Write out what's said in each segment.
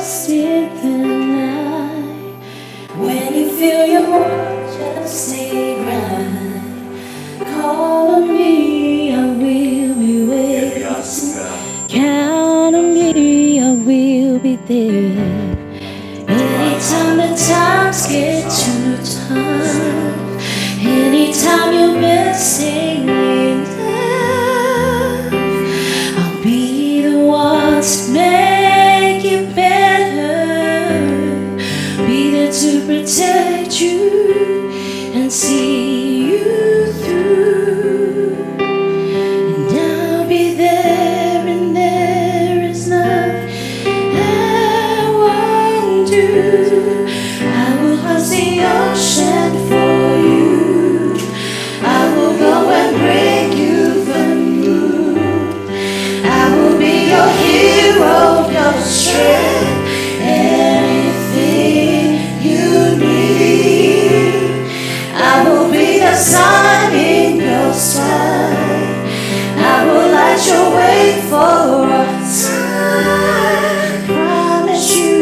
lost in the night. When you feel your heart just stay right. Call on me, I will be waiting. Count on me, I will be there. Anytime the times get too tough, anytime you're missing in love, I'll be the one to make you better, be there to protect you and see you through. And I'll be there, and there is nothing I won't do. I will cross the ocean for you. I will go and bring you the moon. I will be your hero, your strength, anything you need. I will be the sun in your sky. I will light your way for a time. Promise you.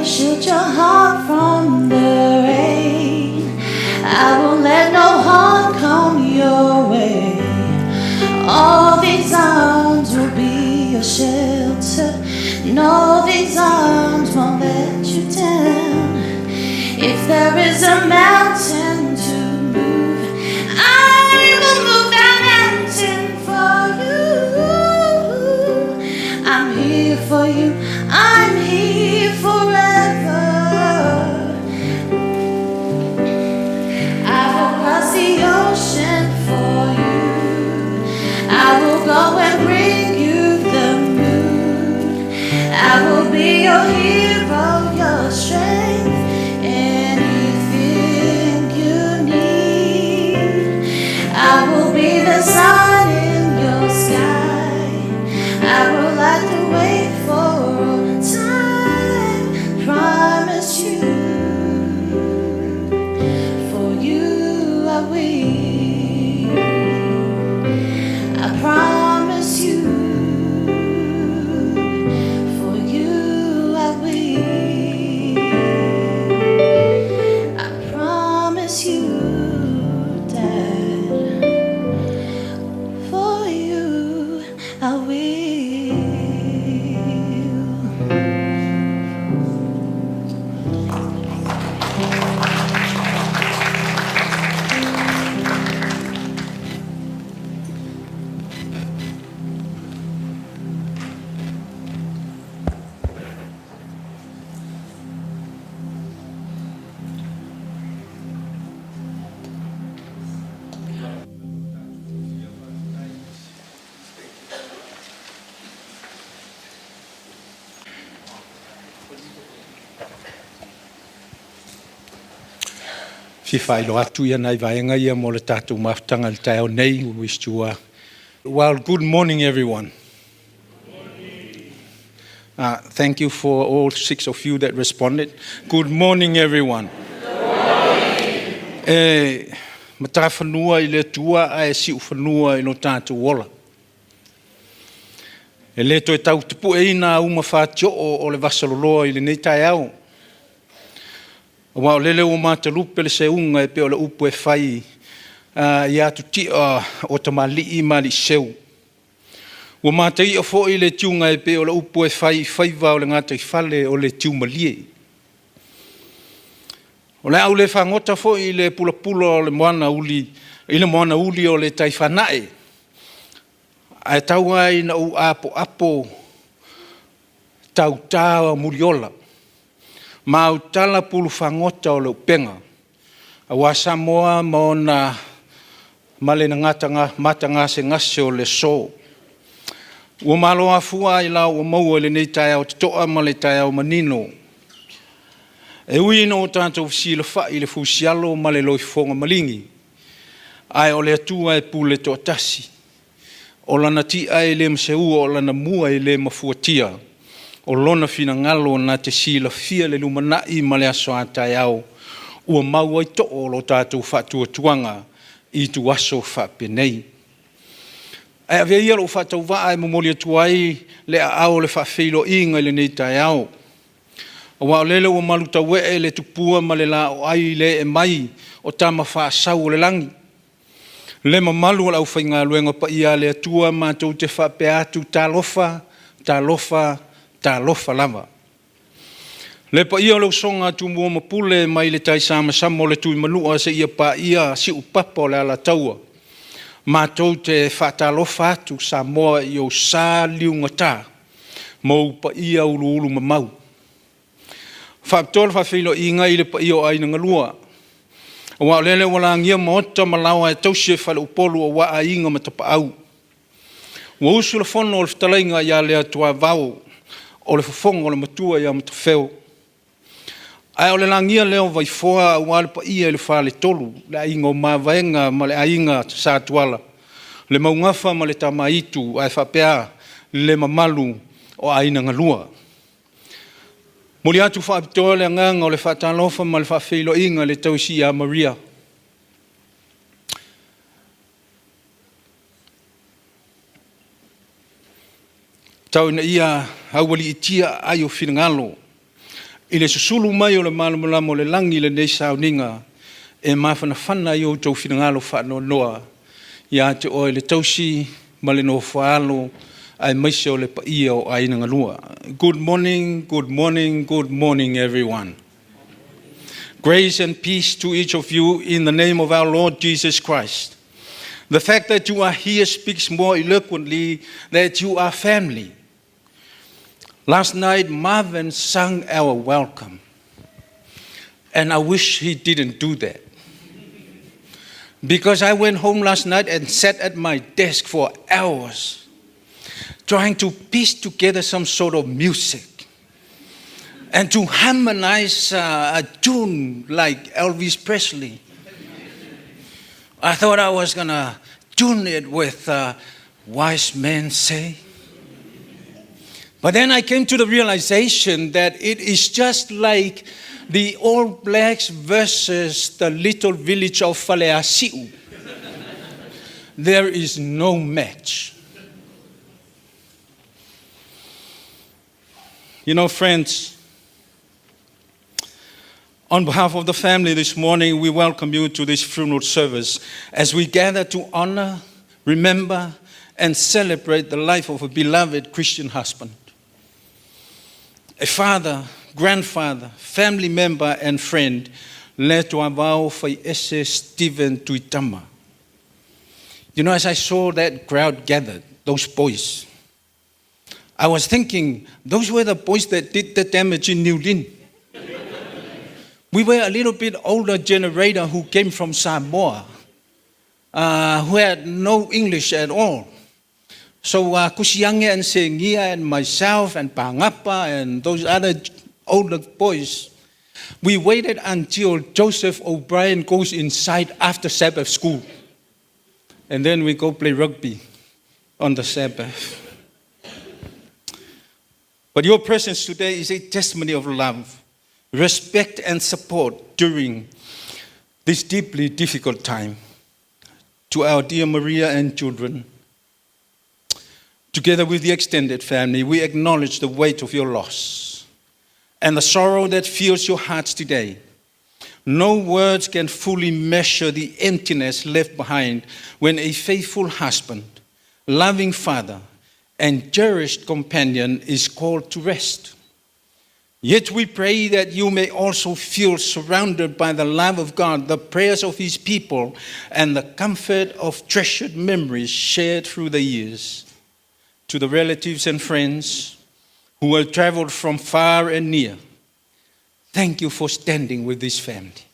Shield your heart from the rain. I won't let no harm come your way. All these arms will be your shelter. No, these arms won't let you down. If there is a mountain to move, I will move that mountain for you. I'm here for you. I'm here forever. The ocean for you. I will go and bring you the moon. I will be your hero, your strength, anything you need. I will be the sun in your sky. I will light the way for a time. Promise you. I promise you, for you I will. I promise you, Dad, for you I will. Fifai lo atu ia nai vaenga ia mo le tātou mafutanga le tai au nei. We wish you well, good morning everyone. Thank you for all 6 of you that responded. Good morning everyone. Mata whanua I le tua ai siu whanua I no tātou wola. E le toi tau tupu e ina uma whātio o le vasaloloa I le nei tai au. Wa lele o matalupe le seunga e pe o le upu e whai I atu tia o tamali I mali seu. Wa matai o fo I le tiunga e pe o le upu e whai wa o le ngata I whale o le tiu malie. O le au le whangota fo I le pula o le moana uli, I le moana uli o le tai whanae. Ai tau ai na u apo tau tāwa muriola. Ma utala pulu whangota o le upenga. A wa Samoa mo na male na mata ngase ngase o le so. Ua malo afua I lau o maua le nei tai au toa ma le tai au manino. E uino o tātou fsila whai le fusialo ma le loifonga malingi. Ai o le atua e pule to tasi. O lana ti ai le mseu o lana mua I le mafuatia. o lona fina ngalo na te sila fia le lumanai ma le aso atai au, ua mau ai to'o lo tātou whatua tuanga i tu aso whapenei. Ai avea ia lo whatau waa e momoli atuai le a au le whawhilo inga le nei tai au. O wao lele ua maluta wee le tupua ma le la o ai le e mai o tama whaasau o le langi. Le mamalu o lau whainga luenga pa ia le atua ma tau te whape atu tā lofa lava. Le pa ia lau songa tu mua mapule mai le tai sama samo le tui manua se ia pa ia si upapa o le ala taua. Ma tau te whatalofa atu sa moa i o sa liunga tā. Mau pa ia ulu mamau. Whaptol whawhilo i ngai le pa ia o aina ngalua. O wa lele wala ngia maota malawa e tausie whale upolu o wa a inga matapa au. Wa usu le whono o le whtalainga ia lea Leatuavao o le whafonga o le matua ia matawheo. Ai o le langia leo vai foa o wale pa ia le whale tolu, le ainga o mawaenga ma le ainga sa tuala. Le maungafa ma le tamaitu ai whapea le mamalu o aina ngalua. Moli atu whaapitoa le nganga o le whatalofa ma le whawhilo inga le tausi a Maria. Tau na ia hauwali itia ai o whingalo. I le susulu mai o le malamalamo le langi le nei sauninga e mawhana whana i o tau whingalo whano noa. Ia te oe le tausi ma le no whaalo ai maise o le pa ia o aina ngalua. Good morning, good morning, good morning everyone. Grace and peace to each of you in the name of our Lord Jesus Christ. The fact that you are here speaks more eloquently that you are family. Last night Marvin sang our welcome and I wish he didn't do that. Because I went home last night and sat at my desk for hours trying to piece together some sort of music and to harmonize a tune like Elvis Presley. I thought I was going to tune it with Wise Men Say. But then I came to the realization that it is just like the All Blacks versus the little village of Faleasi'u. There is no match. You know, friends, on behalf of the family this morning, we welcome you to this funeral service as we gather to honor, remember, and celebrate the life of a beloved Christian husband, a father, grandfather, family member, and friend, Leatuavao Faiese Stephen Tuitama. You know, as I saw that crowd gathered, those boys, I was thinking, those were the boys that did the damage in New Lin. We were a little bit older generation who came from Samoa, who had no English at all. So Kusiange and Sengia and myself and Pangapa and those other older boys, we waited until Joseph O'Brien goes inside after Sabbath school. And then we go play rugby on the Sabbath. But your presence today is a testimony of love, respect, and support during this deeply difficult time. To our dear Maria and children, together with the extended family, we acknowledge the weight of your loss and the sorrow that fills your hearts today. No words can fully measure the emptiness left behind when a faithful husband, loving father, and cherished companion is called to rest. Yet we pray that you may also feel surrounded by the love of God, the prayers of his people, and the comfort of treasured memories shared through the years. To the relatives and friends who have traveled from far and near, thank you for standing with this family.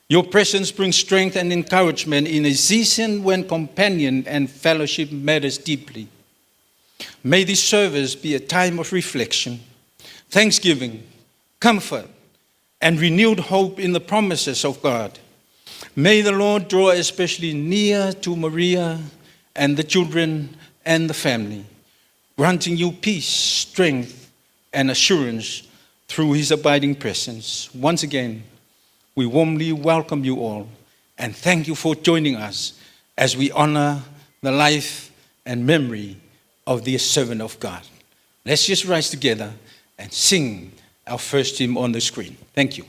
Your presence brings strength and encouragement in a season when companion and fellowship matters deeply. May this service be a time of reflection, thanksgiving, comfort, and renewed hope in the promises of God. May the Lord draw especially near to Maria and the children and the family, granting you peace, strength, and assurance through his abiding presence. Once again, we warmly welcome you all and thank you for joining us as we honor the life and memory of the servant of God. Let's just rise together and sing our first hymn on the screen. Thank you.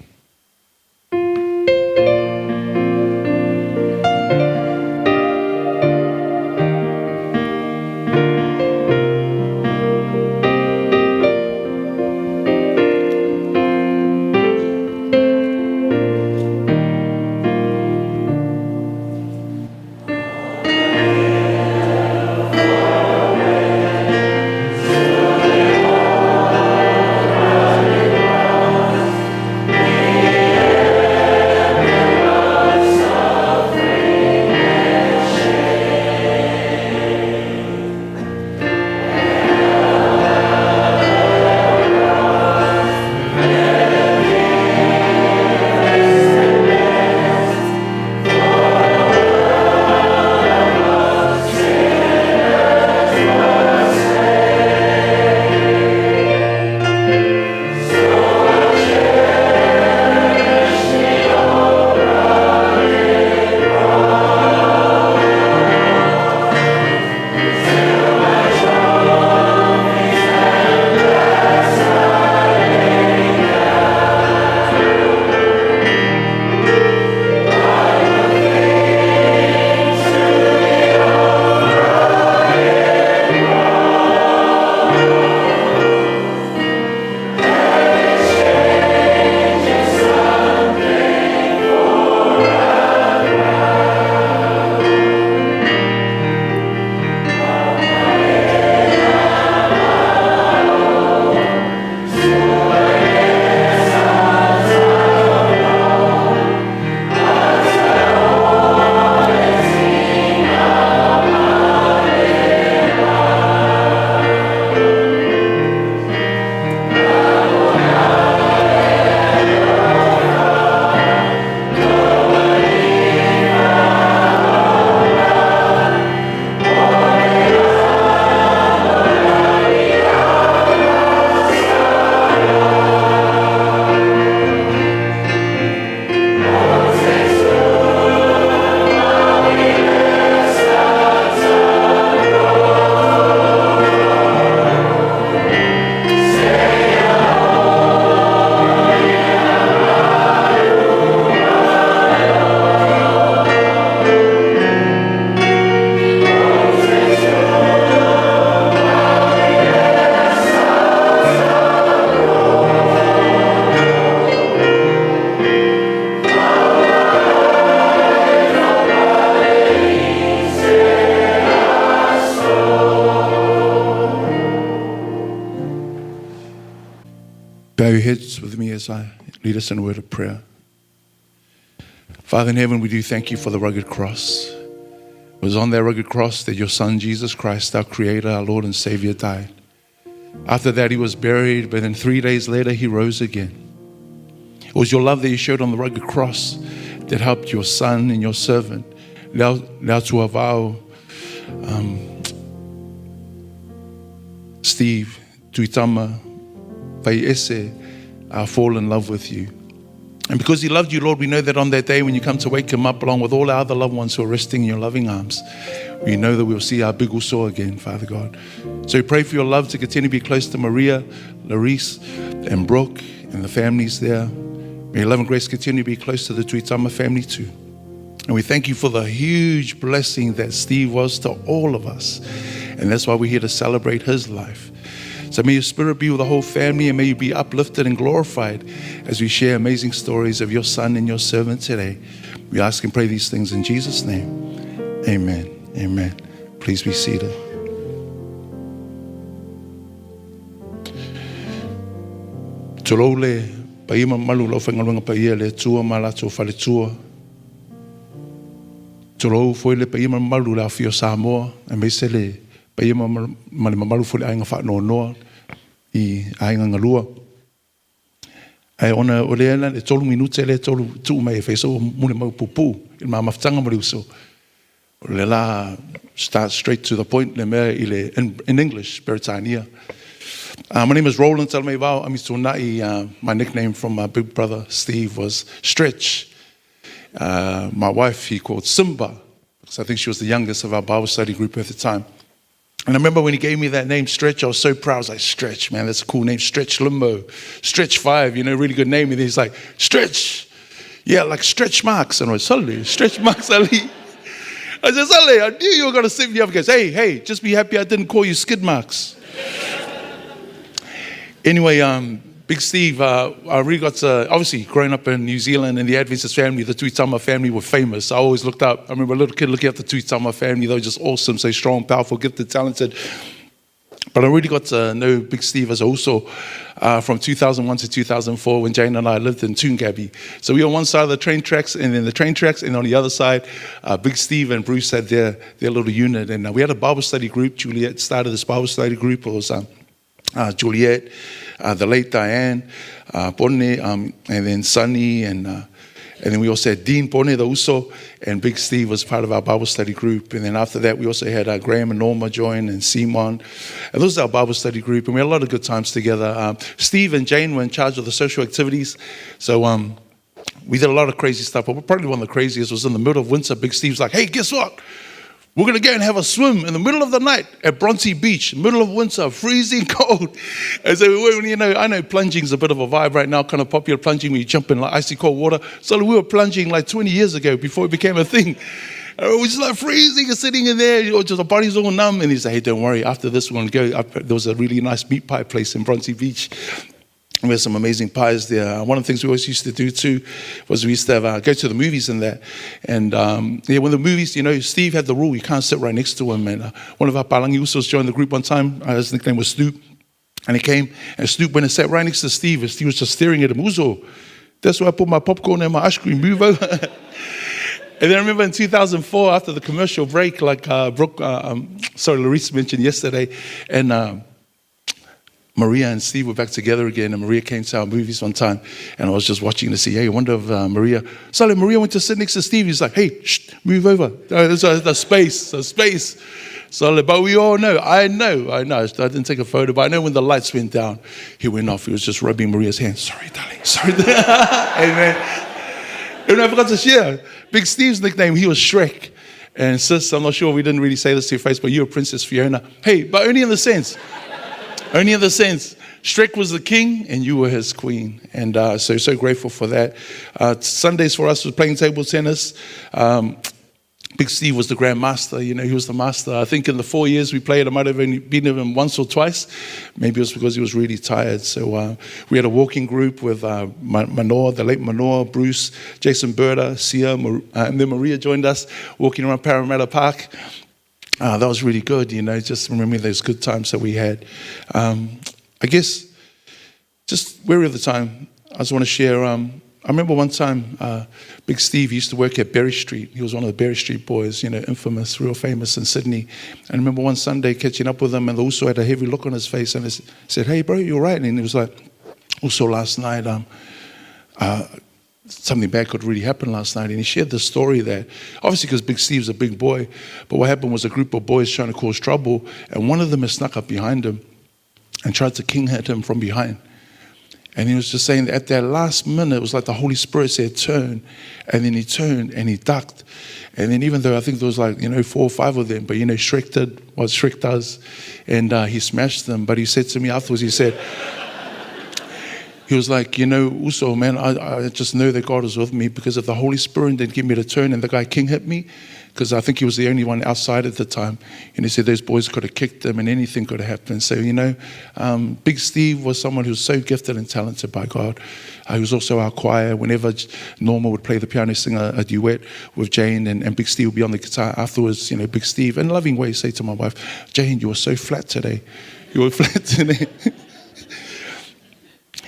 Bow your heads with me as I lead us in a word of prayer. Father in heaven, we do thank you for the rugged cross. It was on that rugged cross that your Son, Jesus Christ, our Creator, our Lord and Savior, died. After that, he was buried, but then 3 days later, he rose again. It was your love that you showed on the rugged cross that helped your Son and your servant, Leatuavao Steve, Tuitama, Faiese, fall in love with you. And because he loved you, Lord, we know that on that day when you come to wake him up along with all our other loved ones who are resting in your loving arms, we know that we'll see our big uso again, Father God. So we pray for your love to continue to be close to Maria, Larice, and Brooke, and the families there. May your love and grace continue to be close to the Tuitama family too. And we thank you for the huge blessing that Steve was to all of us. And that's why we're here to celebrate his life. So may your spirit be with the whole family, and may you be uplifted and glorified as we share amazing stories of your Son and your servant today. We ask and pray these things in Jesus' name. Amen. Amen. Please be seated. Tolo le paima malu lo whangalunga paia le tua malato whale tua. Tolo foi le paima malu la fio Samoa, e me se le paima malu foi le ainga whano noa i ainga ngalua. Ai ona o le le tolu minute le tolu tu mai e feso mune mau pupu il ma maftanga mari uso. Le la start straight to the point le mea i le in English Beretania. My name is Roland Leatuavao Faiese. My nickname from my big brother Steve was Stretch. My wife he called Simba, because I think she was the youngest of our Bible study group at the time. And I remember when he gave me that name, Stretch, I was so proud. I was like, Stretch, man, that's a cool name. Stretch Limbo, Stretch 5, really good name. And he's like, Stretch, yeah, like stretch marks. And I was, Sully, stretch marks, Ali. I said, Sully, I knew you were going to sit me up. He goes, hey, just be happy I didn't call you skid marks. Anyway, Big Steve, I really got to, obviously, growing up in New Zealand in the Adventist family, the Tuitama family were famous. I always looked up, I remember a little kid looking at the Tuitama family. They were just awesome, so strong, powerful, gifted, talented. But I really got to know Big Steve as also from 2001 to 2004 when Jane and I lived in Toongabbie. So we were on one side of the train tracks, and then the train tracks, and on the other side, Big Steve and Bruce had their little unit. And we had a Bible study group. Juliet started this Bible study group. It was Juliet, the late Diane, Pone, and then Sunny, and then we also had Dean Pone, the Uso, and Big Steve was part of our Bible study group. And then after that, we also had Graham and Norma join, and Simon. And those are our Bible study group, and we had a lot of good times together. Steve and Jane were in charge of the social activities. So we did a lot of crazy stuff, but probably one of the craziest was in the middle of winter. Big Steve's like, hey, guess what? We're going to go and have a swim in the middle of the night at Bronte Beach, middle of winter, freezing cold. And so, I know plunging's a bit of a vibe right now, kind of popular plunging where you jump in like icy cold water. So we were plunging like 20 years ago before it became a thing. And we were just like freezing and sitting in there, just our bodies all numb. And he's like, hey, don't worry, after this we're going to go. There was a really nice meat pie place in Bronte Beach. And we had some amazing pies there. One of the things we always used to do too was we used to have, go to the movies in there. And when the movies, Steve had the rule, you can't sit right next to him. And one of our Palangi Usos joined the group one time. His nickname was Snoop. And he came, and Snoop went and sat right next to Steve. And Steve was just staring at him. Uso, that's where I put my popcorn and my ice cream. Move over. And then I remember in 2004, after the commercial break, like Larissa mentioned yesterday, and Maria and Steve were back together again, and Maria came to our movies one time, and I was just watching to see, hey, I wonder if Maria went to sit next to Steve. He's like, hey, move over. There's a space. So, but we all know, I know. I didn't take a photo, but I know when the lights went down, he went off. He was just rubbing Maria's hand. Sorry, darling. Sorry. Amen. And I forgot to share, Big Steve's nickname, he was Shrek. And sis, I'm not sure we didn't really say this to your face, but you're Princess Fiona. Hey, but only in the sense. Shrek was the king and you were his queen. And so grateful for that. Sundays for us was playing table tennis. Big Steve was the Grand Master. He was the master. I think in the 4 years we played, I might have only been with him once or twice. Maybe it was because he was really tired. So we had a walking group with Manoa, the late Manoa, Bruce, Jason Berta, Sia, and then Maria joined us walking around Parramatta Park. That was really good, just remembering those good times that we had. I guess, just wary of the time, I just want to share, I remember one time, Big Steve used to work at Berry Street. He was one of the Berry Street boys, infamous, real famous in Sydney. And I remember one Sunday catching up with him, and also had a heavy look on his face, and I said, hey, bro, you all right? And he was like, also last night, something bad could really happen last night. And he shared the story that, obviously because Big Steve's a big boy, but what happened was a group of boys trying to cause trouble, and one of them had snuck up behind him and tried to king hit him from behind. And he was just saying that at that last minute, it was like the Holy Spirit said, turn. And then he turned and he ducked. And then even though I think there was 4 or 5 of them, but Shrek did what Shrek does, and he smashed them. But he said to me afterwards, he was like, Uso, man, I just know that God is with me, because if the Holy Spirit didn't give me the turn and the guy king hit me, because I think he was the only one outside at the time, and he said those boys could have kicked him and anything could have happened. So, Big Steve was someone who was so gifted and talented by God. He was also our choir. Whenever Norma would play the piano, sing a duet with Jane, and Big Steve would be on the guitar afterwards, Big Steve, in a loving way, say to my wife, Jane, you were so flat today. You were flat today.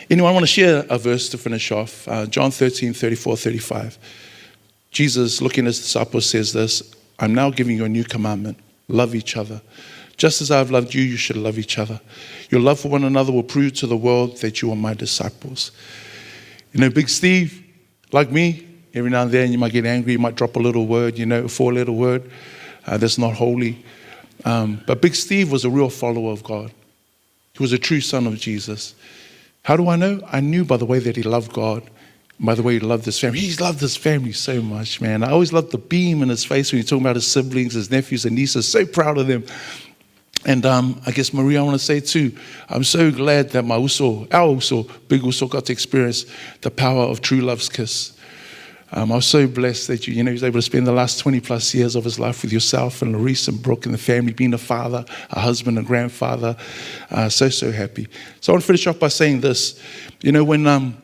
Anyway, I want to share a verse to finish off. John 13, 34, 35. Jesus, looking at his disciples, says this, I'm now giving you a new commandment. Love each other. Just as I have loved you, you should love each other. Your love for one another will prove to the world that you are my disciples. Big Steve, like me, every now and then you might get angry, you might drop a little word, a 4-letter word that's not holy. But Big Steve was a real follower of God. He was a true son of Jesus. How do I know? I knew by the way that he loved God, by the way he loved his family. He's loved his family so much, man. I always loved the beam in his face when he's talking about his siblings, his nephews and nieces. So proud of them. And I guess, Maria, I want to say too, I'm so glad that our uso, big uso, got to experience the power of true love's kiss. I was so blessed that he was able to spend the last 20 plus years of his life with yourself and Larice and Brooke and the family, being a father, a husband, a grandfather. So happy. So I want to finish off by saying this. When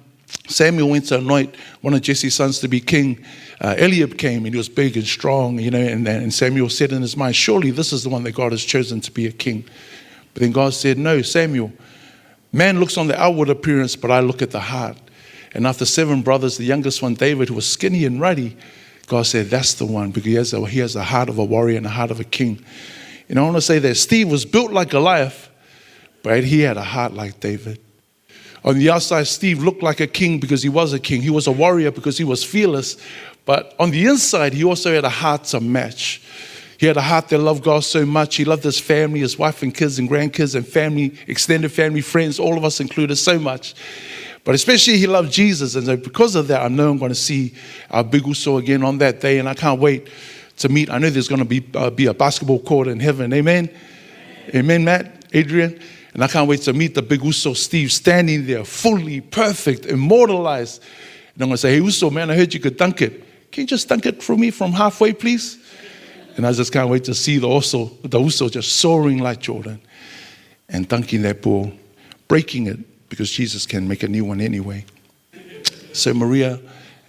Samuel went to anoint one of Jesse's sons to be king, Eliab came and he was big and strong, and Samuel said in his mind, surely this is the one that God has chosen to be a king. But then God said, no, Samuel, man looks on the outward appearance, but I look at the heart. And after 7 brothers, the youngest one, David, who was skinny and ruddy, God said, that's the one, because he has the heart of a warrior and the heart of a king. I want to say that Steve was built like Goliath, but he had a heart like David. On the outside, Steve looked like a king because he was a king. He was a warrior because he was fearless. But on the inside, he also had a heart to match. He had a heart that loved God so much. He loved his family, his wife and kids and grandkids and family, extended family, friends, all of us included, so much. But especially he loved Jesus. And so because of that, I know I'm going to see our big uso again on that day. And I can't wait to meet. I know there's going to be a basketball court in heaven. Amen? Amen, Matt, Adrian? And I can't wait to meet the big Uso Steve standing there, fully, perfect, immortalized. And I'm going to say, hey, Uso, man, I heard you could dunk it. Can you just dunk it for me from halfway, please? And I just can't wait to see the Uso just soaring like Jordan and dunking that ball, breaking it, because Jesus can make a new one anyway. So Maria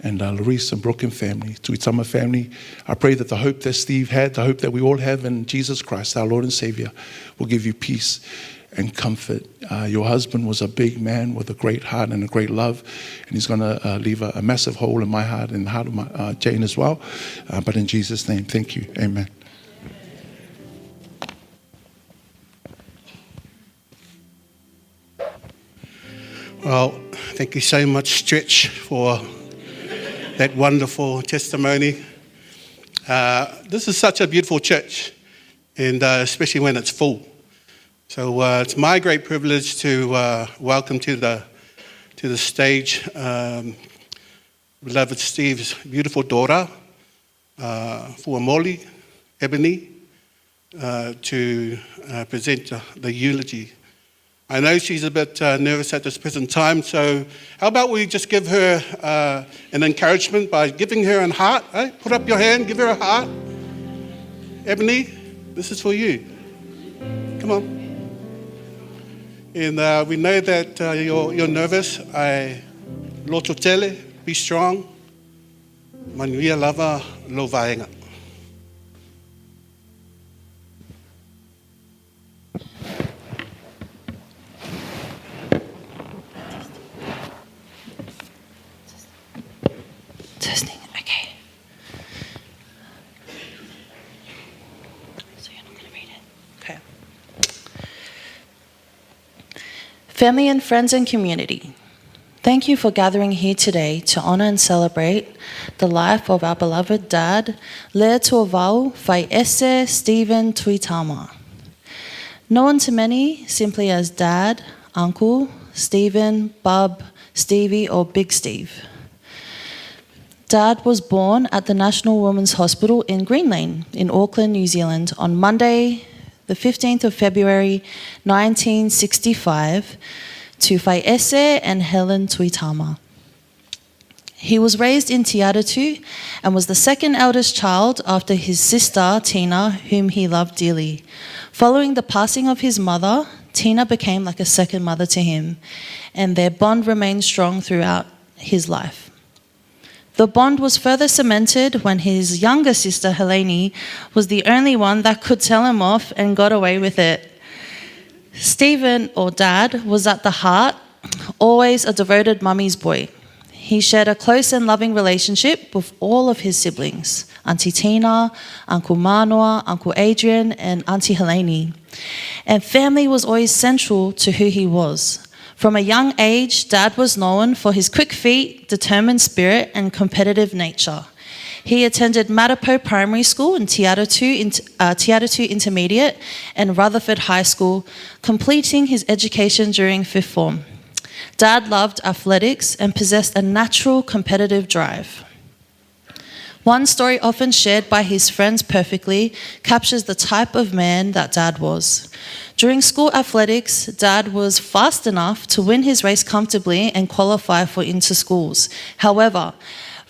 and Larice and Brooke and family, Tuitama family, I pray that the hope that Steve had, the hope that we all have in Jesus Christ, our Lord and Savior, will give you peace and comfort. Your husband was a big man with a great heart and a great love, and he's going to leave a massive hole in my heart and the heart of Jane as well. But in Jesus' name, thank you. Amen. Well, thank you so much, Stretch, for that wonderful testimony. This is such a beautiful church, and especially when it's full. So it's my great privilege to welcome to the stage beloved Steve's beautiful daughter, Fuamoli, Ebony, to present the eulogy. I know she's a bit nervous at this present time, so how about we just give her an encouragement by giving her a heart, eh? Put up your hand, give her a heart. Ebony, this is for you. Come on. And we know that you're nervous. Loto tele, be strong. Manuia lava lo vaenga. Testing, okay. So you're not going to read it? Okay. Family and friends and community, thank you for gathering here today to honor and celebrate the life of our beloved dad, Leatuavao Faiese Stephen Tuitama. Known to many simply as Dad, Uncle, Stephen, Bub, Stevie or Big Steve. Dad was born at the National Women's Hospital in Green Lane in Auckland, New Zealand on Monday, the 15th of February 1965 to Faiese and Helen Tuitama. He was raised in Te Aratu and was the second eldest child after his sister Tina, whom he loved dearly. Following the passing of his mother, Tina became like a second mother to him, and their bond remained strong throughout his life. The bond was further cemented when his younger sister, Helene, was the only one that could tell him off and got away with it. Stephen, or Dad, was at the heart, always a devoted mummy's boy. He shared a close and loving relationship with all of his siblings, Auntie Tina, Uncle Manoa, Uncle Adrian, and Auntie Helene. And family was always central to who he was. From a young age, Dad was known for his quick feet, determined spirit, and competitive nature. He attended Matapo Primary School and Te Atatu Intermediate and Rutherford High School, completing his education during fifth form. Dad loved athletics and possessed a natural competitive drive. One story often shared by his friends perfectly captures the type of man that Dad was. During school athletics, Dad was fast enough to win his race comfortably and qualify for inter-schools. However,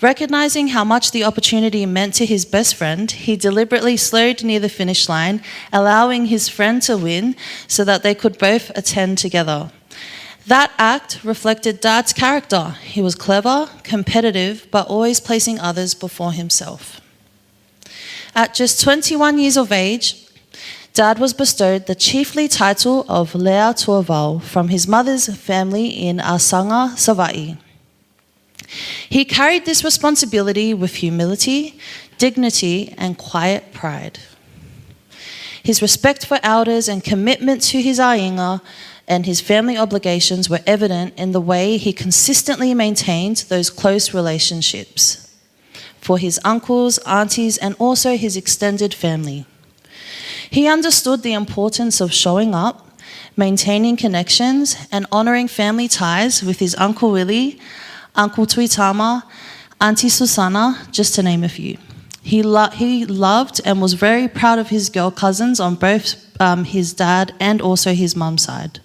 recognizing how much the opportunity meant to his best friend, he deliberately slowed near the finish line, allowing his friend to win so that they could both attend together. That act reflected Dad's character. He was clever, competitive, but always placing others before himself. At just 21 years of age, Dad was bestowed the chiefly title of Leatuavao from his mother's family in Asanga, Savaii. He carried this responsibility with humility, dignity, and quiet pride. His respect for elders and commitment to his ainga and his family obligations were evident in the way he consistently maintained those close relationships for his uncles, aunties, and also his extended family. He understood the importance of showing up, maintaining connections, and honouring family ties with his Uncle Willie, Uncle Tuitama, Auntie Susana, just to name a few. He loved and was very proud of his girl cousins on both his dad and also his mum's side.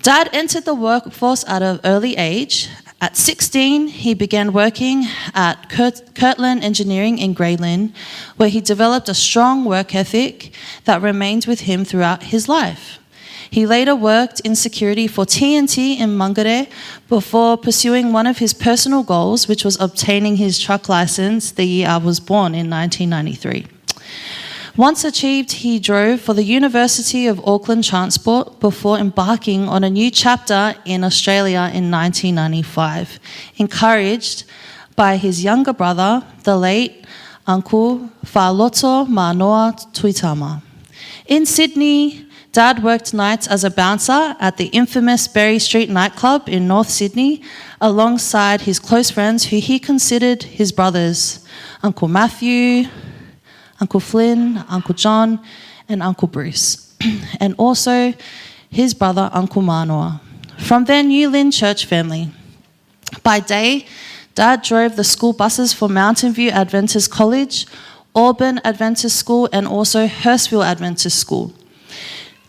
Dad entered the workforce at an early age. At 16, he began working at Kirtland Engineering in Grey Lynn, where he developed a strong work ethic that remained with him throughout his life. He later worked in security for TNT in Mangere before pursuing one of his personal goals, which was obtaining his truck license the year I was born in 1993. Once achieved, he drove for the University of Auckland Transport before embarking on a new chapter in Australia in 1995, encouraged by his younger brother, the late Uncle Whaloto Manoa Tuitama. In Sydney, Dad worked nights as a bouncer at the infamous Berry Street nightclub in North Sydney, alongside his close friends who he considered his brothers, Uncle Matthew, Uncle Flynn, Uncle John, and Uncle Bruce, and also his brother, Uncle Manoa, from their New Lynn church family. By day, Dad drove the school buses for Mountain View Adventist College, Auburn Adventist School, and also Hurstville Adventist School.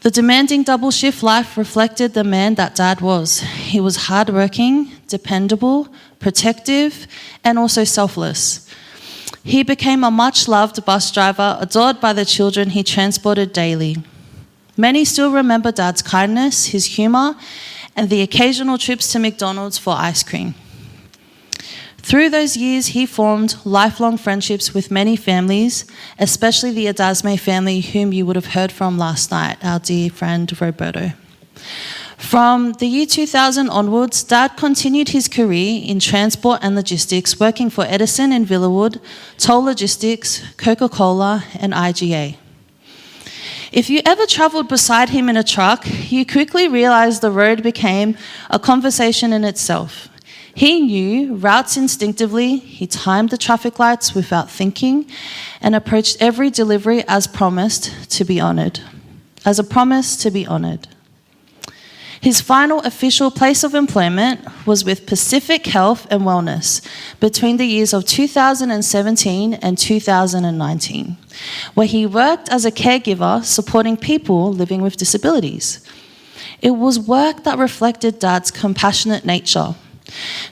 The demanding double shift life reflected the man that Dad was. He was hardworking, dependable, protective, and also selfless. He became a much-loved bus driver, adored by the children he transported daily. Many still remember Dad's kindness, his humour, and the occasional trips to McDonald's for ice cream. Through those years, he formed lifelong friendships with many families, especially the Adasme family, whom you would have heard from last night, our dear friend Roberto. From the year 2000 onwards, Dad continued his career in transport and logistics, working for Edison in Villawood, Toll Logistics, Coca-Cola, and IGA. If you ever travelled beside him in a truck, you quickly realised the road became a conversation in itself. He knew routes instinctively, he timed the traffic lights without thinking, and approached every delivery as promised to be honoured. As a promise to be honoured. His final official place of employment was with Pacific Health and Wellness between the years of 2017 and 2019, where he worked as a caregiver supporting people living with disabilities. It was work that reflected Dad's compassionate nature.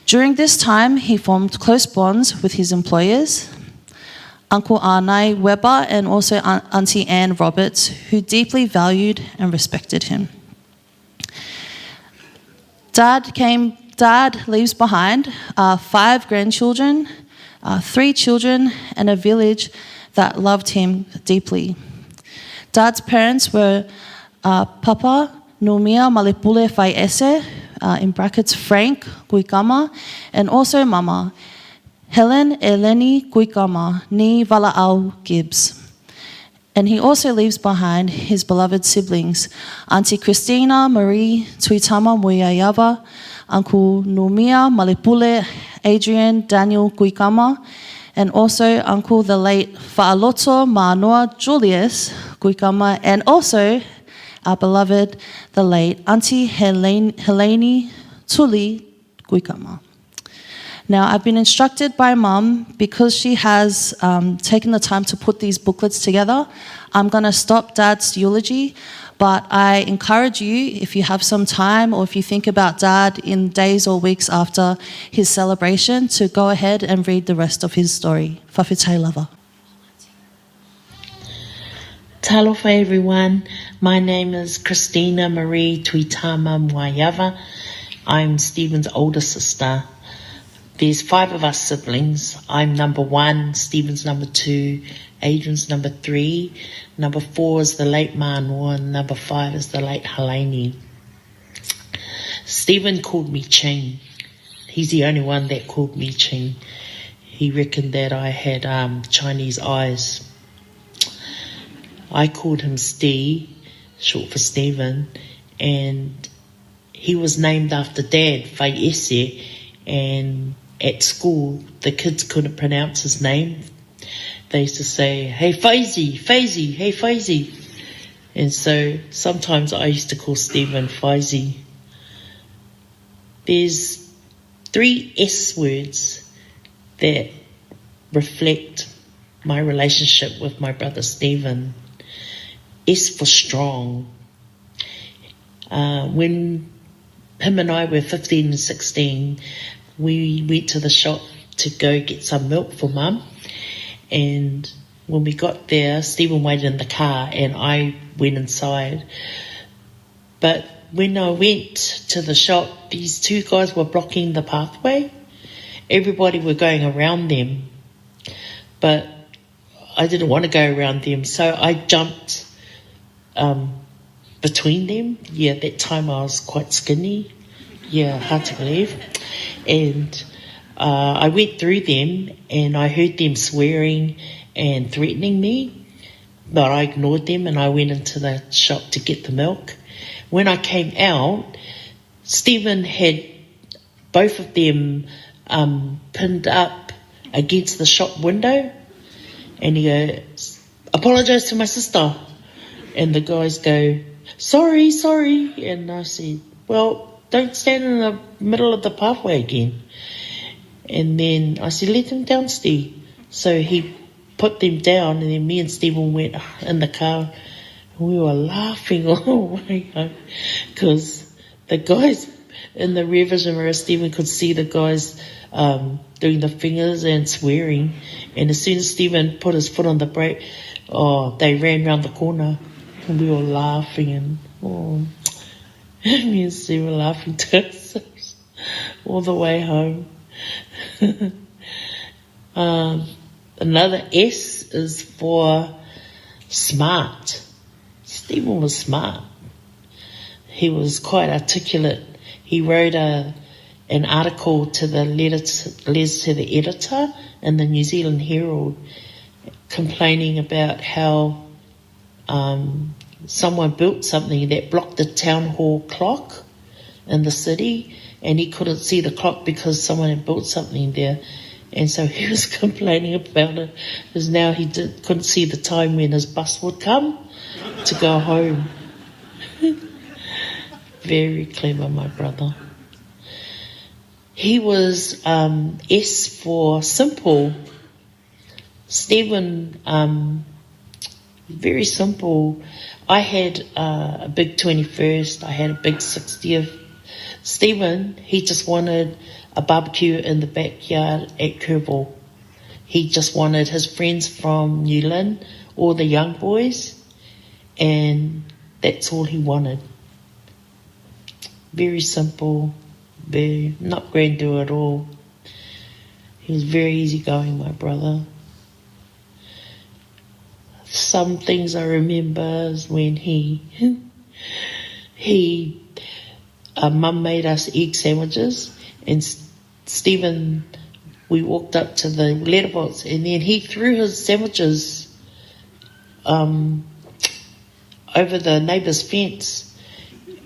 During this time, he formed close bonds with his employers, Uncle Arnai Weber and also Auntie Anne Roberts, who deeply valued and respected him. Dad leaves behind 5 grandchildren, 3 children, and a village that loved him deeply. Dad's parents were Papa Numia Malepule Faiese, in brackets Frank Guikama, and also Mama, Helen Eleni Guikama, ni Valaau Gibbs. And he also leaves behind his beloved siblings, Auntie Christina Marie Tuitama Muyayava, Uncle Numia Malepule Adrian Daniel Guikama, and also Uncle the late Fa'aloto Manoa Julius Kuikama, and also our beloved, the late Auntie Helene Tuli Kuikama. Now, I've been instructed by Mum, because she has taken the time to put these booklets together, I'm going to stop Dad's eulogy, but I encourage you, if you have some time or if you think about Dad in days or weeks after his celebration, to go ahead and read the rest of his story. Whawhitai lava. Talofa everyone, my name is Christina Marie Tuitama Moaiava. I'm Stephen's older sister. There's 5 of us siblings. I'm number 1, Stephen's number 2, Adrian's number 3, number 4 is the late Manoa, and number 5 is the late Helene. Stephen called me Ching. He's the only one that called me Ching. He reckoned that I had Chinese eyes. I called him Steve, short for Stephen, and he was named after Dad, Faiese, and at school the kids couldn't pronounce his name. They used to say, "Hey Faiese, Faiese, hey Faiese," and so sometimes I used to call Stephen Faiese. There's 3 S words that reflect my relationship with my brother Stephen. S for strong. When him and I were 15 and 16, we went to the shop to go get some milk for Mum. And when we got there, Stephen waited in the car and I went inside. But when I went to the shop, these 2 guys were blocking the pathway. Everybody were going around them. But I didn't want to go around them, so I jumped between them. Yeah, that time I was quite skinny. Yeah, hard to believe. And I went through them and I heard them swearing and threatening me, but I ignored them and I went into the shop to get the milk. When I came out, Stephen had both of them pinned up against the shop window, and he goes, "Apologise to my sister." And the guys go, sorry. And I said, "Well, don't stand in the middle of the pathway again." And then I said, "Let them down, Steve." So he put them down, and then me and Stephen went in the car. And we were laughing all the way home because the guys in the rear vision mirror, Stephen could see the guys doing the fingers and swearing. And as soon as Stephen put his foot on the brake, they ran round the corner. And we were laughing, and me and Steve were laughing to ourselves all the way home. Another S is for smart. Stephen was smart. He was quite articulate. He wrote an article to the letters to the editor in the New Zealand Herald, complaining about how someone built something that blocked the town hall clock in the city, and he couldn't see the clock because someone had built something there. And so he was complaining about it, because now he couldn't see the time when his bus would come to go home. Very clever, my brother. He was S for simple. Stephen, very simple. I had a big 21st, I had a big 60th. Stephen, he just wanted a barbecue in the backyard at Kerbal. He just wanted his friends from Newland, all the young boys, and that's all he wanted. Very simple, very not grandeur at all. He was very easygoing, my brother. Some things I remember is when Mum made us egg sandwiches, and Stephen, we walked up to the letterbox, and then he threw his sandwiches over the neighbour's fence,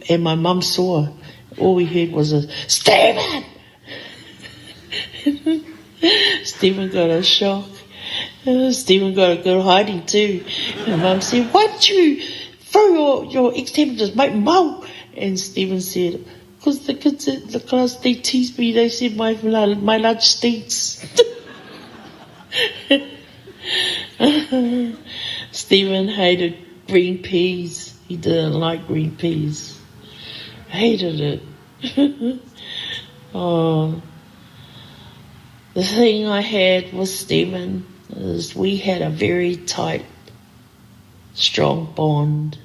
and my mum saw. All we heard was a "Stephen!" Stephen got a shock. Stephen got a good hiding too. And Mum said, why did you throw your extenders, mate, Mo? And Stephen said, because the kids at the class, they teased me. They said my lunch stinks. Stephen hated green peas. He didn't like green peas. Hated it. Oh, the thing I had with Stephen is we had a very tight, strong bond.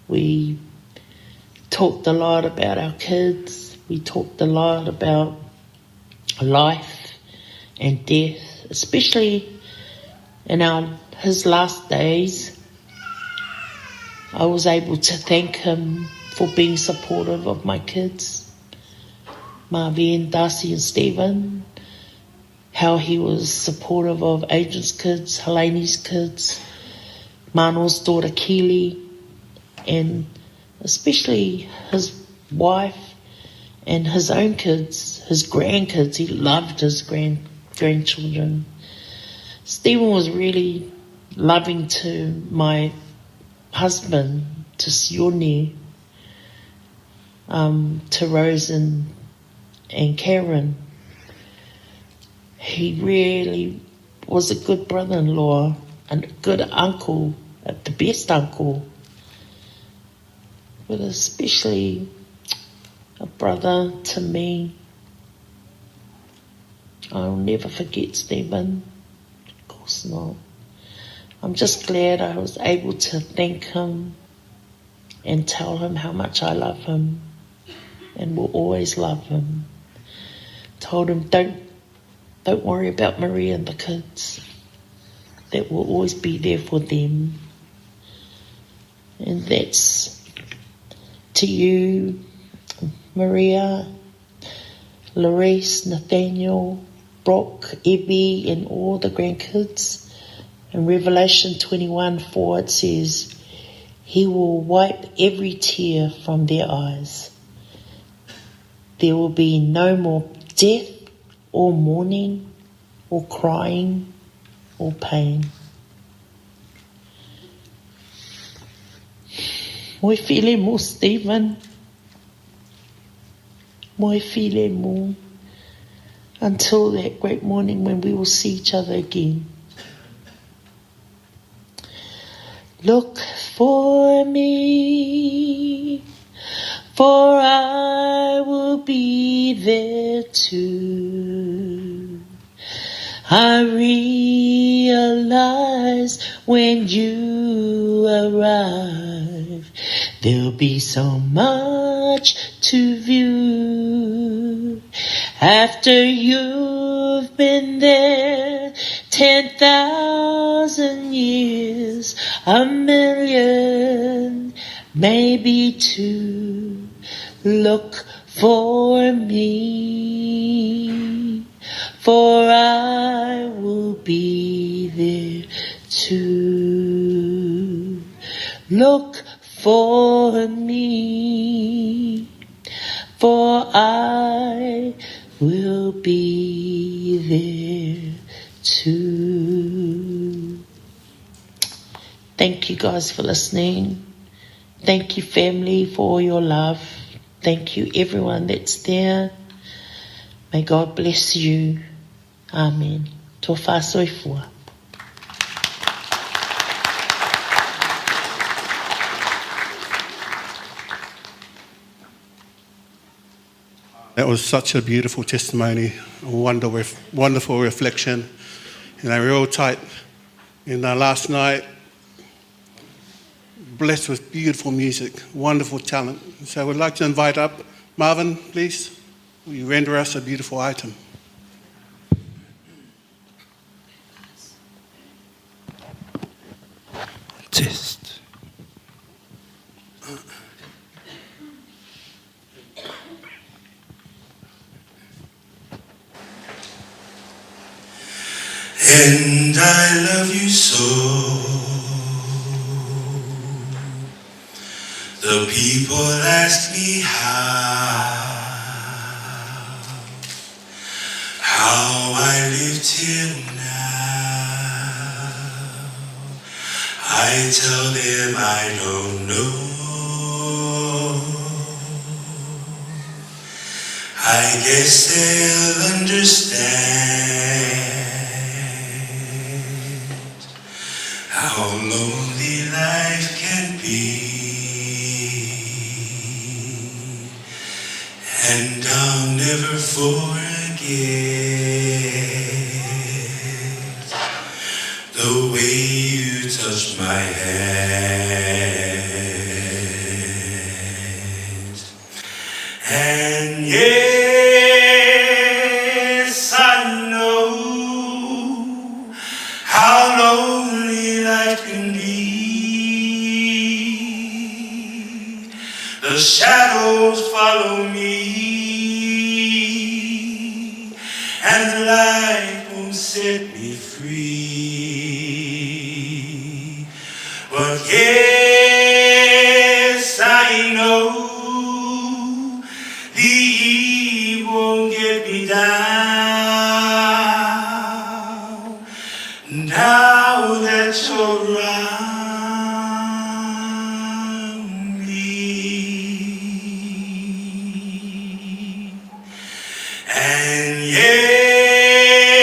We talked a lot about our kids. We talked a lot about life and death, especially in his last days. I was able to thank him for being supportive of my kids, Marvy and Darcy and Stephen, how he was supportive of Adrian's kids, Helene's kids, Mano's daughter Keely, and especially his wife and his own kids, his grandkids. He loved his grandchildren. Stephen was really loving to my husband, to Sione, to Rose and Karen. He really was a good brother-in-law and a good uncle, the best uncle, but especially a brother to me. I'll never forget Stephen. Of course not. I'm just glad I was able to thank him and tell him how much I love him and will always love him. Told him, don't worry about Maria and the kids. That will always be there for them. And that's to you, Maria, Larice, Nathaniel, Brock, Ebby, and all the grandkids. In Revelation 21:4 it says, He will wipe every tear from their eyes. There will be no more death or mourning or crying or pain. Moi file mo, Stephen. Moi file mo. Until that great morning when we will see each other again. Look for me, for I will be there too. I realize when you arrive, there'll be so much to view. After you've been there 10,000 years, a million, maybe two, look for me, for I will be there too. Look for me, for I will be there too. Thank you guys for listening. Thank you family for all your love. Thank you everyone that's there. May God bless you. Amen. Tō whāsoifua. That was such a beautiful testimony, a wonderful reflection. Real tight. Last night, blessed with beautiful music, wonderful talent. So we'd like to invite up Marvin, please. Will you render us a beautiful item? Test. And I love you so. The people ask me how how I live till now. I tell them I don't know. I guess they'll understand how lonely life can be. And I'll never forget the way you touched my hand. And yes, I know how lonely life can be. The shadows follow me, and the light won't set me free. But yes, I know the heat won't get me down. Now that you're around me. And yes,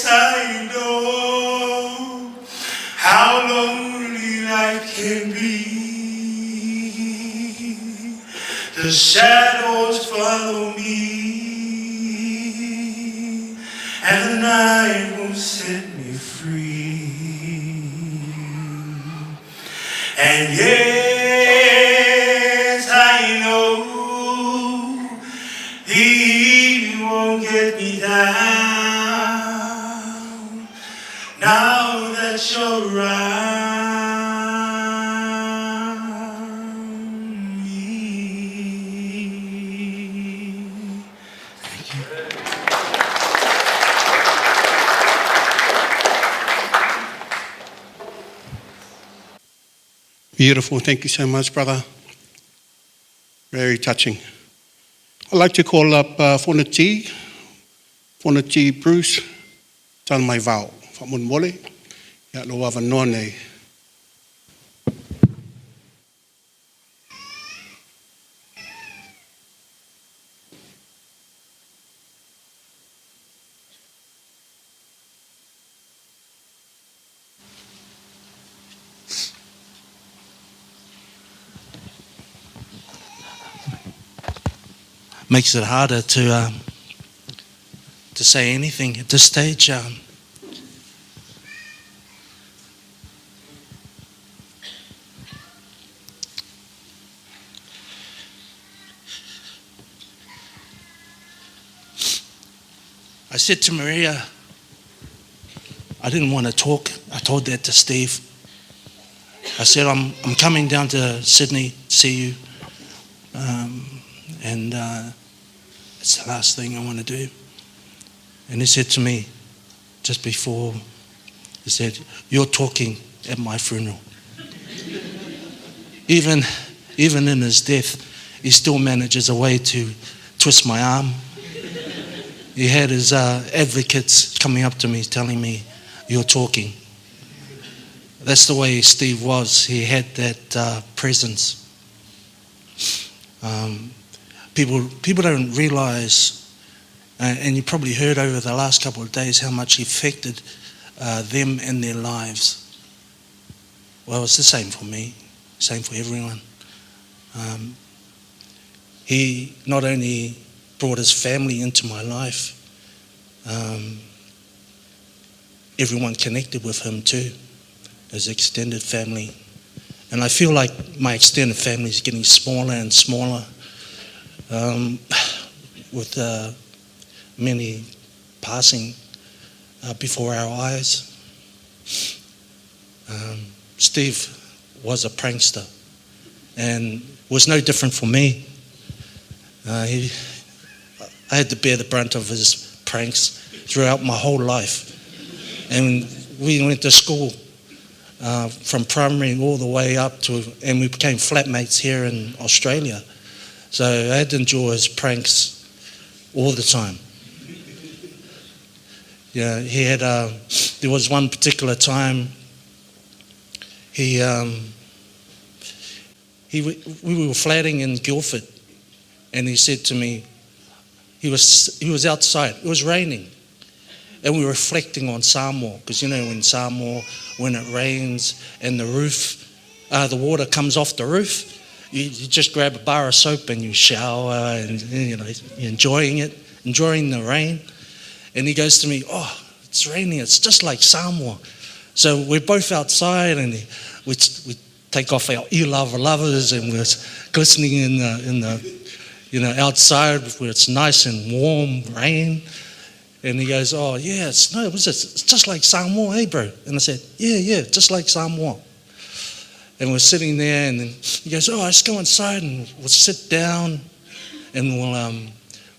I know how lonely life can be. The shadows follow me, and the night won't set me free. And yes, I know the heat won't get me down. Now that you're around me. Thank you. Beautiful. Thank you so much, brother. Very touching. I'd like to call up Whanati Bruce, Leatuavao Faiese, ia loa wanoa nei. Makes it harder to say anything at this stage. I said to Maria, I didn't want to talk. I told that to Steve. I said, I'm coming down to Sydney to see you. And it's the last thing I want to do. And he said to me, just before, he said, you're talking at my funeral. Even in his death, he still manages a way to twist my arm. He had his advocates coming up to me telling me, you're talking. That's the way Steve was. He had that presence. People don't realise, and you probably heard over the last couple of days how much he affected them and their lives. Well, it's the same for me, same for everyone. He not only brought his family into my life, everyone connected with him too, his extended family. And I feel like my extended family is getting smaller and smaller, with many passing before our eyes. Steve was a prankster and was no different for me. I had to bear the brunt of his pranks throughout my whole life. And we went to school from primary all the way up to, and we became flatmates here in Australia. So I had to endure his pranks all the time. Yeah, he had. There was one particular time. We were flatting in Guildford, and he said to me, he was outside. It was raining, and we were reflecting on Samoa, because in Samoa, when it rains and the roof, the water comes off the roof, you just grab a bar of soap and you shower, and you're enjoying it, enjoying the rain. And he goes to me, "Oh, it's raining. It's just like Samoa." So we're both outside, and we take off our lovers, and we're glistening in the outside where it's nice and warm rain. And he goes, "Oh yeah, it's just like Samoa, eh, bro?" And I said, "Yeah, just like Samoa." And we're sitting there, and then he goes, "Oh, let's go inside and we'll sit down, and we'll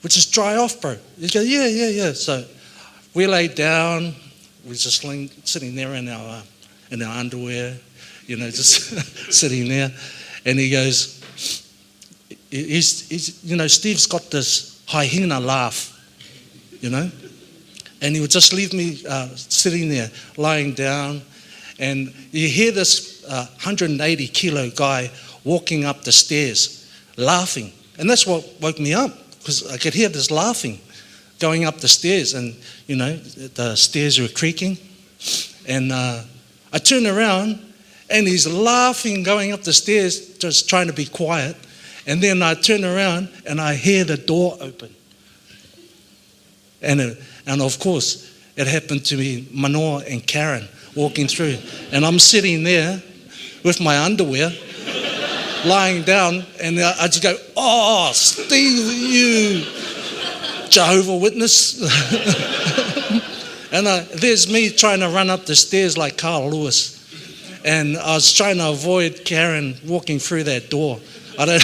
just dry off, bro." He goes, "Yeah." So we lay down. We're just sitting there in our underwear, just sitting there. And he goes, Steve's got this haihina laugh, and he would just leave me sitting there, lying down, and you hear this 180 kilo guy walking up the stairs, laughing. And that's what woke me up, because I could hear this laughing going up the stairs, and the stairs were creaking, and I turn around, and he's laughing going up the stairs, just trying to be quiet. And then I turn around, and I hear the door open, and of course it happened to be Manoa and Karen walking through, and I'm sitting there with my underwear lying down, and I just go, "Oh, Steve, you Jehovah Witness." And there's me trying to run up the stairs like Carl Lewis, and I was trying to avoid Karen walking through that door. I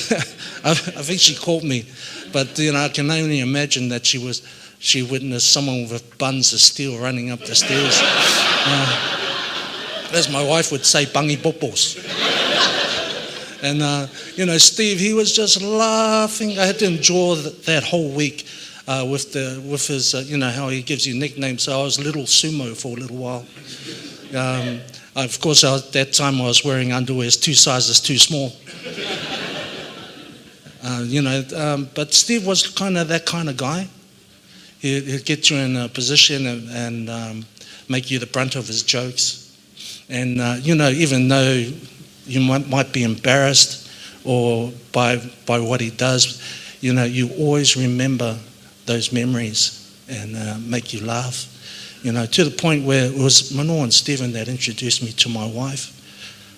think she caught me, but I can only imagine that she witnessed someone with buns of steel running up the stairs. As my wife would say, "Bangi popos." And Steve, he was just laughing. I had to endure that whole week with his, how he gives you nicknames. So I was Little Sumo for a little while. Of course, at that time I was wearing underwears 2 sizes too small. But Steve was kind of that kind of guy. He'd get you in a position and make you the brunt of his jokes. And, even though you might be embarrassed or by what he does, you always remember those memories and make you laugh. To the point where it was Manoa and Stephen that introduced me to my wife.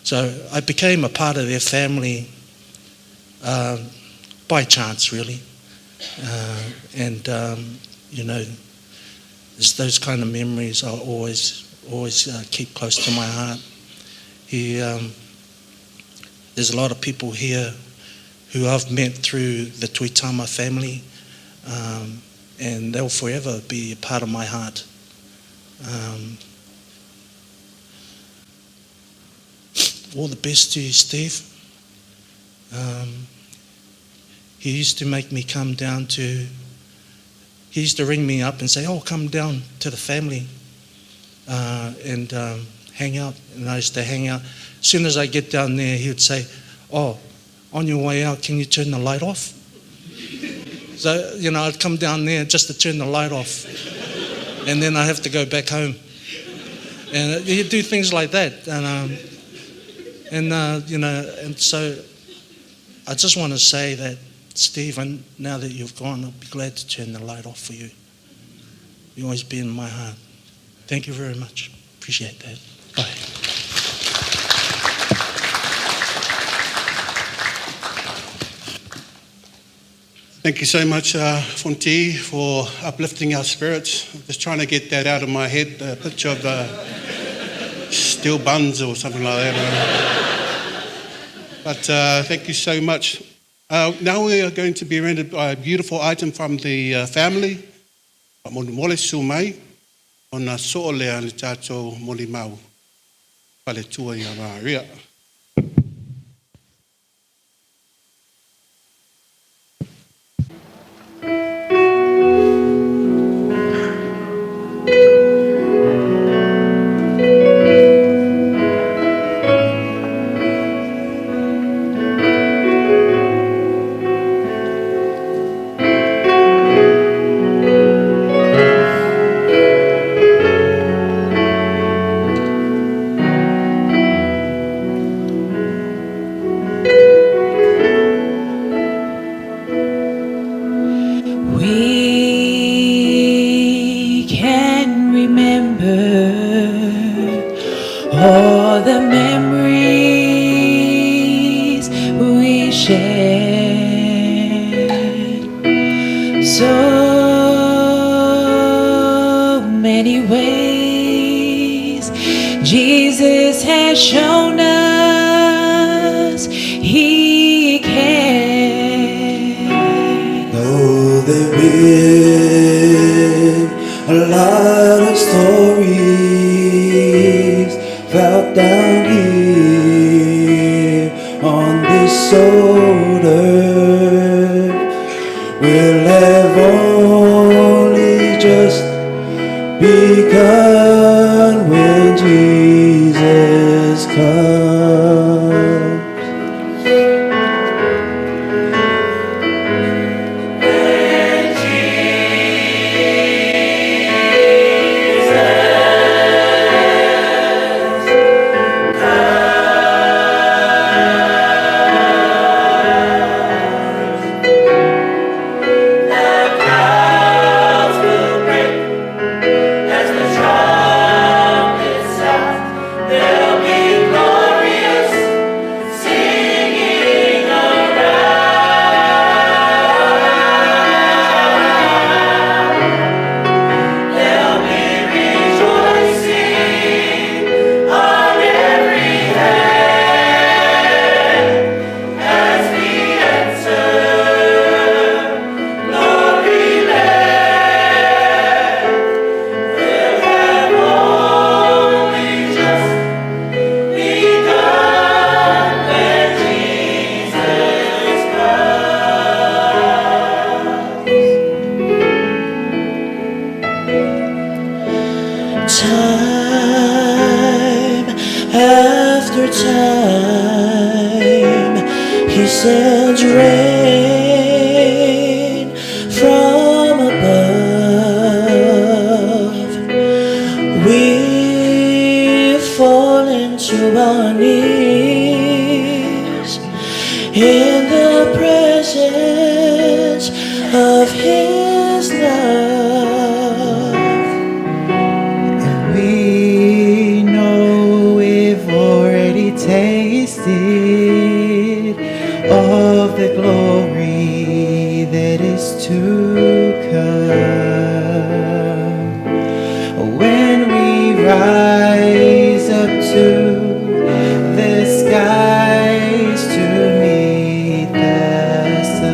So I became a part of their family by chance, really. It's those kind of memories I always keep close to my heart. There's a lot of people here who I've met through the Tuitama family, and they'll forever be a part of my heart. All the best to you, Steve. He used to make me come down he used to ring me up and say, "Oh, come down to the family and hang out." And I used to hang out. As soon as I get down there, he would say, "Oh, on your way out, can you turn the light off?" So, I'd come down there just to turn the light off. And then I have to go back home. And you do things like that. And so I just want to say that, Steve, now that you've gone, I'll be glad to turn the light off for you. You'll always be in my heart. Thank you very much. Appreciate that. Bye. Thank you so much, Fonti, for uplifting our spirits. I'm just trying to get that out of my head, the picture of the steel buns or something like that. But thank you so much. Now we are going to be rendered by a beautiful item from the family. Moimoi sumai, ona so'olea le tātou moli mau. Pale tua ia maria. shed. So many ways Jesus has shown us He can. Though there been a lot of stories felt down here on this old earth, we'll have only just begun when Jesus comes. Time after time, He sends rain from above. We fall into our knees in the presence of His love. We know we've already tasted of the glory that is to come. When we rise up to the skies to meet the sun.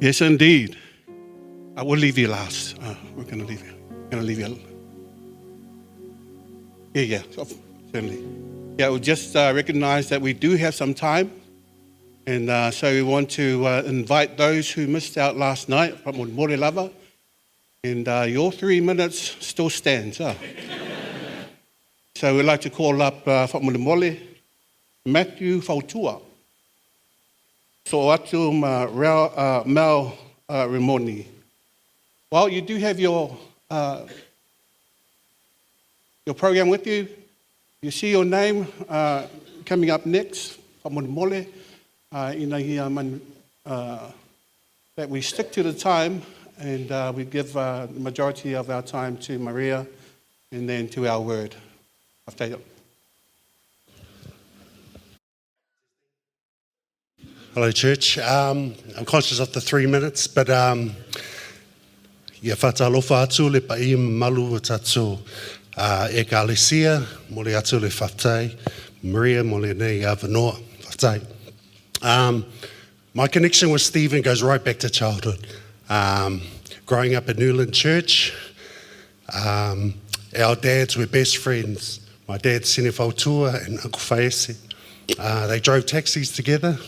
Yes, indeed. I will leave you last. We're going to leave you. Going to leave you. Yeah, certainly. Yeah, we'll just recognize that we do have some time. And so we want to invite those who missed out last night from Moimoi Lava. And your 3 minutes still stands. So we'd like to call up from Moimoi, Matthew Fautua. So atu Mel Ramoni. Well, you do have your program with you. You see your name coming up next from Moimoi. That we stick to the time and we give the majority of our time to Maria and then to our word. Hello, church. I'm conscious of the 3 minutes, but whatalofa atu le pa'i malu tatu e ka Alesia, mo le atu le whaftai, Maria mo le nei avanoa whaftai. My connection with Stephen goes right back to childhood. Growing up at Newland Church, our dads were best friends. My dad, Sene Fautua, and Uncle Faiese. They drove taxis together,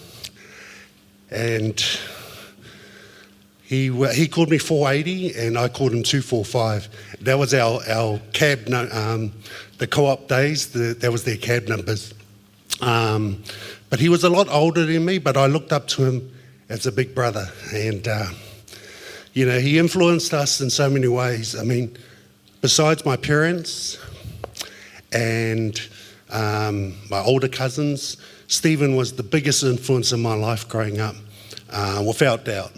and he called me 480, and I called him 245. That was our cab, the co-op days. That was their cab numbers. But he was a lot older than me, but I looked up to him as a big brother. And, he influenced us in so many ways. I mean, besides my parents and my older cousins, Stephen was the biggest influence in my life growing up, without doubt.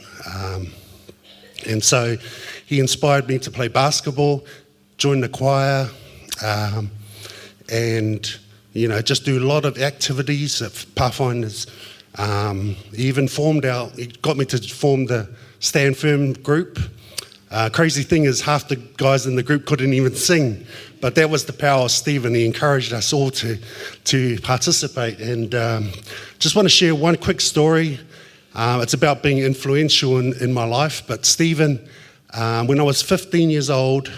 And so he inspired me to play basketball, join the choir, and just do a lot of activities at Pathfinders. He even he got me to form the Stand Firm group. Crazy thing is, half the guys in the group couldn't even sing, but that was the power of Stephen. He encouraged us all to participate. And just want to share one quick story. It's about being influential in my life. But Stephen, when I was 15 years old,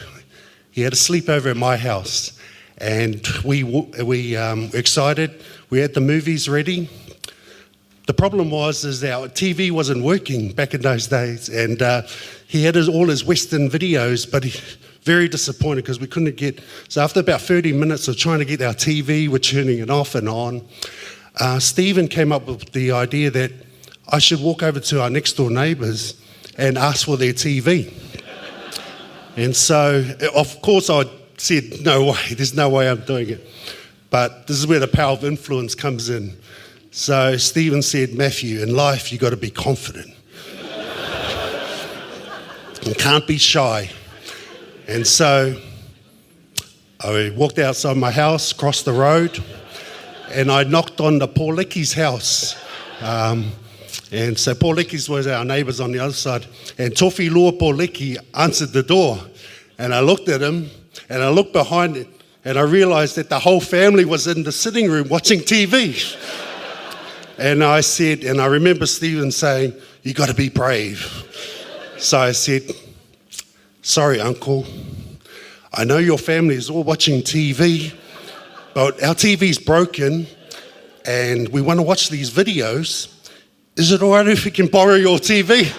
he had a sleepover at my house. And we were excited. We had the movies ready. The problem was our TV wasn't working back in those days, and he had all his Western videos, but very disappointed because we couldn't get. So after about 30 minutes of trying to get our TV, we're turning it off and on. Stephen came up with the idea that I should walk over to our next door neighbours and ask for their TV. And so, of course, I said, no way, there's no way I'm doing it. But this is where the power of influence comes in. So Stephen said, Matthew, in life you got to be confident. You can't be shy. And so I walked outside my house, crossed the road, and I knocked on the Pauliki's house. And so Pauliki's was our neighbours on the other side. And Tofi Lua Pauliki answered the door. And I looked at him, and I looked behind it, and I realised that the whole family was in the sitting room watching TV. And I said, and I remember Stephen saying, you got to be brave. So I said, sorry, Uncle. I know your family is all watching TV, but our TV's broken and we want to watch these videos. Is it all right if we can borrow your TV?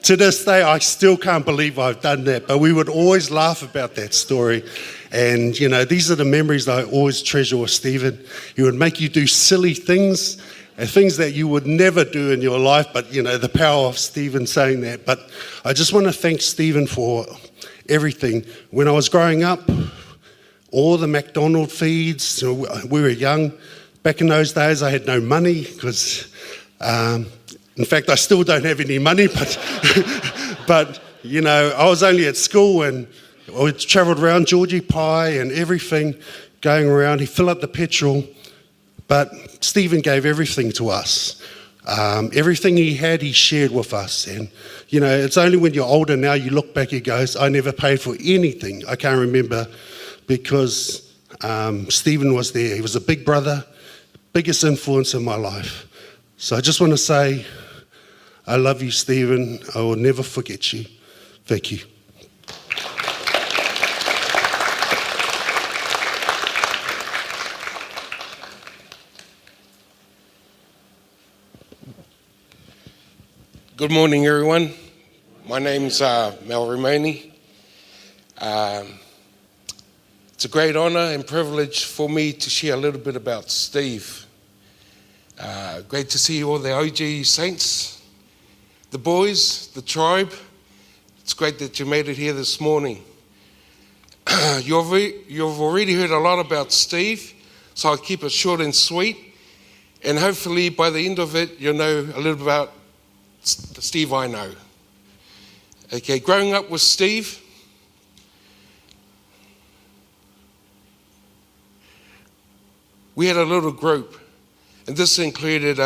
To this day, I still can't believe I've done that, but we would always laugh about that story. And, these are the memories I always treasure with Stephen. He would make you do silly things, and things that you would never do in your life, but, the power of Stephen saying that. But I just want to thank Stephen for everything. When I was growing up, all the McDonald's feeds, we were young. Back in those days, I had no money because... in fact, I still don't have any money, but I was only at school and I travelled around Georgie Pie and everything, going around. He filled up the petrol, but Stephen gave everything to us. Everything he had, he shared with us. And, it's only when you're older now you look back, he goes, I never paid for anything. I can't remember because Stephen was there. He was a big brother, biggest influence in my life. So I just want to say, I love you, Stephen. I will never forget you. Thank you. Good morning, everyone. My name's Mel Romani. It's a great honour and privilege for me to share a little bit about Steve. Great to see all the OG saints, the boys, the tribe. It's great that you made it here this morning. You've already heard a lot about Steve, so I'll keep it short and sweet. And hopefully by the end of it, you'll know a little about the Steve I know. Okay, growing up with Steve, we had a little group, and this included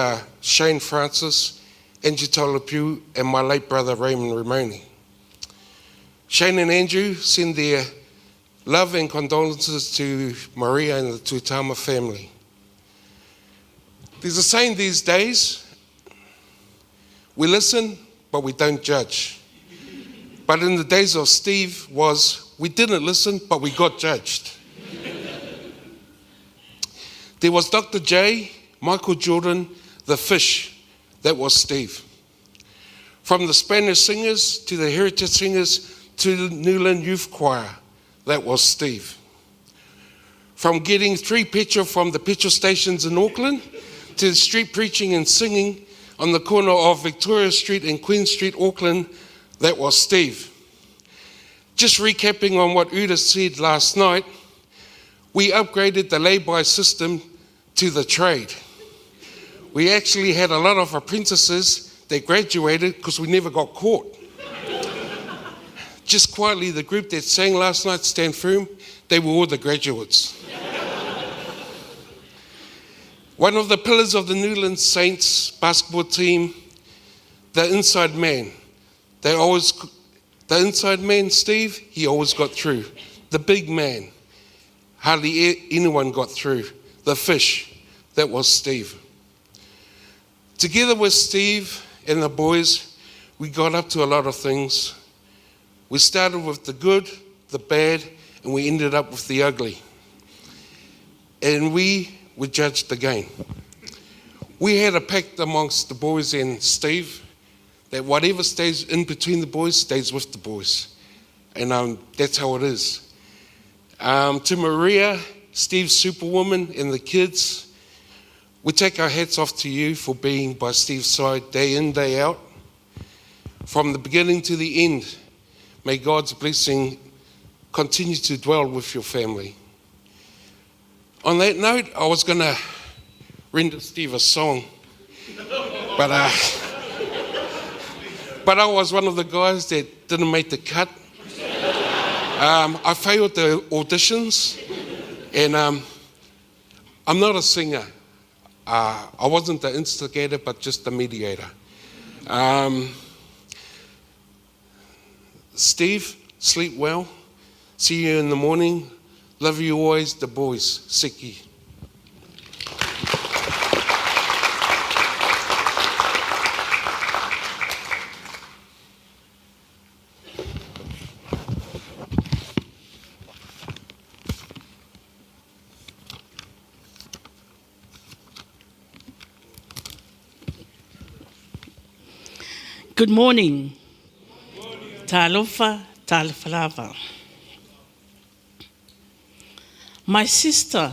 Shane Francis, Angie Tolapiu, and my late brother Raymond Ramoni. Shane and Andrew send their love and condolences to Maria and the Tuitama family. There's a saying these days, we listen, but we don't judge. But in the days of Steve we didn't listen, but we got judged. There was Dr. J, Michael Jordan, the fish, that was Steve. From the Spanish singers to the heritage singers to the Newland Youth Choir, that was Steve. From getting 3 petrol from the petrol stations in Auckland to the street preaching and singing on the corner of Victoria Street and Queen Street, Auckland, that was Steve. Just recapping on what Uda said last night, we upgraded the lay-by system to the trade. We actually had a lot of apprentices that graduated because we never got caught. Just quietly, the group that sang last night, Stand Firm, they were all the graduates. One of the pillars of the Newland Saints basketball team, the inside man. The inside man, Steve, he always got through. The big man, hardly anyone got through. The fish, that was Steve. Together with Steve and the boys, we got up to a lot of things. We started with the good, the bad, and we ended up with the ugly. And we were judged again. We had a pact amongst the boys and Steve that whatever stays in between the boys stays with the boys. And that's how it is. To Maria, Steve's superwoman, and the kids, we take our hats off to you for being by Steve's side day in, day out. From the beginning to the end, may God's blessing continue to dwell with your family. On that note, I was going to render Steve a song, but I was one of the guys that didn't make the cut. I failed the auditions, and I'm not a singer. I wasn't the instigator, but just the mediator. Steve, sleep well. See you in the morning. Love you always, the boys. Siki. Good morning. Talofa, talfalava. My sister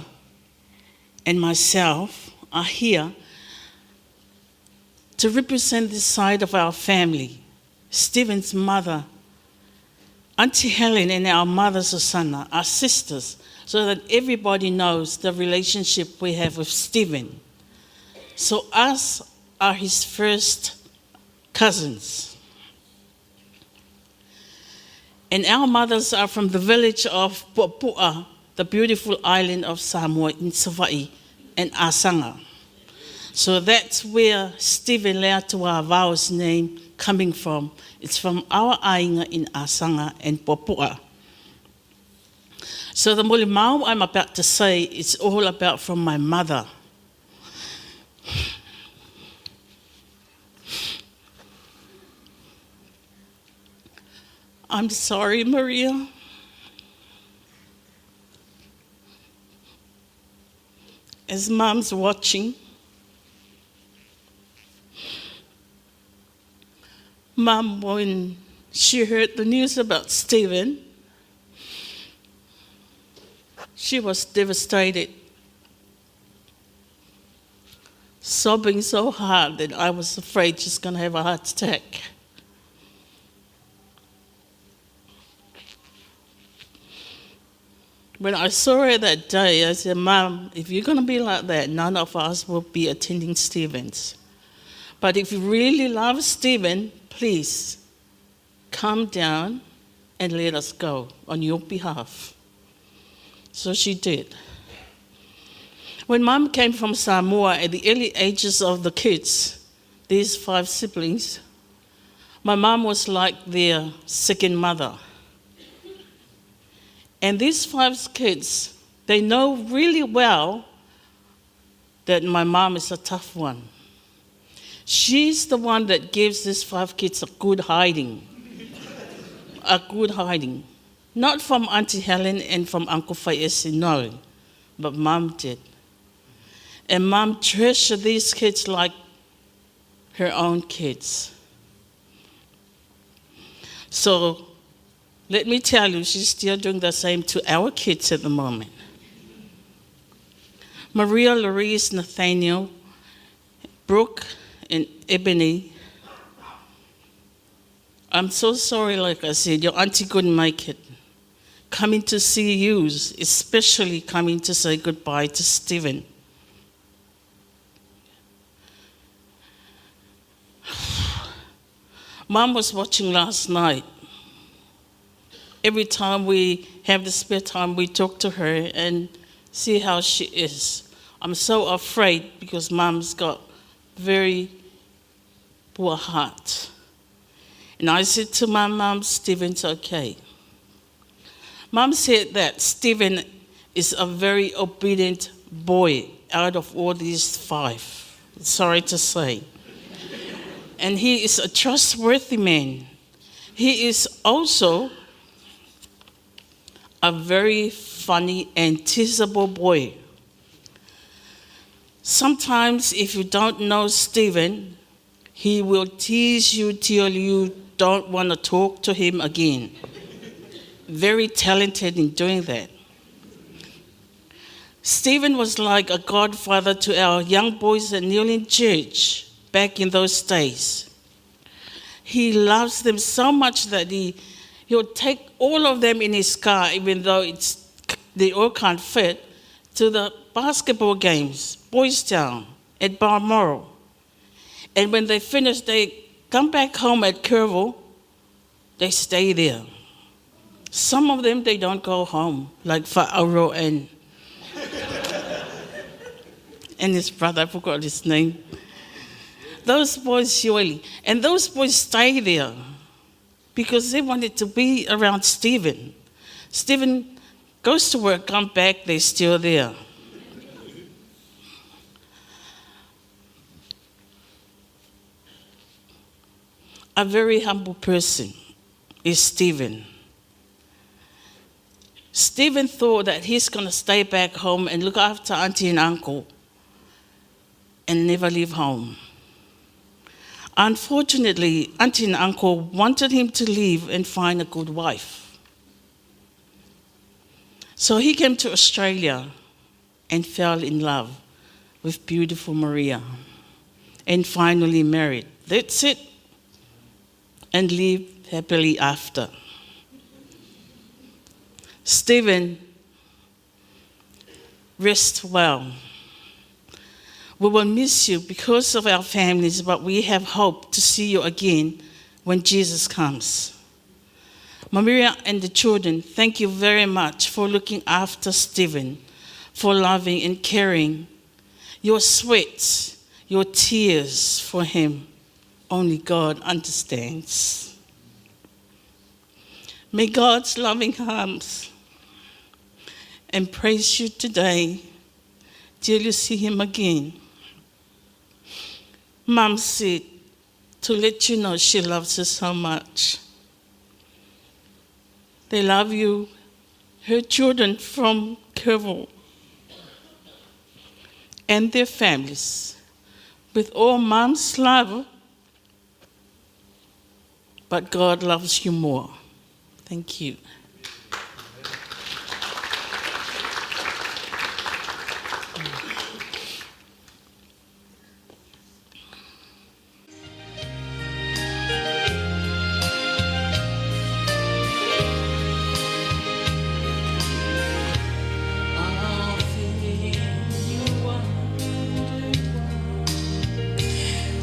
and myself are here to represent this side of our family. Stephen's mother, Auntie Helen, and our mother Susanna are sisters, so that everybody knows the relationship we have with Stephen. So us are his first cousins. And our mothers are from the village of Puapua, the beautiful island of Samoa in Savai and Asanga. So that's where Stephen Leatuavao's name coming from. It's from our ainga in Asanga and Puapua. So the molimau I'm about to say is all about from my mother. I'm sorry, Maria. As Mom's watching, Mom, when she heard the news about Stephen, she was devastated, sobbing so hard that I was afraid she's going to have a heart attack. When I saw her that day, I said, Mom, if you're going to be like that, none of us will be attending Stephen's. But if you really love Stephen, please come down and let us go on your behalf. So she did. When Mom came from Samoa at the early ages of the kids, these 5 siblings, my mom was like their second mother. And these 5 kids, they know really well that my mom is a tough one. She's the one that gives these 5 kids a good hiding. A good hiding. Not from Auntie Helen and from Uncle Faiese, no, but Mom did. And Mom treasured these kids like her own kids. So let me tell you, she's still doing the same to our kids at the moment. Maria, Louise, Nathaniel, Brooke, and Ebony, I'm so sorry, like I said, your auntie couldn't make it. Coming to see you, especially coming to say goodbye to Stephen. Mom was watching last night. Every time we have the spare time, we talk to her and see how she is. I'm so afraid because Mom's got very poor heart. And I said to my mom, Stephen's okay. Mom said that Stephen is a very obedient boy out of all these 5. Sorry to say. And he is a trustworthy man. He is also a very funny and teasable boy. Sometimes if you don't know Stephen, he will tease you till you don't want to talk to him again. Very talented in doing that. Stephen was like a godfather to our young boys at Newland Church back in those days. He loves them so much that he'll take all of them in his car, even though they all can't fit, to the basketball games, Boys Town, at Balmoral. And when they finish, they come back home at Kerrville, they stay there. Some of them, they don't go home, like Fa'auro and his brother, I forgot his name. Those boys, surely. And those boys stay there because they wanted to be around Stephen. Stephen goes to work, come back, they're still there. A very humble person is Stephen. Stephen thought that he's going to stay back home and look after Auntie and Uncle and never leave home. Unfortunately, Auntie and Uncle wanted him to leave and find a good wife. So he came to Australia and fell in love with beautiful Maria and finally married. That's it. And lived happily after. Stephen, rest well. We will miss you because of our families, but we have hope to see you again when Jesus comes. Maria and the children, thank you very much for looking after Stephen, for loving and caring. Your sweat, your tears for him, only God understands. May God's loving arms embrace you today till you see him again. Mom said to let you know she loves you so much. They love you, her children from Kerrville, and their families. With all Mom's love, but God loves you more. Thank you.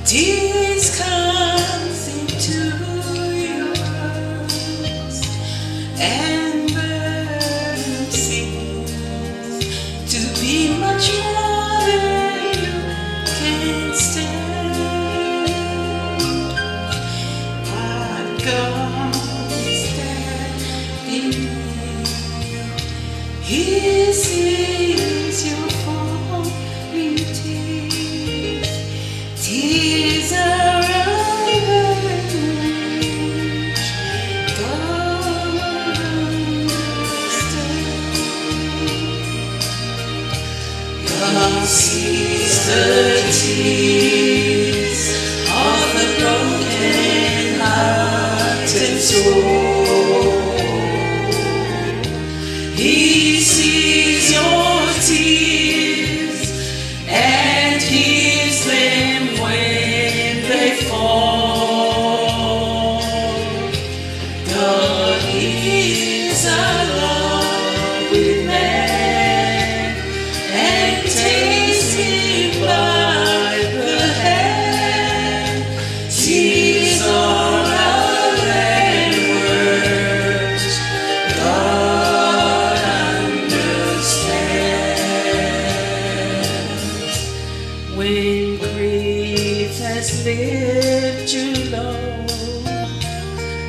Tears comes into your eyes, and burden seems to be much more than you can stand. But God is standing near. He sees your falling tears. Tears are unleashed. God understands. God sees the tears of the broken heart and soul. He sees your tears and hears them when they fall. God is alone with man and takes him by the hand. Tears are outlands. God understands. When grief has left you low,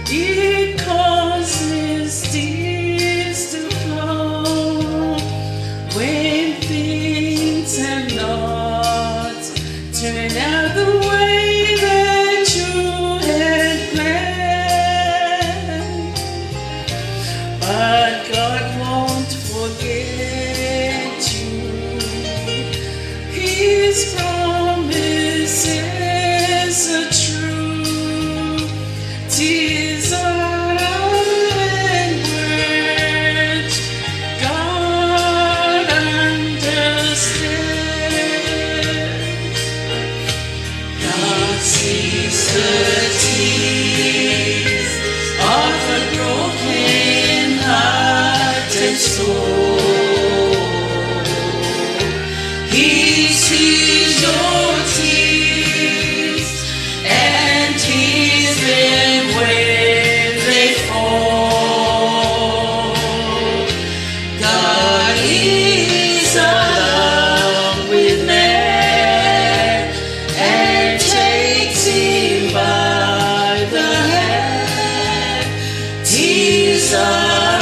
it causes tears to flow. When things have not turned out the way that you had planned, but God won't forget you. His promises are true. Tears are outlands. God understands. God sees the tears of a broken heart and soul. He sees your tears and hears them when they fall. God is alone with man and takes him by the hand. Tears are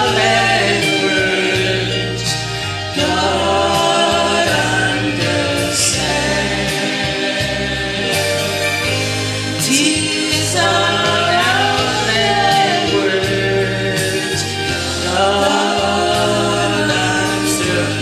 outlands. God understands. Tears are outlands. God understands.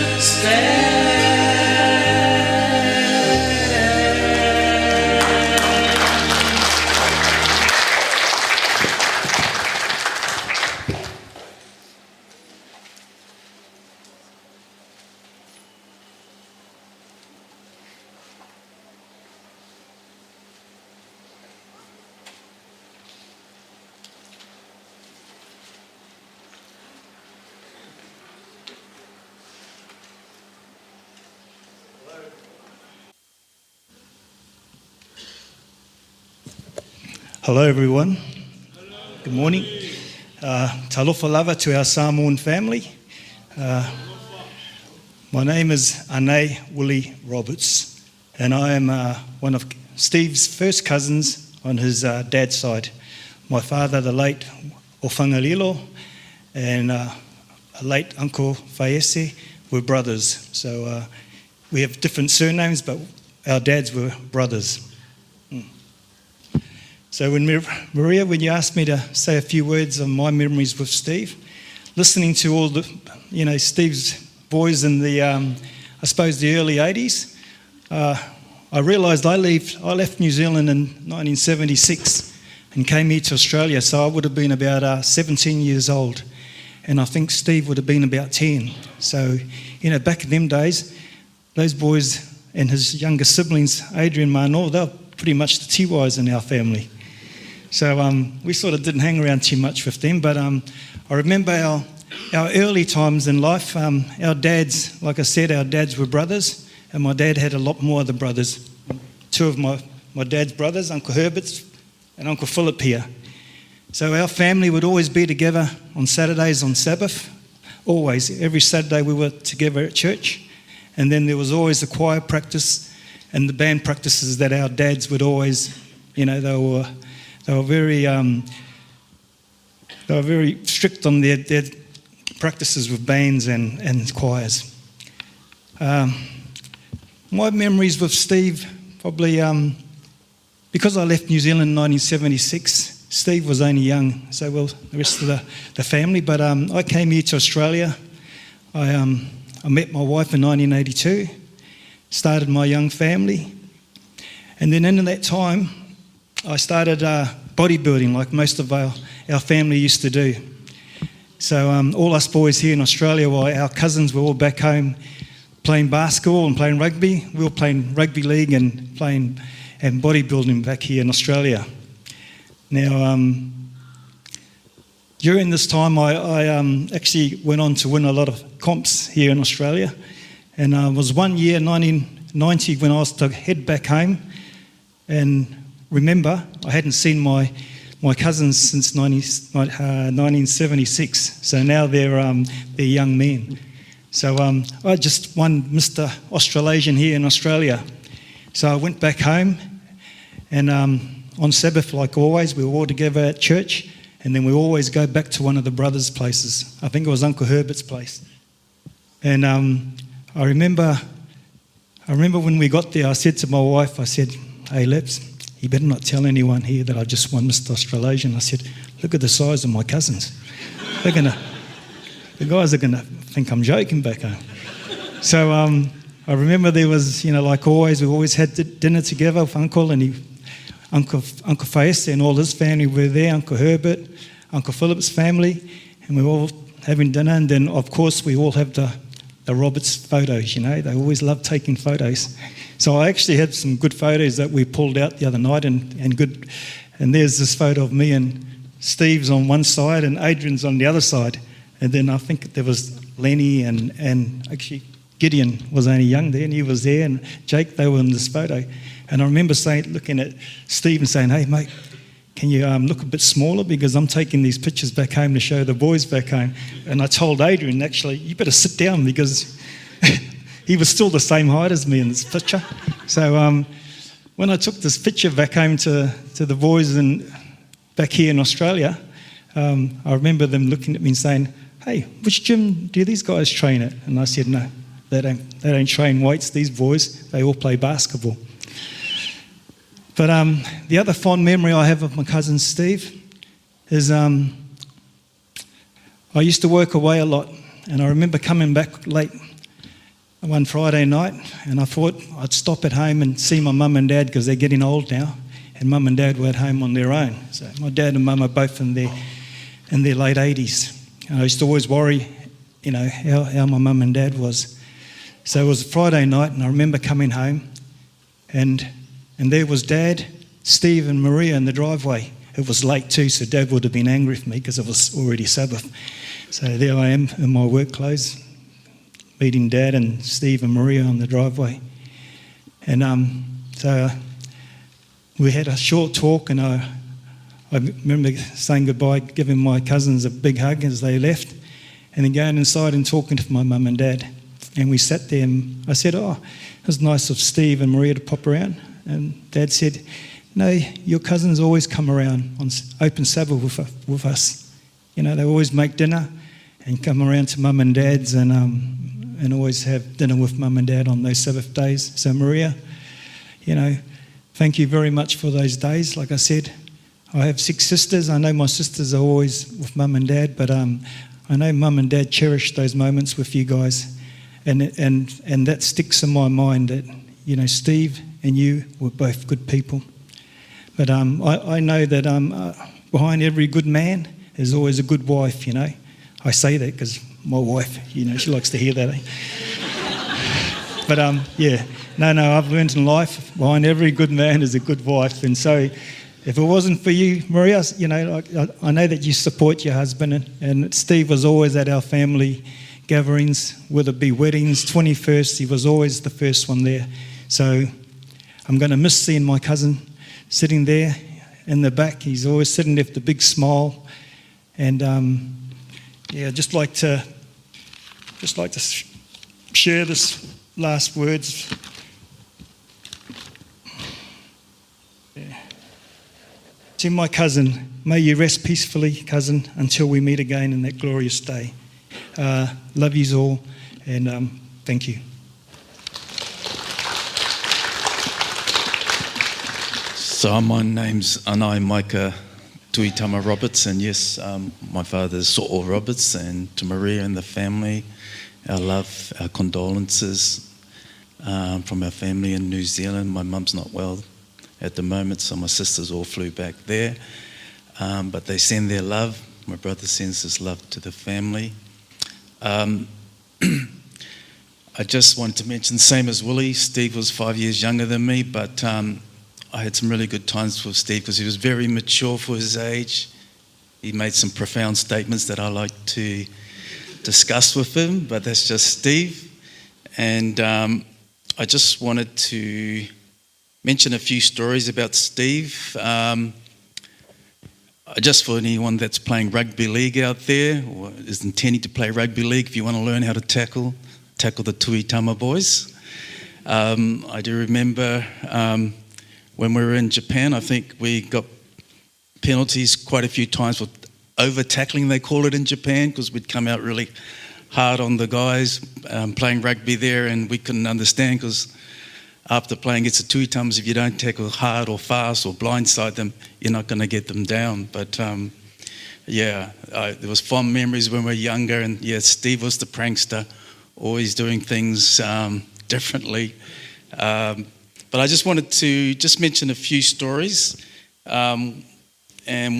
Hello, everyone. Good morning. Talofa lava to our Samoan family. My name is Ane Willie Roberts, and I am one of Steve's first cousins on his dad's side. My father, the late Ofangalilo, and late Uncle Faiese were brothers. So we have different surnames, but our dads were brothers. So Maria, when you asked me to say a few words on my memories with Steve, listening to all the, Steve's boys in the, I suppose the early 80s, I realised I left New Zealand in 1976 and came here to Australia, so I would have been about 17 years old, and I think Steve would have been about 10. So, back in them days, those boys and his younger siblings, Adrian, Mano, they were pretty much the Tiwais in our family. So we sort of didn't hang around too much with them, but I remember our early times in life. Our dads, like I said, our dads were brothers, and my dad had a lot more other brothers. Two of my dad's brothers, Uncle Herbert's and Uncle Philip here. So our family would always be together on Saturdays on Sabbath. Always. Every Saturday we were together at church. And then there was always the choir practice and the band practices that our dads would always, they were very strict on their practices with bands and choirs. My memories with Steve, probably because I left New Zealand in 1976, Steve was only young, so well the rest of the family. But I came here to Australia. I met my wife in 1982, started my young family, and then in that time I started bodybuilding like most of our family used to do. So all us boys here in Australia, while our cousins were all back home playing basketball and playing rugby, we were playing rugby league and bodybuilding back here in Australia. Now, during this time, I actually went on to win a lot of comps here in Australia, and it was one year, 1990, when I was to head back home, and remember, I hadn't seen my cousins since 1976, so now they're young men. So I just won Mr. Australasian here in Australia. So I went back home, and on Sabbath, like always, we were all together at church, and then we always go back to one of the brothers' places. I think it was Uncle Herbert's place. And I remember when we got there, I said to my wife, "Hey, Lips, you better not tell anyone here that I just won Mr. Australasian." I said, "Look at the size of my cousins. The guys are going to think I'm joking back home." So I remember there was, like always, we always had dinner together with Uncle, and Uncle Faiese and all his family were there, Uncle Herbert, Uncle Philip's family, and we were all having dinner. And then, of course, we all have the Roberts photos, they always love taking photos. So I actually had some good photos that we pulled out the other night, and there's this photo of me and Steve's on one side and Adrian's on the other side. And then I think there was Lenny and actually Gideon was only young then, he was there, and Jake, they were in this photo. And I remember looking at Steve and saying, "Hey, mate, can you look a bit smaller, because I'm taking these pictures back home to show the boys back home." And I told Adrian, actually, "You better sit down," because he was still the same height as me in this picture. So when I took this picture back home to the boys back here in Australia, I remember them looking at me and saying, "Hey, which gym do these guys train at?" And I said, "No, they don't train weights, these boys. They all play basketball." But the other fond memory I have of my cousin Steve is I used to work away a lot, and I remember coming back late one Friday night, and I thought I'd stop at home and see my mum and dad, because they're getting old now, and mum and dad were at home on their own. So my dad and mum are both in their late 80s. And I used to always worry, how my mum and dad was. So it was a Friday night, and I remember coming home, and there was Dad, Steve and Maria in the driveway. It was late too, so Dad would have been angry with me because it was already Sabbath. So there I am in my work clothes, meeting Dad and Steve and Maria on the driveway. And so we had a short talk, and I remember saying goodbye, giving my cousins a big hug as they left, and then going inside and talking to my mum and dad. And we sat there, and I said, "Oh, it was nice of Steve and Maria to pop around." And Dad said, "No, your cousins always come around on open Sabbath with us. They always make dinner and come around to Mum and Dad's, and always have dinner with Mum and Dad on those Sabbath days. So Maria, thank you very much for those days. Like I said, I have 6 sisters. I know my sisters are always with mum and dad, but I know mum and dad cherish those moments with you guys. And that sticks in my mind that, you know, Steve and you were both good people. But I know that behind every good man is always a good wife, you know. I say that because my wife, you know, she likes to hear that. But yeah, no, I've learned in life, behind every good man is a good wife. And so if it wasn't for you, Maria, you know, I know that you support your husband, and Steve was always at our family gatherings, whether it be weddings, 21st, he was always the first one there. So I'm going to miss seeing my cousin sitting there in the back. He's always sitting there with a big smile. And yeah, just like to share this last words. Yeah. To my cousin, may you rest peacefully, cousin, until we meet again in that glorious day. Love yous all, and thank you. So my name's Anai Maika Tuitama Roberts, and yes, my father's So'o Roberts, and to Maria and the family, our love, our condolences from our family in New Zealand. My mum's not well at the moment, so my sisters all flew back there, but they send their love. My brother sends his love to the family. I just wanted to mention, same as Willie, Steve was 5 years younger than me, but I had some really good times with Steve because he was very mature for his age. He made some profound statements that I like to discuss with him, but that's just Steve. And I just wanted to mention a few stories about Steve. Just for anyone that's playing rugby league out there or is intending to play rugby league, if you want to learn how to tackle the Tuitama boys. I do remember when we were in Japan, I think we got penalties quite a few times for over-tackling, they call it in Japan, because we'd come out really hard on the guys playing rugby there, and we couldn't understand because after playing against the Tuitamas, if you don't tackle hard or fast or blindside them, you're not going to get them down. But yeah, there was fond memories when we were younger, and yeah, Steve was the prankster, always doing things differently. But I just wanted to just mention a few stories. And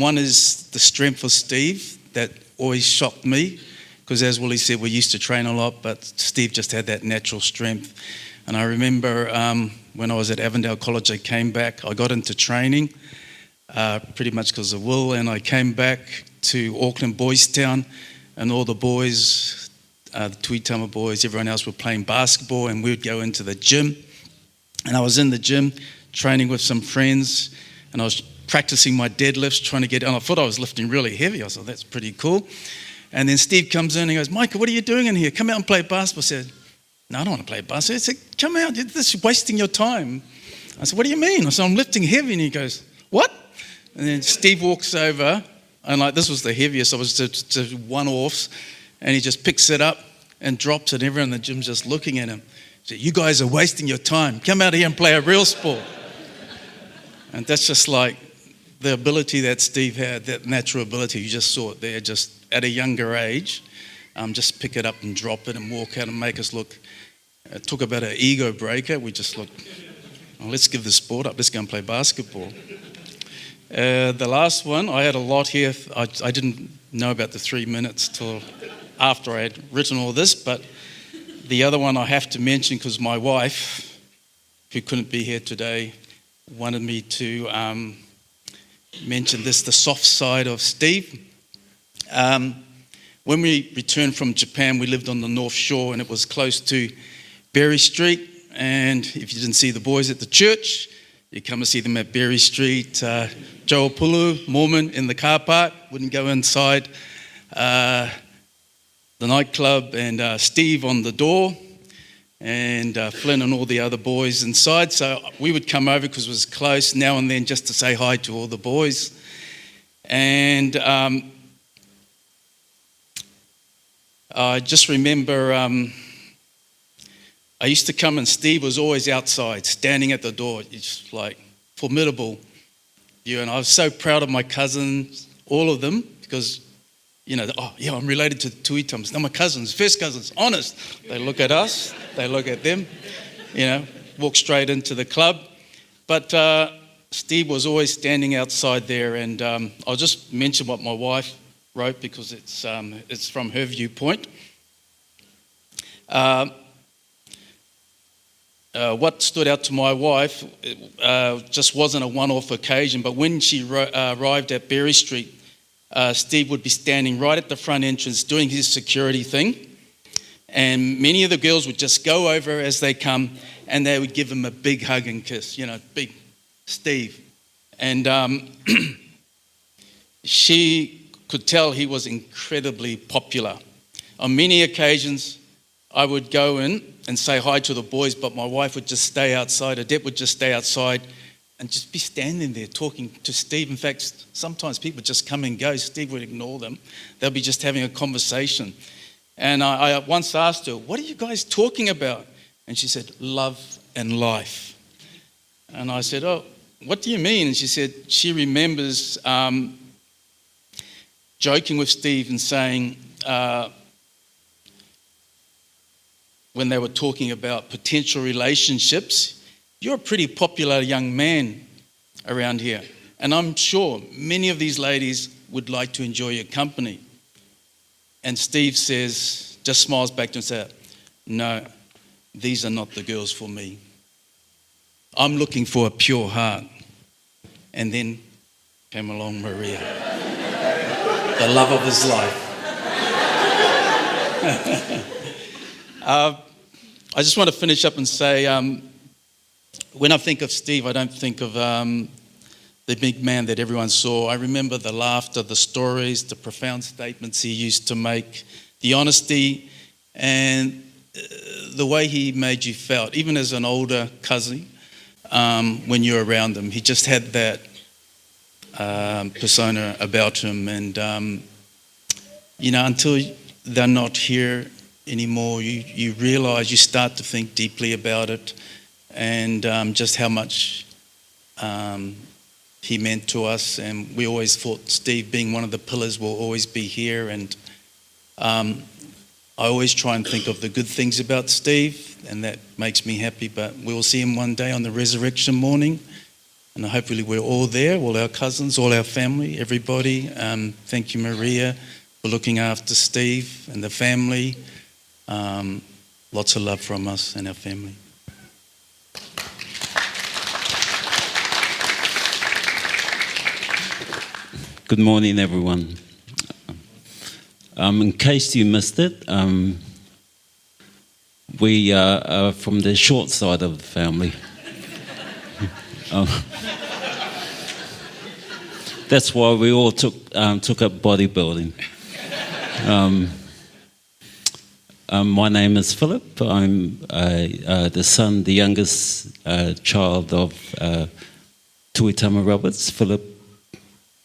one is the strength of Steve that always shocked me, because as Willie said, we used to train a lot, but Steve just had that natural strength. And I remember when I was at Avondale College, I came back, I got into training pretty much because of Will, and I came back to Auckland Boys Town, and all the boys, the Tuitama boys, everyone else were playing basketball, and we would go into the gym. And I was in the gym training with some friends, and I was practicing my deadlifts, trying to get, and I thought I was lifting really heavy. I thought, that's pretty cool. And then Steve comes in and he goes, Micah, what are you doing in here? Come out and play basketball. I said, no, I don't want to play basketball. He said, come out, this is wasting your time. I said, what do you mean? I said, I'm lifting heavy. And he goes, what? And then Steve walks over, and like this was the heaviest. I was just one-offs, and he just picks it up and drops it. Everyone in the gym's just looking at him. He said, you guys are wasting your time. Come out here and play a real sport. And that's just like the ability that Steve had, that natural ability. You just saw it there, just at a younger age. Just pick it up and drop it and walk out and make us look. Talk about an ego breaker. We just look, oh, let's give the sport up. Let's go and play basketball. The last one, I had a lot here. I didn't know about the 3 minutes till after I had written all this, but the other one I have to mention because my wife, who couldn't be here today, wanted me to mention this, the soft side of Steve. When we returned from Japan, we lived on the North Shore, and it was close to Berry Street. And if you didn't see the boys at the church, you come and see them at Berry Street. Joe Pulu, Mormon, in the car park, wouldn't go inside the nightclub, and Steve on the door, and Flynn and all the other boys inside. So we would come over because it was close now and then just to say hi to all the boys. And I just remember I used to come and Steve was always outside, standing at the door. It's like formidable. If you. And I was so proud of my cousins, all of them, because, you know, oh, yeah, I'm related to the Tuitamas. They're my cousins, first cousins, honest. They look at us, they look at them, you know, walk straight into the club. But Steve was always standing outside there, and I'll just mention what my wife wrote because it's from her viewpoint. What stood out to my wife just wasn't a one-off occasion, but when she arrived at Berry Street, Steve would be standing right at the front entrance doing his security thing, and many of the girls would just go over as they come and they would give him a big hug and kiss, you know, big Steve. And she could tell he was incredibly popular. On many occasions, I would go in and say hi to the boys, but my wife would just stay outside. Adette would just stay outside and just be standing there talking to Steve. In fact, sometimes people just come and go. Steve would ignore them. They'll be just having a conversation. And I once asked her, what are you guys talking about? And she said, love and life. And I said, oh, what do you mean? And she said she remembers joking with Steve and saying, when they were talking about potential relationships, you're a pretty popular young man around here. And I'm sure many of these ladies would like to enjoy your company. And Steve says, just smiles back to him and says, no, these are not the girls for me. I'm looking for a pure heart. And then came along Maria, the love of his life. I just want to finish up and say, when I think of Steve, I don't think of the big man that everyone saw. I remember the laughter, the stories, the profound statements he used to make, the honesty, and the way he made you felt, even as an older cousin, when you're around him. He just had that persona about him. And, you know, until they're not here anymore, you realise, you start to think deeply about it, and just how much he meant to us. And we always thought Steve, being one of the pillars, will always be here. And I always try and think of the good things about Steve, and that makes me happy. But we'll see him one day on the resurrection morning, and hopefully we're all there, all our cousins, all our family, everybody. Thank you, Maria, for looking after Steve and the family. Lots of love from us and our family. Good morning, everyone. In case you missed it, we are from the short side of the family. That's why we all took up bodybuilding. My name is Philip. I'm the youngest child of Tuitama Roberts. Philip,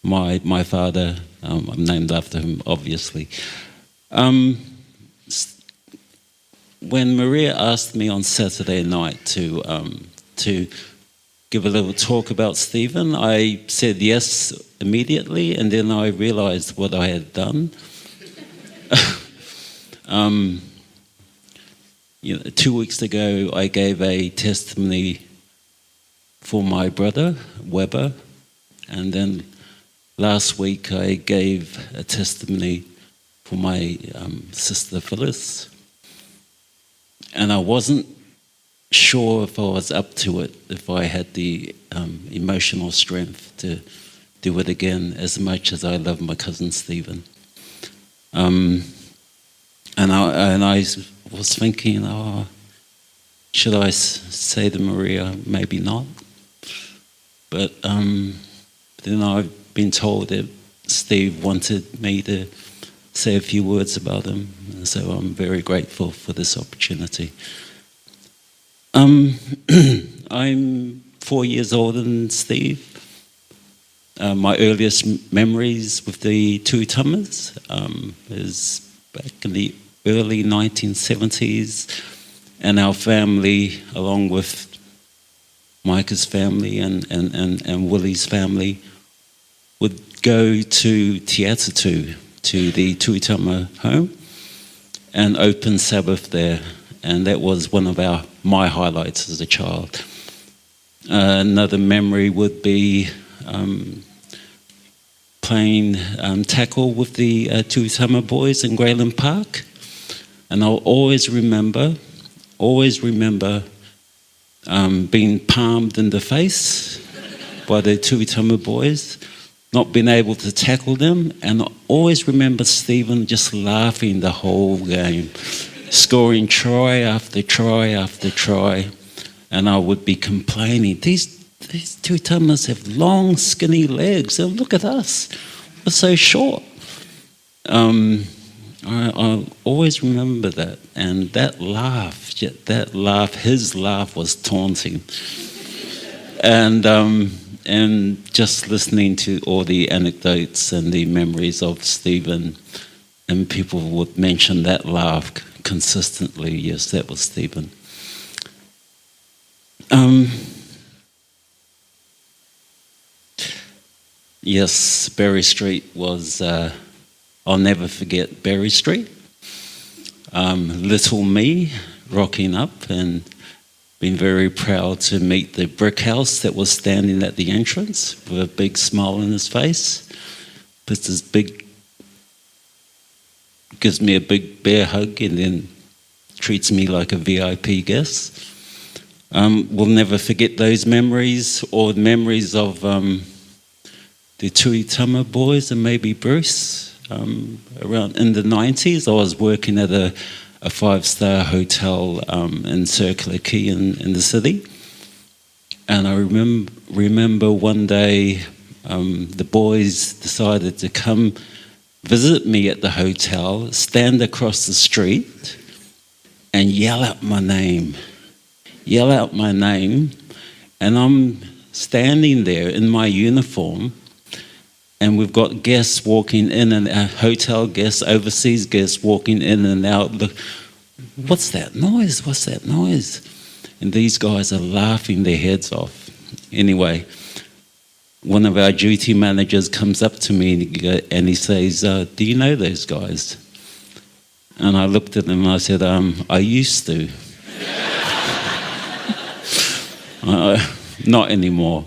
my father, I'm named after him, obviously. When Maria asked me on Saturday night to give a little talk about Stephen, I said yes immediately, and then I realised what I had done. 2 weeks ago, I gave a testimony for my brother, Weber, and then last week I gave a testimony for my sister Phyllis. And I wasn't sure if I was up to it, if I had the emotional strength to do it again, as much as I love my cousin Stephen. And I was thinking, should I say to Maria? Maybe not. But then I've been told that Steve wanted me to say a few words about him, and so I'm very grateful for this opportunity. I'm 4 years older than Steve. My earliest memories with the Tuitamas is back in the early 1970s, and our family, along with Micah's family and Willie's family would go to Te Atatu, to the Tuitama home, and open Sabbath there. And that was one of my highlights as a child. Another memory would be playing tackle with the Tuitama boys in Grayland Park. And I'll always remember being palmed in the face by the Tuitama boys, not being able to tackle them, and I always remember Stephen just laughing the whole game, scoring try after try after try, and I would be complaining, these Tuitamas have long, skinny legs, and look at us, we're so short. I always remember that, and that laugh, his laugh was taunting. And just listening to all the anecdotes and the memories of Stephen, and people would mention that laugh consistently. Yes, that was Stephen. Yes, Berry Street was... I'll never forget Berry Street. Little me rocking up and being very proud to meet the brick house that was standing at the entrance with a big smile on his face. Gives me a big bear hug and then treats me like a VIP guest. We'll never forget those memories, or memories of the Tuitama boys and maybe Bruce. Around in the 90s, I was working at a 5-star hotel in Circular Quay in the city, and I remember one day the boys decided to come visit me at the hotel, stand across the street, and yell out my name, and I'm standing there in my uniform. And we've got guests walking in and out, hotel guests, overseas guests walking in and out. Look, what's that noise? And these guys are laughing their heads off. Anyway, one of our duty managers comes up to me and he says, do you know those guys? And I looked at him and I said, I used to. Not anymore.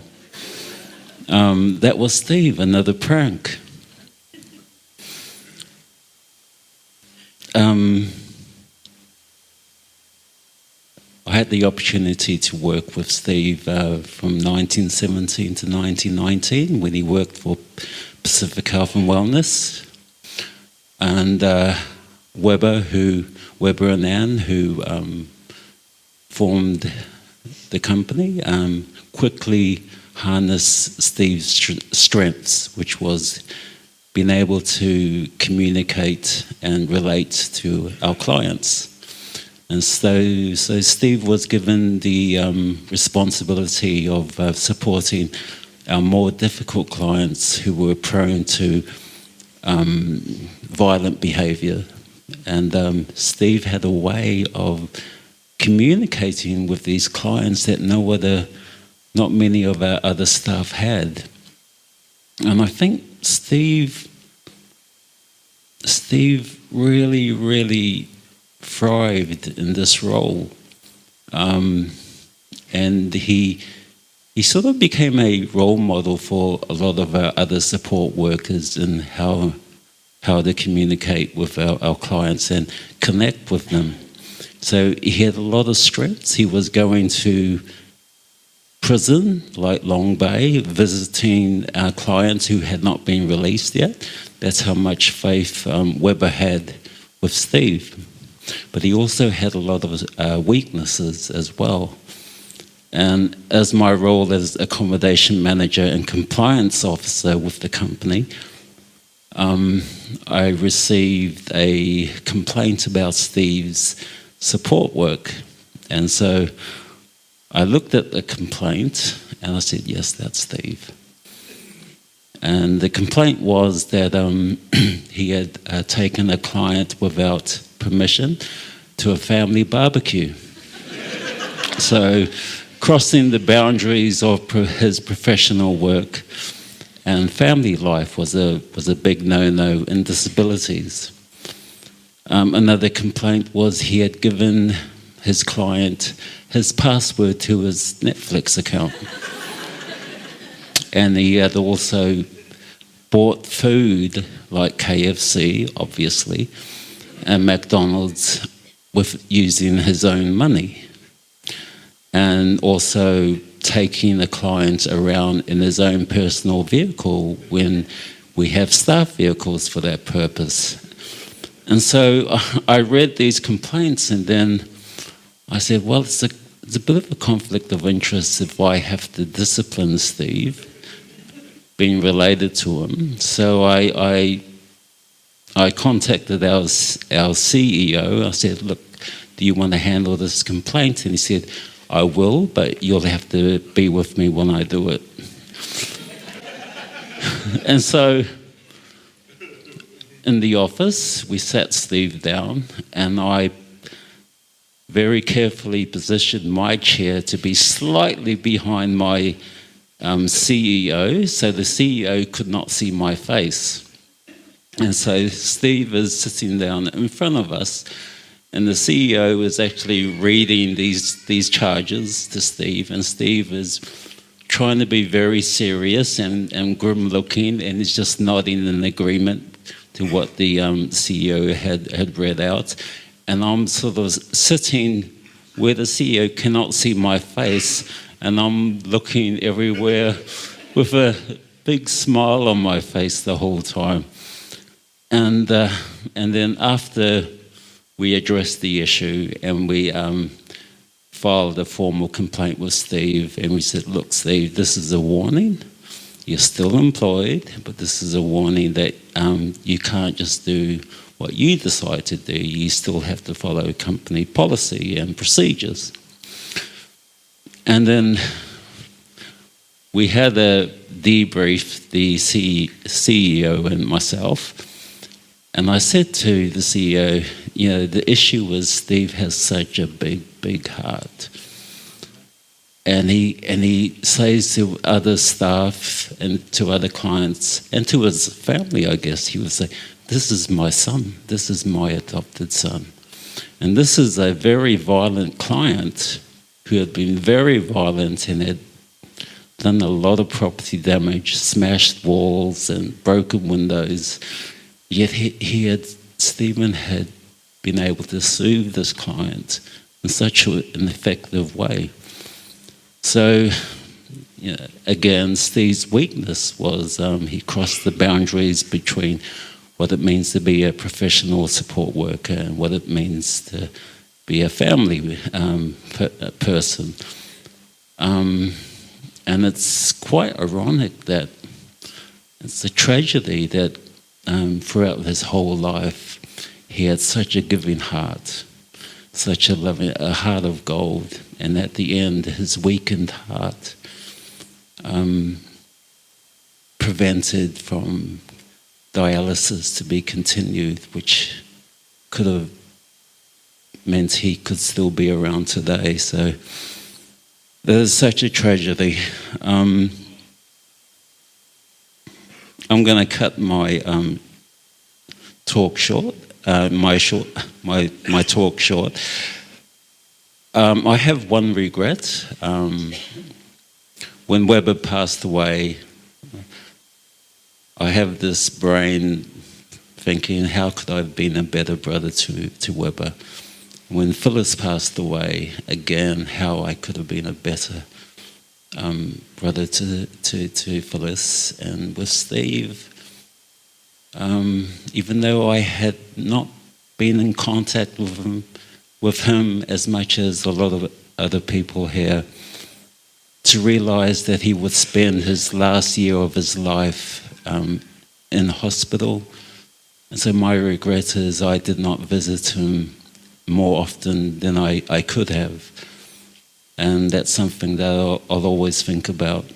That was Steve, another prank. I had the opportunity to work with Steve from 1917 to 1919 when he worked for Pacific Health and Wellness. And Weber and Ann, who formed the company, quickly harness Steve's strengths, which was being able to communicate and relate to our clients. And so Steve was given the responsibility of supporting our more difficult clients who were prone to violent behaviour. And Steve had a way of communicating with these clients that not many of our other staff had. And I think Steve really, really thrived in this role. And he sort of became a role model for a lot of our other support workers in how to communicate with our clients and connect with them. So he had a lot of strengths. He was going to prison, like Long Bay, visiting our clients who had not been released yet. That's how much faith Weber had with Steve. But he also had a lot of weaknesses as well. And as my role as accommodation manager and compliance officer with the company, I received a complaint about Steve's support work. And so I looked at the complaint and I said, yes, that's Steve. And the complaint was that he had taken a client without permission to a family barbecue. So crossing the boundaries of his professional work and family life was a big no-no in disabilities. Another complaint was he had given his client his password to his Netflix account. And he had also bought food like KFC, obviously, and McDonald's with using his own money. And also taking the client around in his own personal vehicle when we have staff vehicles for that purpose. And so I read these complaints and then I said, well, it's a bit of a conflict of interest if I have to discipline Steve, being related to him. So I contacted our CEO. I said, look, do you want to handle this complaint? And he said, I will, but you'll have to be with me when I do it. And so in the office, we sat Steve down and I very carefully positioned my chair to be slightly behind my CEO, so the CEO could not see my face. And so Steve is sitting down in front of us, and the CEO is actually reading these charges to Steve, and Steve is trying to be very serious and grim-looking, and is just nodding in agreement to what the CEO had read out. And I'm sort of sitting where the CEO cannot see my face, and I'm looking everywhere with a big smile on my face the whole time. And then after we addressed the issue and we filed a formal complaint with Steve, and we said, look, Steve, this is a warning. You're still employed, but this is a warning that you can't just do what you decide to do. You still have to follow company policy and procedures. And then we had a debrief, the CEO and myself, and I said to the CEO, you know, the issue was Steve has such a big heart. And he says to other staff and to other clients and to his family, I guess, he would say, this is my son, this is my adopted son. And this is a very violent client who had been very violent and had done a lot of property damage, smashed walls and broken windows. Yet Stephen had been able to soothe this client in such an effective way. So, you know, again, Steve's weakness was he crossed the boundaries between what it means to be a professional support worker and what it means to be a family person. And it's quite ironic that it's a tragedy that throughout his whole life he had such a giving heart, such a heart of gold, and at the end his weakened heart prevented from dialysis to be continued, which could have meant he could still be around today. So there's such a tragedy. I'm going to cut my talk short. My talk short. I have one regret. When Weber passed away, I have this brain thinking, how could I have been a better brother to Weber? When Phyllis passed away, again, how I could have been a better brother to Phyllis. And with Steve, even though I had not been in contact with him as much as a lot of other people here, to realize that he would spend his last year of his life in hospital. And so my regret is I did not visit him more often than I could have. And that's something that I'll always think about.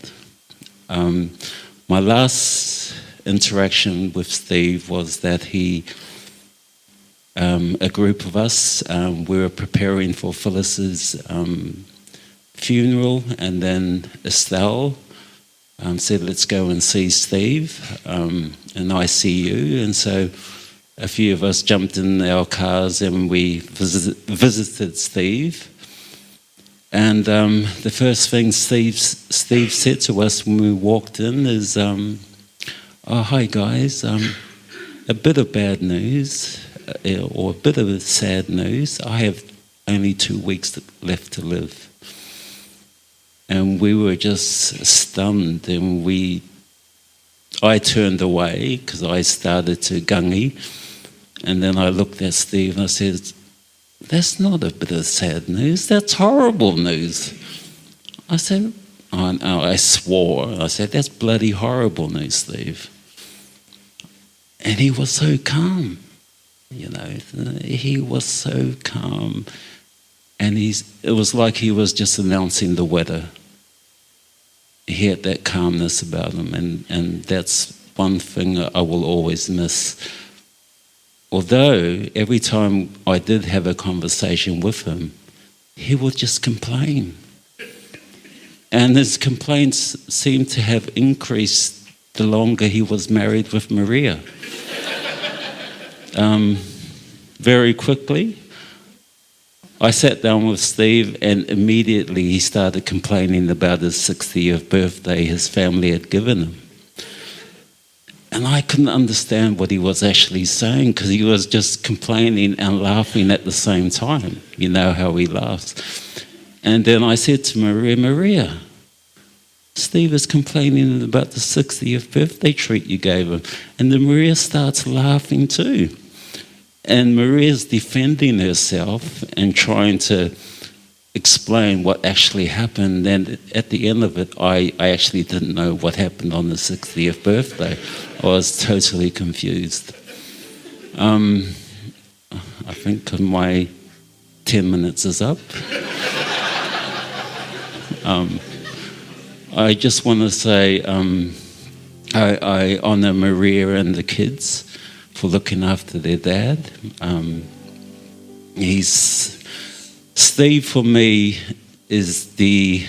My last interaction with Steve was that a group of us, we were preparing for Phyllis's funeral, and then Estelle said, let's go and see Steve in ICU. And so a few of us jumped in our cars and we visited Steve. And the first thing Steve said to us when we walked in is, oh, hi guys, a bit of bad news, or a bit of sad news. I have only 2 weeks left to live. And we were just stunned, and I turned away because I started to gungy. And then I looked at Steve and I said, that's not a bit of sad news, that's horrible news. I said, oh, no, I swore. I said, that's bloody horrible news, Steve. And he was so calm, you know, he was so calm. And it was like he was just announcing the weather. He had that calmness about him, and that's one thing I will always miss. Although every time I did have a conversation with him, he would just complain. And his complaints seemed to have increased the longer he was married with Maria. Very quickly, I sat down with Steve, and immediately he started complaining about his 60th birthday his family had given him. And I couldn't understand what he was actually saying, because he was just complaining and laughing at the same time. You know how he laughs. And then I said to Maria, Steve is complaining about the 60th birthday treat you gave him. And then Maria starts laughing too. And Maria's defending herself and trying to explain what actually happened. And at the end of it, I actually didn't know what happened on the 60th birthday. I was totally confused. I think my 10 minutes is up. I just want to say I honour Maria and the kids for looking after their dad. Steve for me is the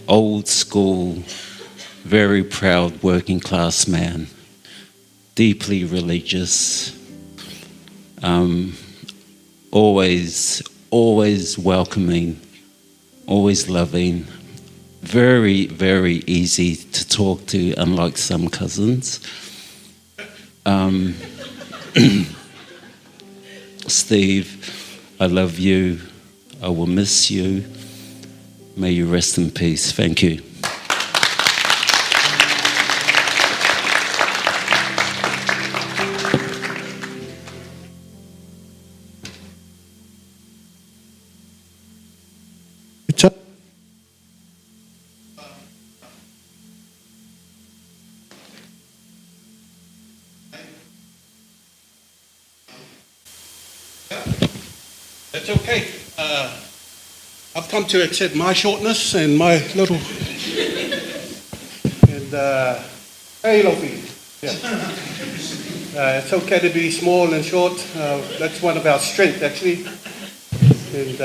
old school, very proud working class man, deeply religious, always welcoming, always loving, very, very easy to talk to, unlike some cousins. Steve, I love you. I will miss you. May you rest in peace. Thank you. That's okay. I've come to accept my shortness and my little... and, hey, Lofi. Yeah. It's okay to be small and short. That's one of our strengths, actually. And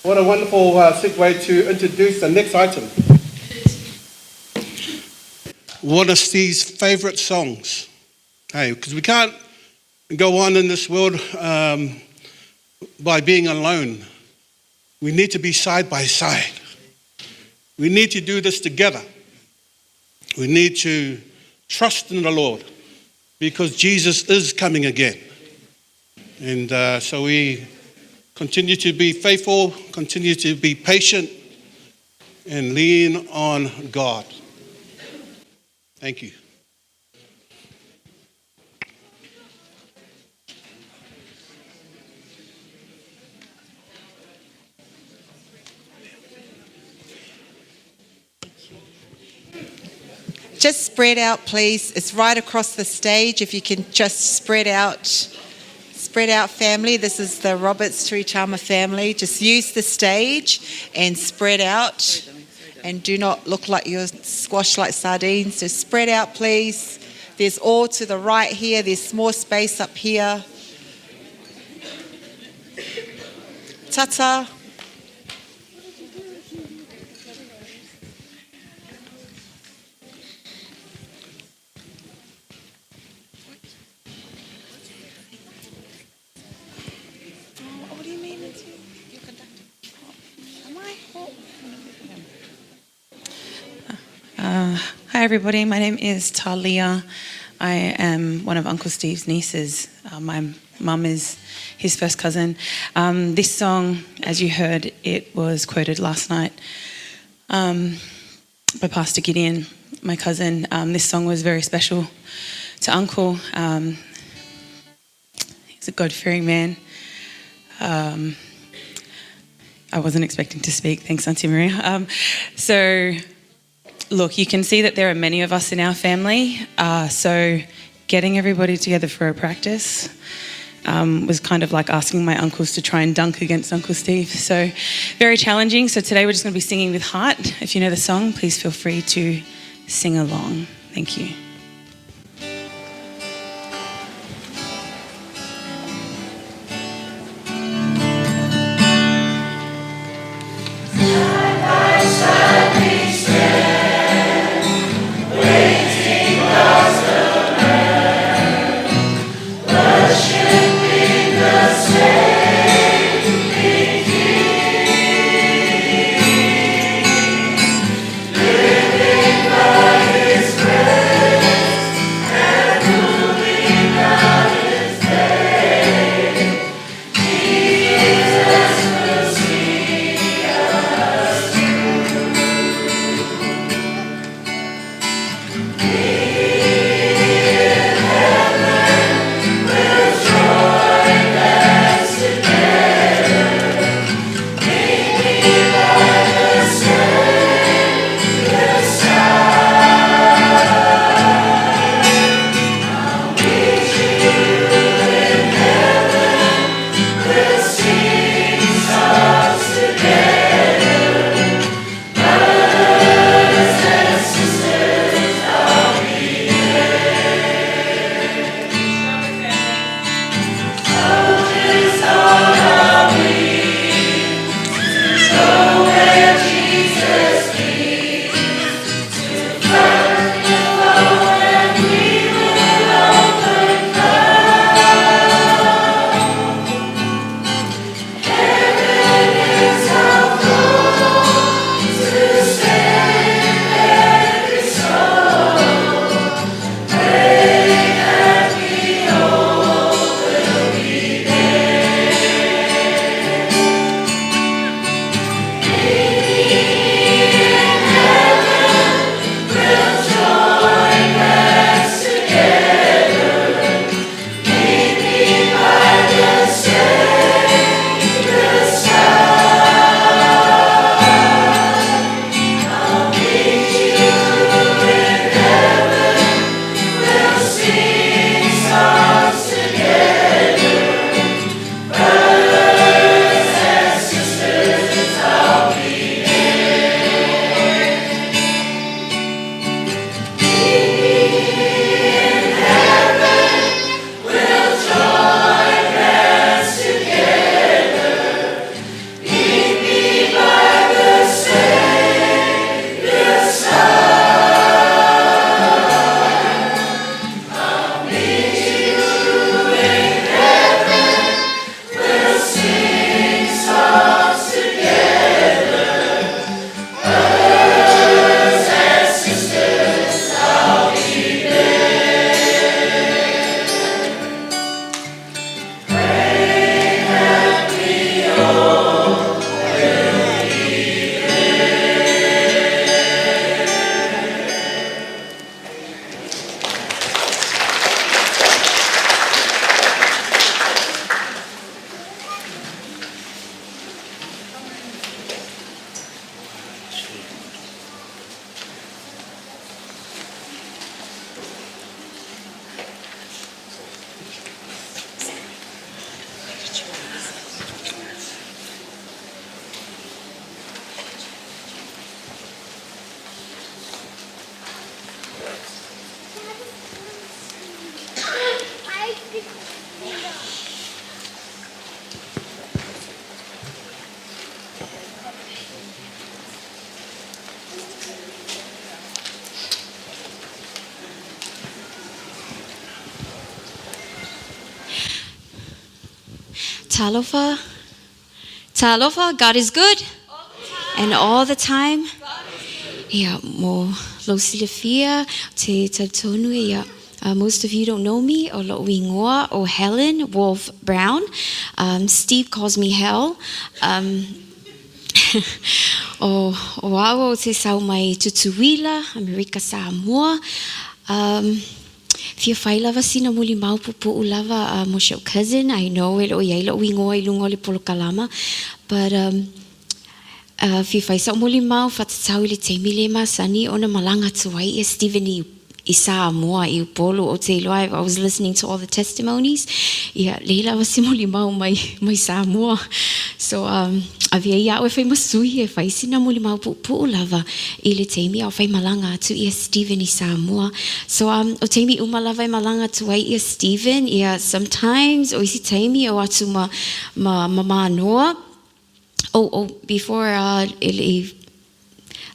what a wonderful segue to introduce the next item. One of Steve's favourite songs. Hey, because we can't go on in this world by being alone. We need to be side by side. We need to do this together. We need to trust in the Lord, because Jesus is coming again. And so we continue to be faithful, continue to be patient, and lean on God. Thank you. Just spread out, please. It's right across the stage. If you can just spread out, family. This is the Roberts Tuitama family. Just use the stage and spread out, and do not look like you're squashed like sardines. Just spread out, please. There's all to the right here. There's more space up here. tata. What do you mean it's you? You're conducting. Am I? Hi everybody, my name is Talia. I am one of Uncle Steve's nieces. My mum is his first cousin. This song, as you heard, it was quoted last night by Pastor Gideon, my cousin. This song was very special to Uncle. He's a God-fearing man. I wasn't expecting to speak, thanks Auntie Maria. Look, you can see that there are many of us in our family, so getting everybody together for a practice was kind of like asking my uncles to try and dunk against Uncle Steve. So very challenging. So today we're just going to be singing with heart. If you know the song, please feel free to sing along. Thank you. Living by His grace. Talofa. Talofa, God is good. And all the time. Yeah, mo losilafia te tatonu ia. Most of you don't know me, o lo wingoa o Helen Wolf Brown. Steve calls me Hell. O wao te sau mai tutuila, Amerika Samoa. Fia whai lava sina muli mau pupu ulava mo show cousin. I know it o yai lo wingoa I lungo le polo kalama. But fia whai sa muli mau whatatau le te mile masani o na malanga tuai e Stephen I Samoa I polo o te loa. I was listening to all the testimonies. Ia leila wa simuli mau mai Samoa. So avia ia o e whai masui e whai sina muli mau pupu lava I le teimi o whai malanga atu ia Stephen I Samoa. So o teimi umalava I malanga atu ai ia Stephen. Ia sometimes o isi teimi o atu ma noa. Oh, before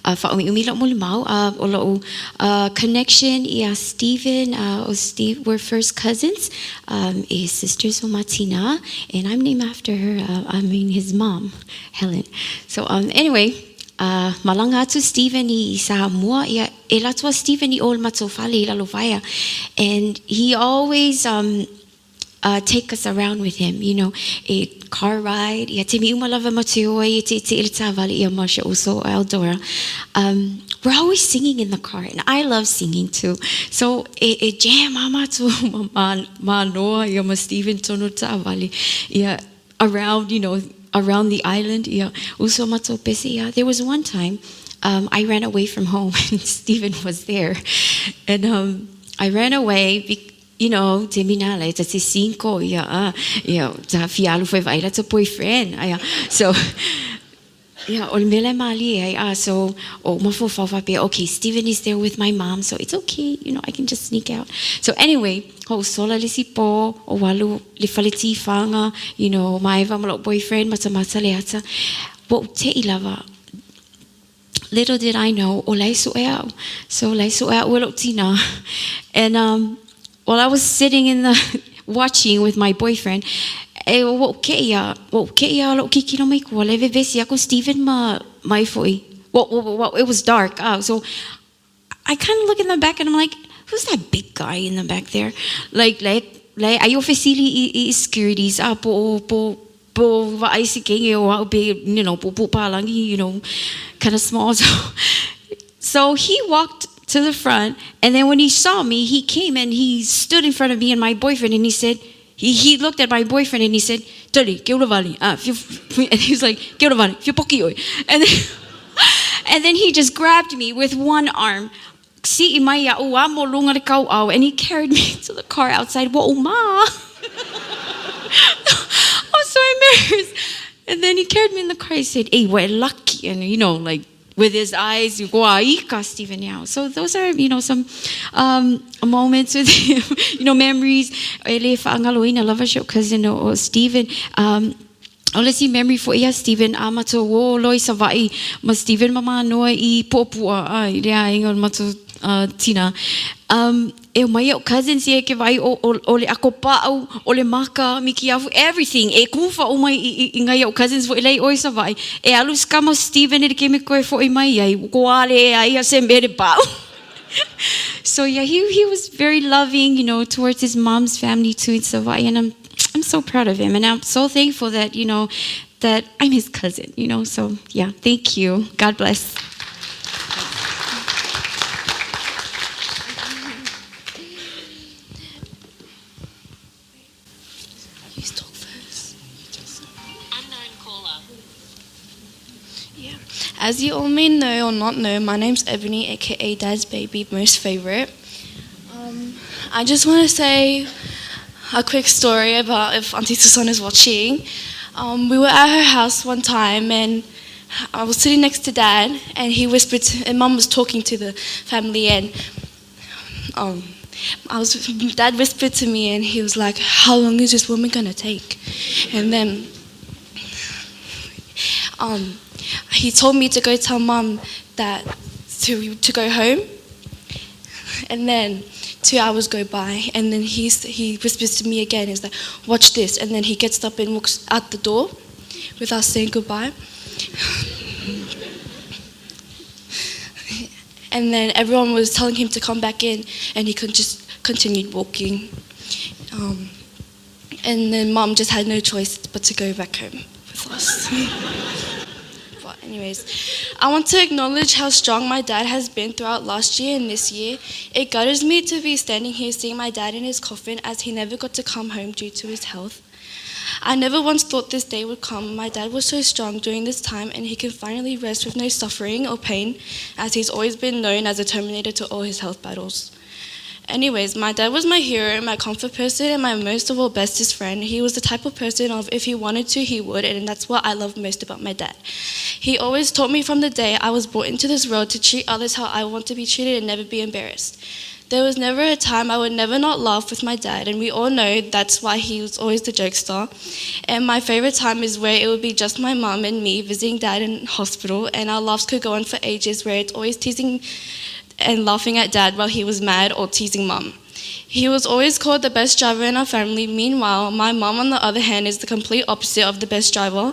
umila muli mau o lo connection ia Stephen Steve, we're first cousins. His sister's o Martina, and I'm named after her. I mean his mom, Helen. So anyway, malanga atu Stephen I Samoa ia e latua Stephen I ol matofale I Lalovaya, and he always take us around with him, you know, a car ride. Ia te mi umalava mateo e te Leatuavao ia Marsha also Eldora. We're always singing in the car, and I love singing too. So e jam mama to ma noa ia ma Stephen tono Leatuavao ia around, you know, around the island. Ia uso mato pese ia. There was one time I ran away from home and Stephen was there, and I ran away. You know, te minala, it's a 5, yeah, ta fialu foi vai, that's a boyfriend. So, yeah, ol mele mali, so, okay, Stephen is there with my mom, so it's okay, you know, I can just sneak out. So anyway, ho sola lisi po, o walu li faliti fanga, you know, maiva malo boyfriend, mata leata, wo te ilava. Little did I know, o laisu ea, so laisu ea uelo tina, and while I was sitting in the watching with my boyfriend, it was dark. So I kind of look in the back and I'm like, who's that big guy in the back there? Like ayo facility securities po you know, kind of small. So he walked to the front, and then when he saw me, he came and he stood in front of me and my boyfriend, and he said, he looked at my boyfriend and he said, Tali, and he was like, and then he just grabbed me with one arm, and he carried me to the car outside. I was so embarrassed. And then he carried me in the car. He said, hey, we're lucky. And, you know, like, with his eyes, you go, Stephen now. So those are, you know, some moments with him, you know, memories. I love a show cousin or Stephen. Let's see memory for Stephen. Amato wo loi savai ma Stephen mama no I popua ingon mato tina. E mai o cousins e ke vai o le akopao o le maka miki afu everything e kufa o mai I ngai o cousins vo lei oi savai e alus kama Stephen e ke me koe fo I mai ai ko ale ai se mere pau. So yeah, he was very loving, you know, towards his mom's family too in Savai, and I'm so proud of him, and I'm so thankful that, you know, that I'm his cousin, you know. So yeah, thank you. God bless. As you all may know or not know, my name's Ebony, aka Dad's baby, most favorite. I just want to say a quick story about if Auntie Susan is watching. We were at her house one time, and I was sitting next to Dad, and he whispered, and Mum was talking to the family, and Dad whispered to me, and he was like, "How long is this woman gonna take?" And then he told me to go tell Mum that to go home. And then 2 hours go by, and then he whispers to me again. He's like, watch this. And then he gets up and walks out the door without saying goodbye. And then everyone was telling him to come back in, and he just continued walking. And then Mum just had no choice but to go back home with us. But anyways, I want to acknowledge how strong my dad has been throughout last year and this year. It gutters me to be standing here seeing my dad in his coffin, as he never got to come home due to his health. I never once thought this day would come. My dad was so strong during this time, and he can finally rest with no suffering or pain, as he's always been known as a terminator to all his health battles. Anyways, my dad was my hero, my comfort person, and my most of all bestest friend. He was the type of person of if he wanted to, he would, and that's what I love most about my dad. He always taught me from the day I was brought into this world to treat others how I want to be treated and never be embarrassed. There was never a time I would never not laugh with my dad, and we all know that's why he was always the jokester. And my favorite time is where it would be just my mum and me visiting dad in hospital, and our laughs could go on for ages, where it's always teasing and laughing at dad while he was mad or teasing mum. He was always called the best driver in our family. Meanwhile, my mum, on the other hand, is the complete opposite of the best driver.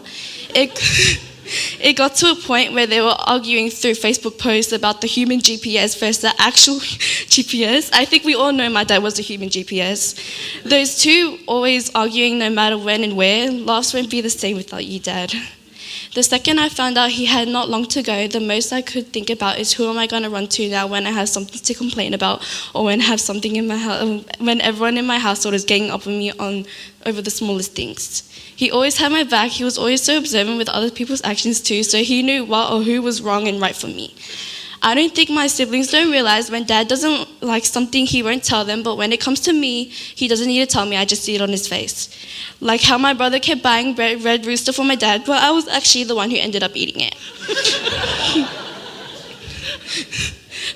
It got to a point where they were arguing through Facebook posts about the human GPS versus the actual GPS. I think we all know my dad was a human GPS. Those two always arguing no matter when and where. Laughs won't be the same without you, Dad. The second I found out he had not long to go, the most I could think about is who am I going to run to now when I have something to complain about, or when I have something in my house, when everyone in my household is ganging up on me over the smallest things. He always had my back. He was always so observant with other people's actions too, so he knew what or who was wrong and right for me. I don't think my siblings don't realize when dad doesn't like something, he won't tell them, but when it comes to me, he doesn't need to tell me, I just see it on his face. Like how my brother kept buying Red Rooster for my dad, but I was actually the one who ended up eating it.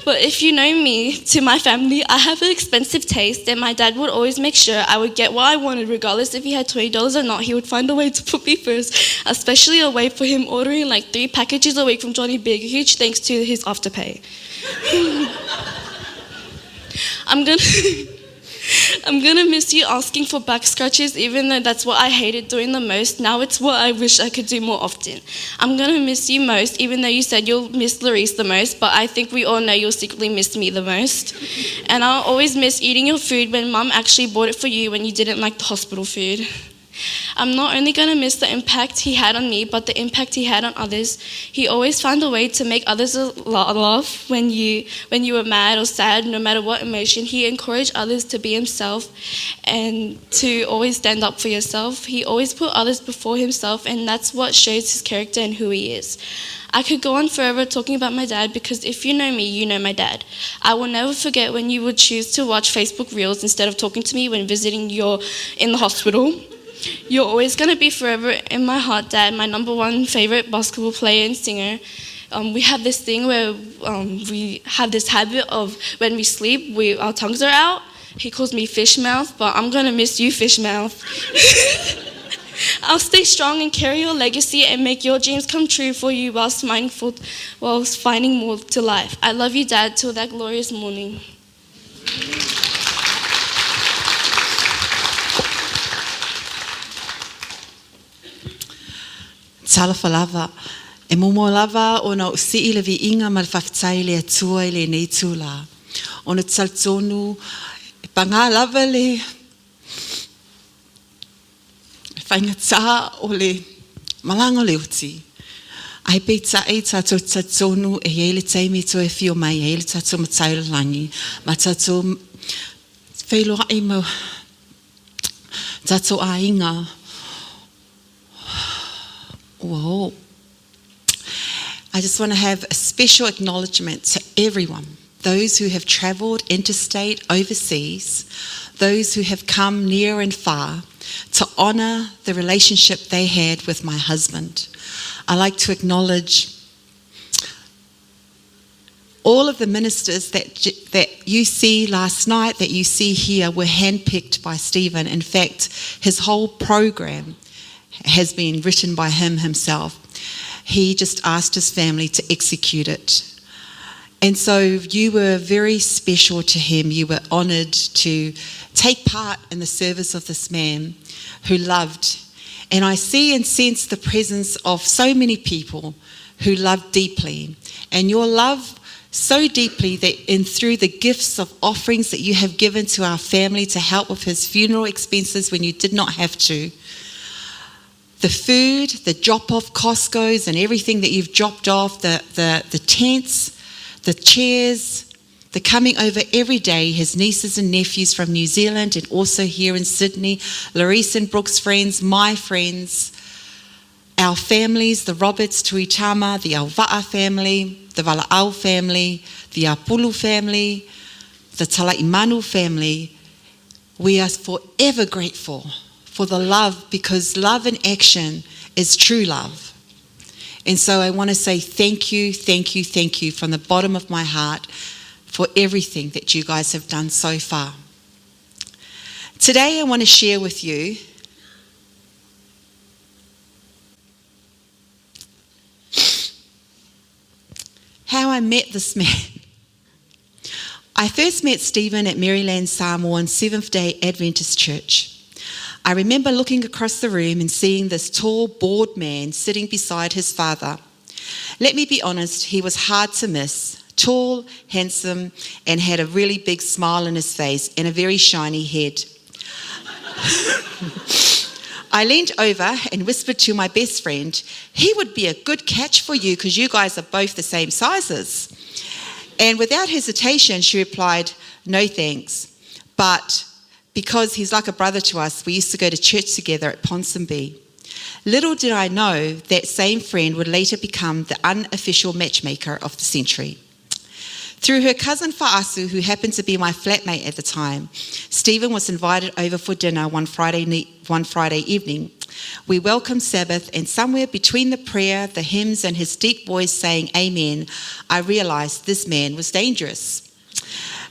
But if you know me, to my family, I have an expensive taste, and my dad would always make sure I would get what I wanted, regardless if he had $20 or not. He would find a way to put me first, especially a way for him ordering like 3 packages a week from Johnny Big. Huge thanks to his afterpay. I'm gonna miss you asking for back scratches, even though that's what I hated doing the most. Now it's what I wish I could do more often. I'm gonna miss you most, even though you said you'll miss Larice the most, but I think we all know you'll secretly miss me the most. And I'll always miss eating your food when Mum actually bought it for you when you didn't like the hospital food. I'm not only going to miss the impact he had on me, but the impact he had on others. He always found a way to make others laugh when you were mad or sad, no matter what emotion. He encouraged others to be himself and to always stand up for yourself. He always put others before himself, and that's what shows his character and who he is. I could go on forever talking about my dad, because if you know me, you know my dad. I will never forget when you would choose to watch Facebook Reels instead of talking to me when visiting you in the hospital. You're always going to be forever in my heart, Dad, my #1 favorite basketball player and singer. We have this thing where we have this habit of when we sleep, our tongues are out. He calls me fish mouth, but I'm going to miss you, fish mouth. I'll stay strong and carry your legacy and make your dreams come true for you whilst finding more to life. I love you, Dad, till that glorious morning. Salafa lava. E momo lava ona usii le vi inga mal whaftai le atua le nei tūla. Ona tsaltonu e panga lava le whaingatā o le malanga le uti. Ai peita e tato tsaltonu e yeile taimi to e fio mai e yeile tato matai langi. Ma tato whailoa e mo tato a inga. Whoa. I just want to have a special acknowledgement to everyone, those who have travelled interstate, overseas, those who have come near and far to honour the relationship they had with my husband. I like to acknowledge all of the ministers that you see last night, that you see here, were handpicked by Stephen. In fact, his whole program has been written by him himself. He just asked his family to execute it. And so you were very special to him. You were honoured to take part in the service of this man who loved. And I see and sense the presence of so many people who love deeply. And your love so deeply that through the gifts of offerings that you have given to our family to help with his funeral expenses when you did not have to, the food, the drop-off Costco's and everything that you've dropped off, the tents, the chairs, the coming over every day, his nieces and nephews from New Zealand and also here in Sydney, Larisse and Brooke's friends, my friends, our families, the Roberts, Tuitama, the Alva'a family, the Vala'au family, the Apulu family, the Talaimanu family, we are forever grateful for the love, because love in action is true love. And so I want to say thank you, thank you, thank you from the bottom of my heart for everything that you guys have done so far. Today I want to share with you how I met this man. I first met Stephen at Maryland, Samoan Seventh-day Adventist Church. I remember looking across the room and seeing this tall, bald man sitting beside his father. Let me be honest, he was hard to miss. Tall, handsome, and had a really big smile on his face and a very shiny head. I leaned over and whispered to my best friend, he would be a good catch for you because you guys are both the same sizes. And without hesitation, she replied, no thanks. But because he's like a brother to us, we used to go to church together at Ponsonby. Little did I know that same friend would later become the unofficial matchmaker of the century. Through her cousin Fa'asu, who happened to be my flatmate at the time, Stephen was invited over for dinner one Friday evening. We welcomed Sabbath, and somewhere between the prayer, the hymns, and his deep voice saying amen, I realised this man was dangerous.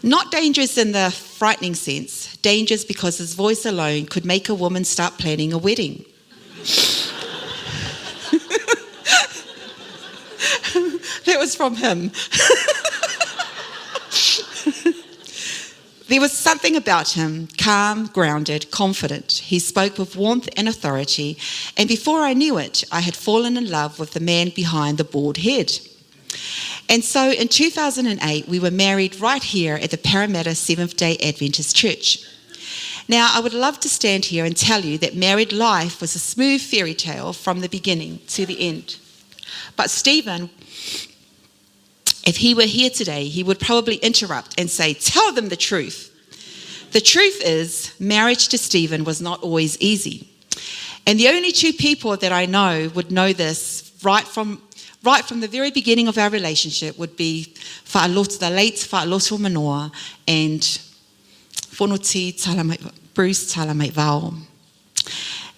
Not dangerous in the frightening sense, dangerous because his voice alone could make a woman start planning a wedding. That was from him. There was something about him, calm, grounded, confident. He spoke with warmth and authority, and before I knew it, I had fallen in love with the man behind the bald head. And so in 2008, we were married right here at the Parramatta Seventh-day Adventist Church. Now, I would love to stand here and tell you that married life was a smooth fairy tale from the beginning to the end. But Stephen, if he were here today, he would probably interrupt and say, tell them the truth. The truth is, marriage to Stephen was not always easy. And the only two people that I know would know this right from the very beginning of our relationship would be the late Fa'aloto Manoa and Whanoti Bruce Leatuavao.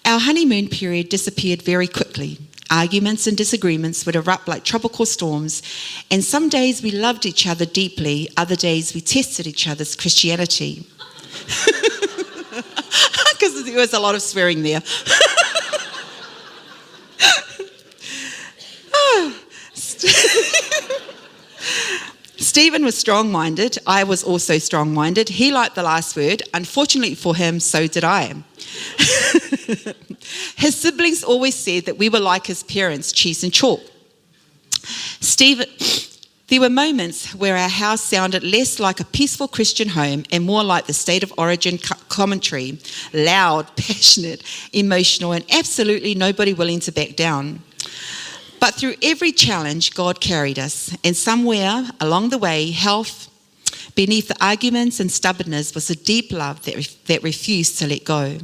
Our honeymoon period disappeared very quickly. Arguments and disagreements would erupt like tropical storms, and some days we loved each other deeply, other days we tested each other's Christianity. Because there was a lot of swearing there. Stephen was strong-minded. I was also strong-minded. He liked the last word. Unfortunately for him, so did I. His siblings always said that we were like his parents, cheese and chalk. There were moments where our house sounded less like a peaceful Christian home and more like the State of Origin commentary, loud, passionate, emotional, and absolutely nobody willing to back down. But through every challenge, God carried us, and somewhere along the way, health, beneath the arguments and stubbornness, was a deep love that refused to let go.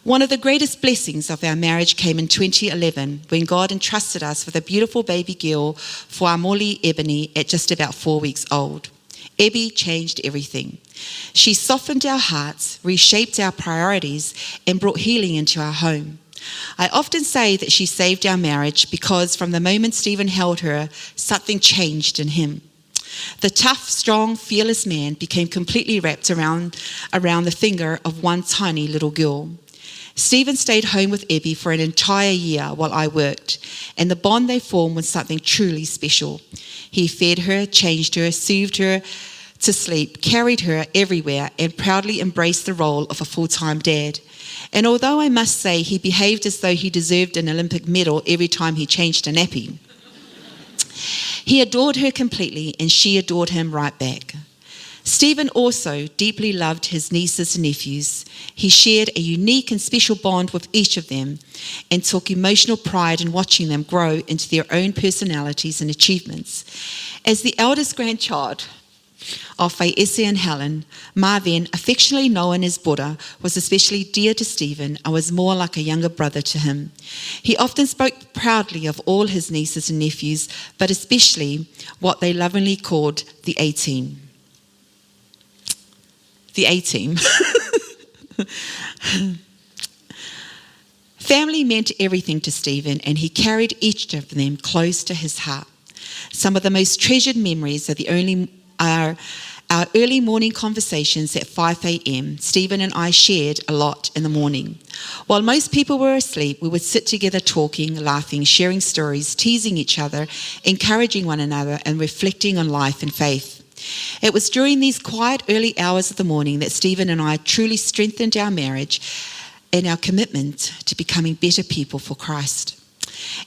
One of the greatest blessings of our marriage came in 2011 when God entrusted us with a beautiful baby girl for our Moli Ebony at just about 4 weeks old. Ebby changed everything. She softened our hearts, reshaped our priorities, and brought healing into our home. I often say that she saved our marriage because from the moment Stephen held her, something changed in him. The tough, strong, fearless man became completely wrapped around the finger of one tiny little girl. Stephen stayed home with Evie for an entire year while I worked, and the bond they formed was something truly special. He fed her, changed her, soothed her to sleep, carried her everywhere, and proudly embraced the role of a full-time dad. And although I must say he behaved as though he deserved an Olympic medal every time he changed a nappy, he adored her completely, and she adored him right back. Stephen also deeply loved his nieces and nephews. He shared a unique and special bond with each of them and took emotional pride in watching them grow into their own personalities and achievements. As the eldest grandchild of Faiese and Helen, Marvin, affectionately known as Buddha, was especially dear to Stephen and was more like a younger brother to him. He often spoke proudly of all his nieces and nephews, but especially what they lovingly called the A-team. The A-team. Family meant everything to Stephen, and he carried each of them close to his heart. Some of the most treasured memories are our early morning conversations at 5 a.m. Stephen and I shared a lot in the morning. While most people were asleep, we would sit together talking, laughing, sharing stories, teasing each other, encouraging one another, and reflecting on life and faith. It was during these quiet early hours of the morning that Stephen and I truly strengthened our marriage and our commitment to becoming better people for Christ.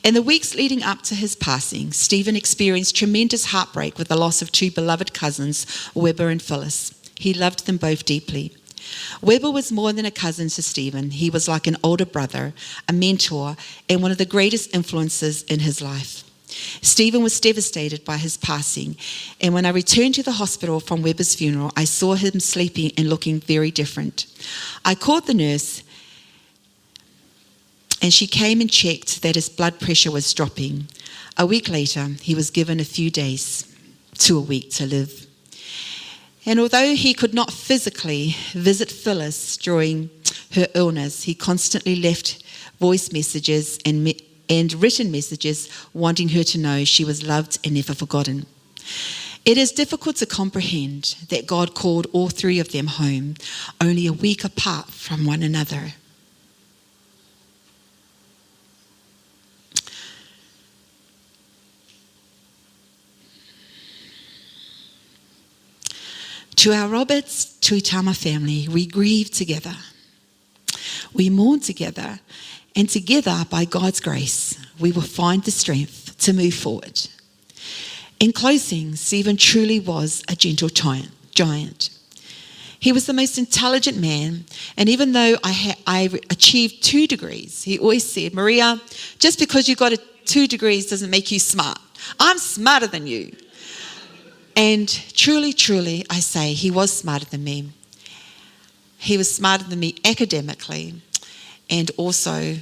In the weeks leading up to his passing, Stephen experienced tremendous heartbreak with the loss of two beloved cousins, Weber and Phyllis. He loved them both deeply. Weber was more than a cousin to Stephen. He was like an older brother, a mentor, and one of the greatest influences in his life. Stephen was devastated by his passing, and when I returned to the hospital from Weber's funeral, I saw him sleeping and looking very different. I called the nurse, and she came and checked that his blood pressure was dropping. A week later, he was given a few days to a week to live. And although he could not physically visit Phyllis during her illness, he constantly left voice messages and written messages wanting her to know she was loved and never forgotten. It is difficult to comprehend that God called all three of them home, only a week apart from one another. To our Roberts Tuitama family, we grieve together. We mourn together, and together, by God's grace, we will find the strength to move forward. In closing, Stephen truly was a gentle giant. He was the most intelligent man, and even though I achieved 2 degrees, he always said, Maria, just because you got 2 degrees doesn't make you smart. I'm smarter than you. And truly, truly, I say, he was smarter than me. He was smarter than me academically, and also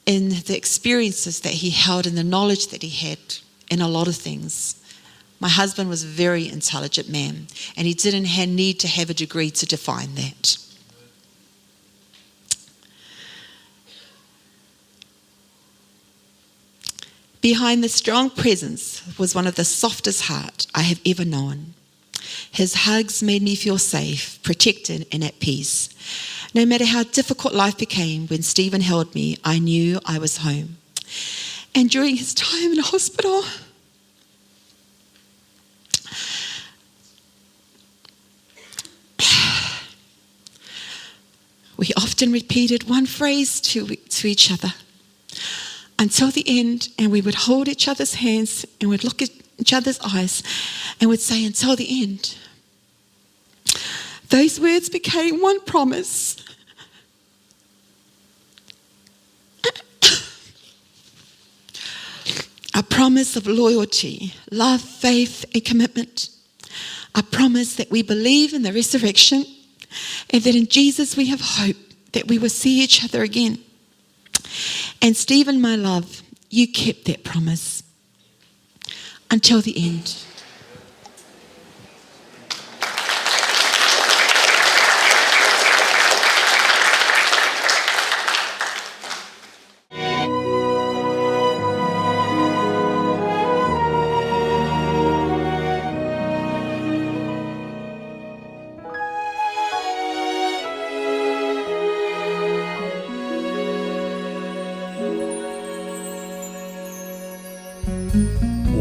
in the experiences that he held and the knowledge that he had in a lot of things. My husband was a very intelligent man, and he didn't need to have a degree to define that. Behind the strong presence was one of the softest heart I have ever known. His hugs made me feel safe, protected, and at peace. No matter how difficult life became, when Stephen held me, I knew I was home. And during his time in hospital, we often repeated one phrase to each other until the end, and we would hold each other's hands and would look at each other's eyes and would say, until the end. Those words became one promise. A promise of loyalty, love, faith, and commitment. A promise that we believe in the resurrection and that in Jesus we have hope that we will see each other again. And Stephen, my love, you kept that promise until the end.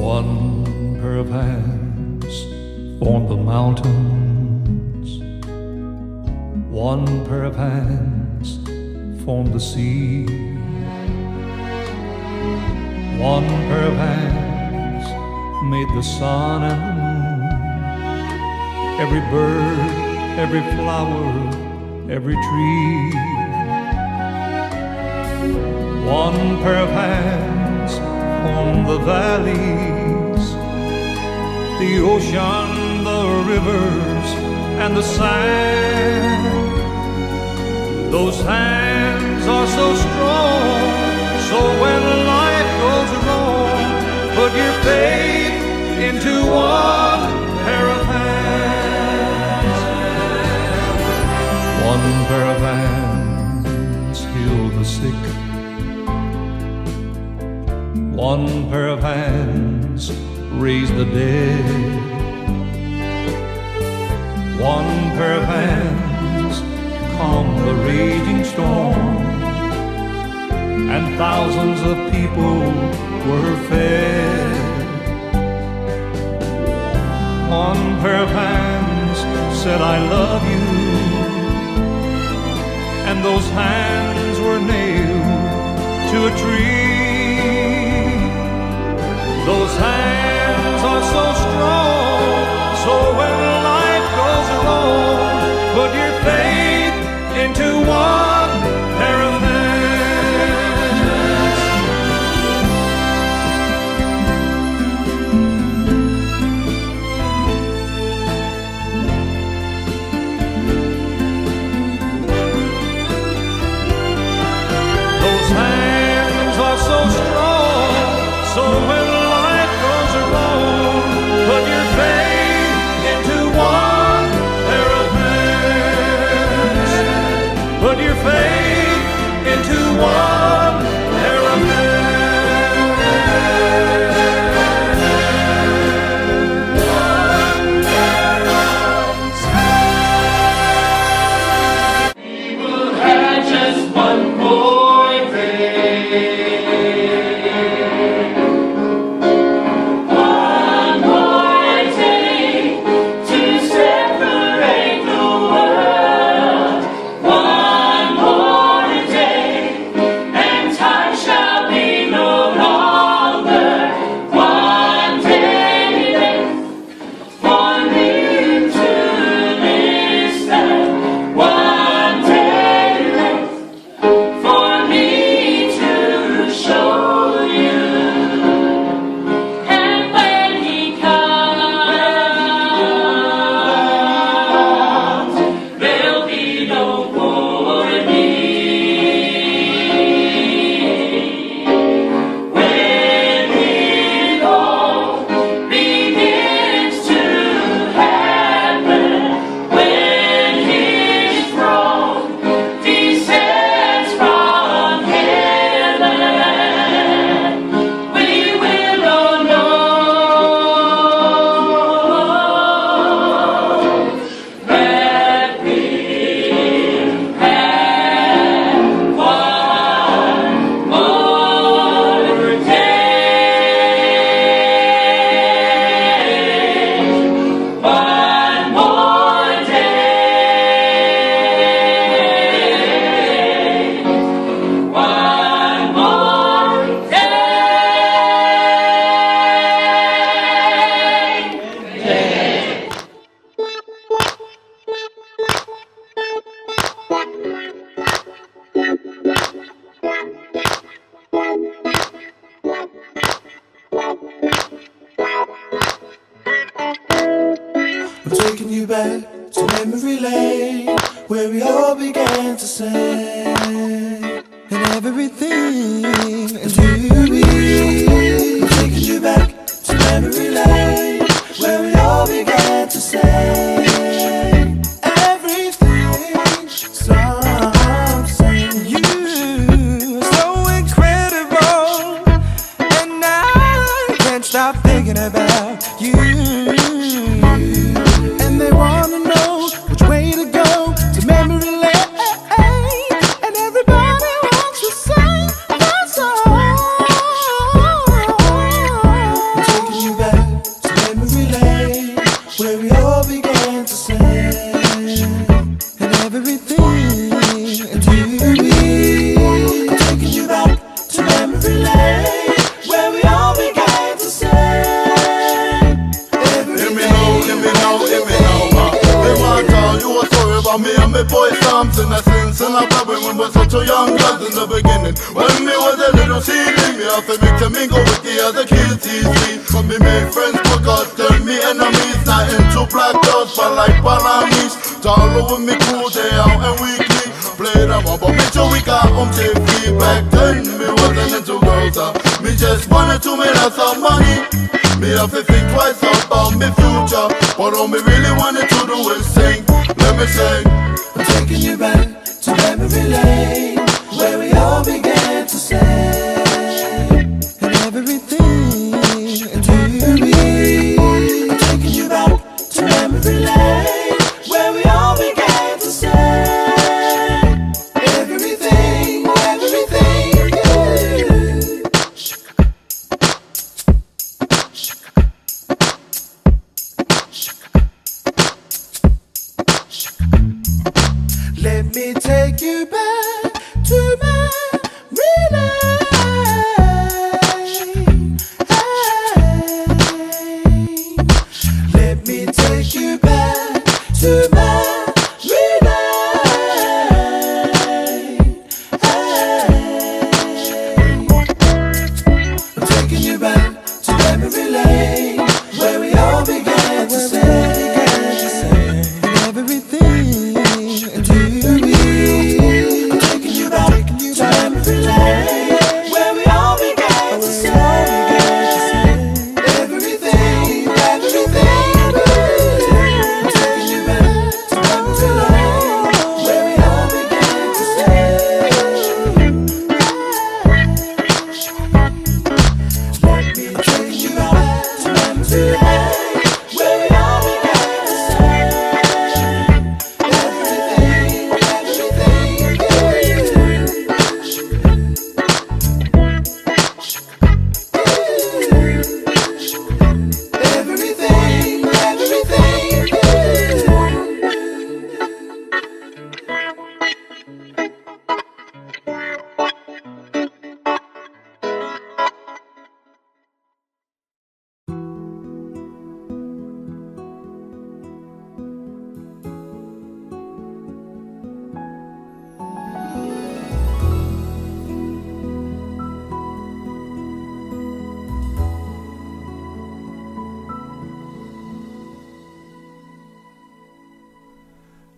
One pair of hands formed the mountains. One pair of hands formed the sea. One pair of hands made the sun and the moon. Every bird, every flower, every tree. One pair of hands formed the valleys, the ocean, the rivers, and the sand. Those hands are so strong, so when life goes wrong, put your faith into one pair of hands. One pair of hands heal the sick. One pair of hands raise the dead. One pair of hands calm the raging storm, and thousands of people were fed. One pair of hands said, I love you, and those hands were nailed to a tree. Those hands are so strong, so when life goes wrong, put your faith into one pair of Those hands are so strong, so when life goes wrong, put your faith into one pair of hands. Put your faith into one pair of We will have just one more day. One more day to separate the world. One more day, and time shall be no longer. One day left for me to listen. One day left for me to show you. And when he comes, there'll be no more need. When it all begins to happen, when his throne descends from heaven, we will all know that we'll have one more day. One more day. One more day. We're taking you back to memory lane, where we all began to sing, and everything is beauty. We're taking you back to memory lane, where we all began to sing, everything, something. You are so incredible, and I can't stop thinking about you. And they wanna know which way to go to memory lane, and everybody wants to sing that song. for me and my boy Samson. I since and I probably when we're such a young lad in the beginning. When me was a little seedling, me have to make to mingle with the other kids easy. But me make friends for God, turn me enemies. Not into black dogs, but like Balamis. All over me cool day out and weekly. Play them up, but me sure we got take feedback. Then me wasn't into girls, me just wanted to make lots of money. Me have to think twice about me future, but all me really wanted to do is sing. Let me sing. I'm taking you back to memory lane, where we all began to say, and everything and me. I'm taking you back to memory lane, where we all began to say, everything, everything, yeah. Let me take you back to my relay. Let me take you back to my relay. I'm taking you back to memory lane, where we all began to say, and everything and I'm taking you back to memory lane, where we all began to say, everything, everything. I'm taking you back to memory lane, where we all began to say, let me take you back to memory lane, where we all began to say,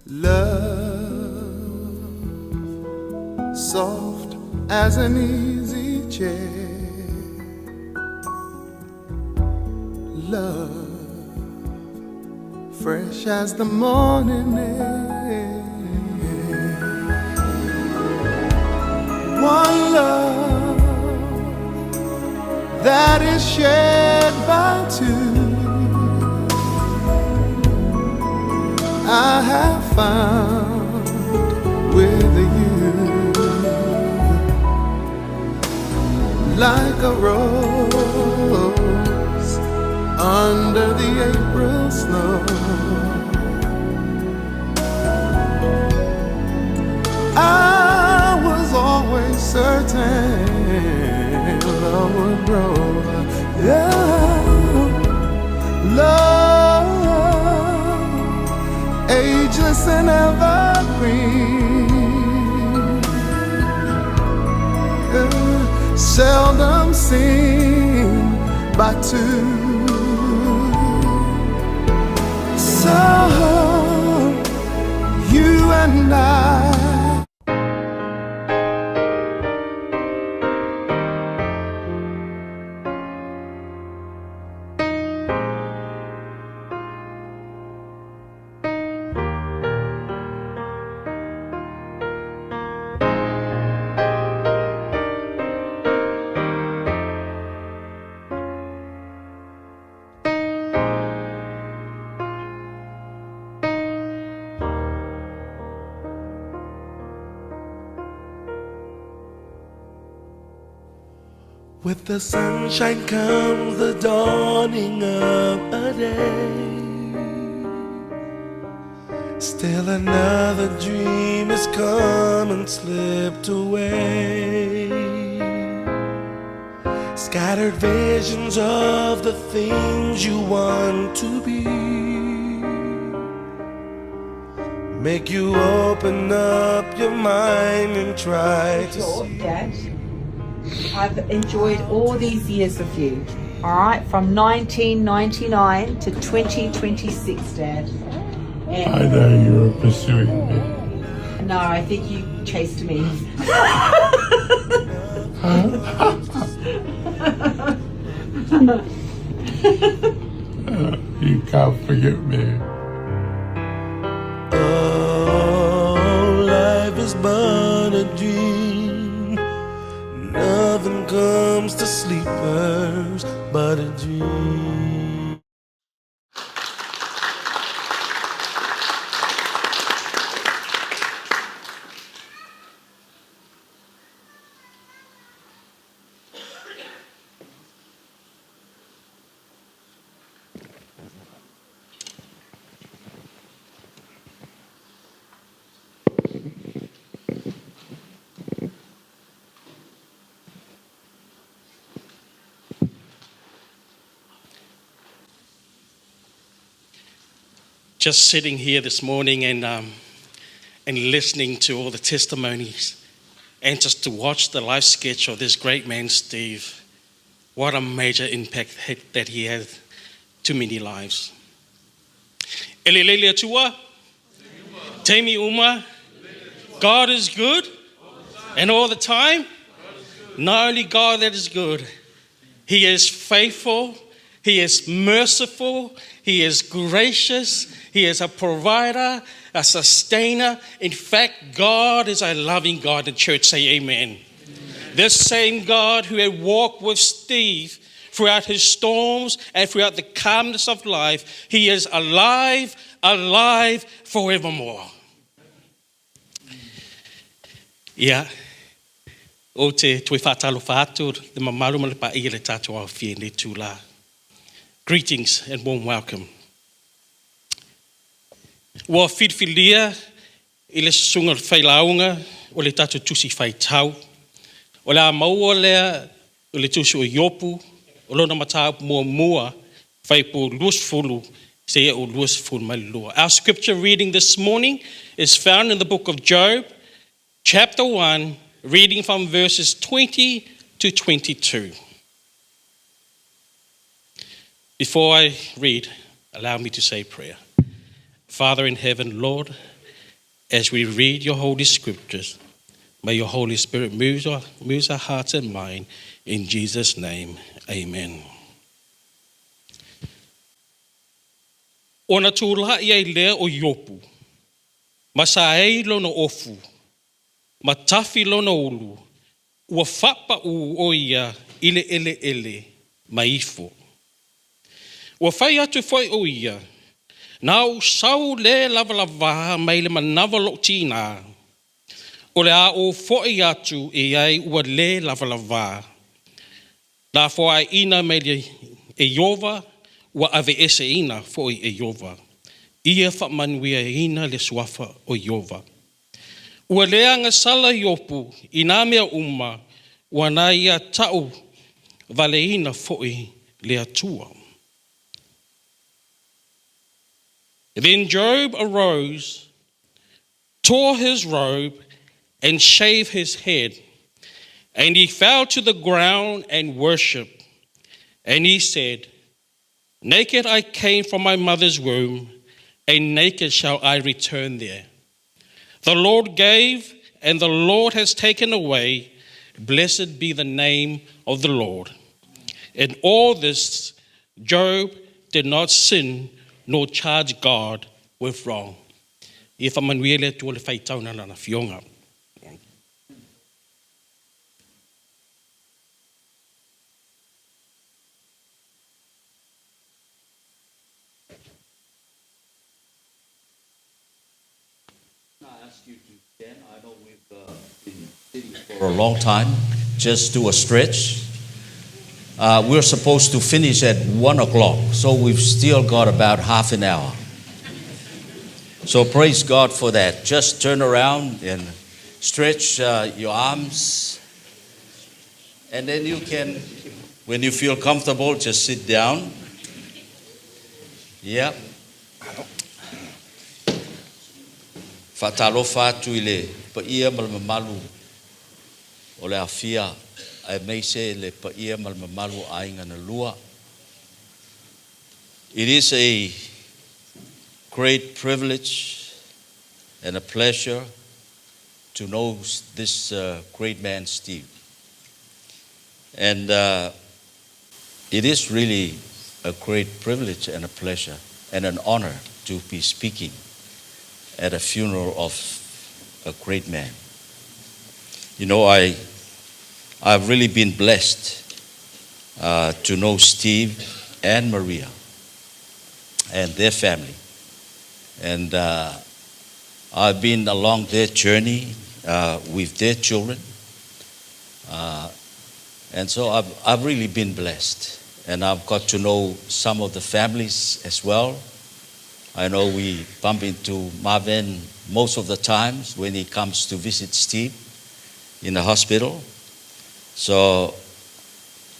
Love, soft as an easy chair. Love, fresh as the morning air. One love that is shared by two. I have found with you, like a rose under the April snow. I was always certain love would grow. Yeah, love, ageless and evergreen, seldom seen by two. So you and I, with the sunshine comes the dawning of a day. Still another dream has come and slipped away. Scattered visions of the things you want to be. make you open up your mind and try to see. Dad, I've enjoyed all these years with you. All right, from 1999 to 2026, Dad. And I know you were pursuing me. no, I think you chased me. You can't forget me. Oh, life is but a dream. Nothing comes to sleepers but a dream. Just sitting here this morning and listening to all the testimonies and just to watch the life sketch of this great man, Steve, what a major impact that he had to many lives. Leatuavao, Taimi Uma, God is good, and all the time, not only God that is good, He is faithful, He is merciful, He is gracious, He is a provider, a sustainer. In fact, God is a loving God. The church say amen. This same God who had walked with Steve throughout his storms and throughout the calmness of life, He is alive, alive forevermore. Yeah. O te tui whātalo whātur, the mamaru ma le pa'i le tātou au whiene tūlā. Greetings and warm welcome. Wa whirwhiria I le sunga whailaunga o le tātou tusi whaitau. O le a maua lea o le tusi o iopu, o lona matau mua whaipo luasfulu se o luasfulu mai lua. Our scripture reading this morning is found in the book of Job, chapter 1, reading from verses 20 to 22. Before I read, allow me to say prayer. Father in heaven, Lord, as we read your holy scriptures, may your Holy Spirit move our hearts and mind. In Jesus' name, amen. Ona tūla ia I lea o iopu, masaei lona ofu, matafi lona ulu, ua whapa o ia ile ele maifo. Ua whai atu whai o ia, nau sau le lava mai le manawa lo tina. O le a o whai atu e ai ua le lava. Nā whai ina mai le e Iova, ua ave ese ina whai e Iova. Ia whamanuia ina le suafa o Iova. Ua leanga sala iopu I nā mea uma, ua nā ia tau vale ina whai le atua. Then Job arose, tore his robe, and shaved his head. And he fell to the ground and worshipped. And he said, naked I came from my mother's womb, and naked shall I return there. The Lord gave, and the Lord has taken away. Blessed be the name of the Lord. In all this, Job did not sin nor charge God with wrong. I whamanuele tu le whaitauna na whionga. I ask you to stand. I know we've been sitting for a long time. Just do a stretch. We're supposed to finish at 1 o'clock, so we've still got about half an hour. So praise God for that. Just turn around and stretch your arms. And then you can, when you feel comfortable, just sit down. Yep. Whatalofa atu I le paia ma le mamalu o le afia ai meise le paia ma le mamalu ainga na lua. It is a great privilege and a pleasure to know this great man, Steve. And it is really a great privilege and a pleasure and an honor to be speaking at a funeral of a great man. You know, I've really been blessed to know Steve and Maria and their family. And I've been along their journey with their children. And so I've really been blessed. And I've got to know some of the families as well. I know we bump into Marvin most of the times when he comes to visit Steve in the hospital. So,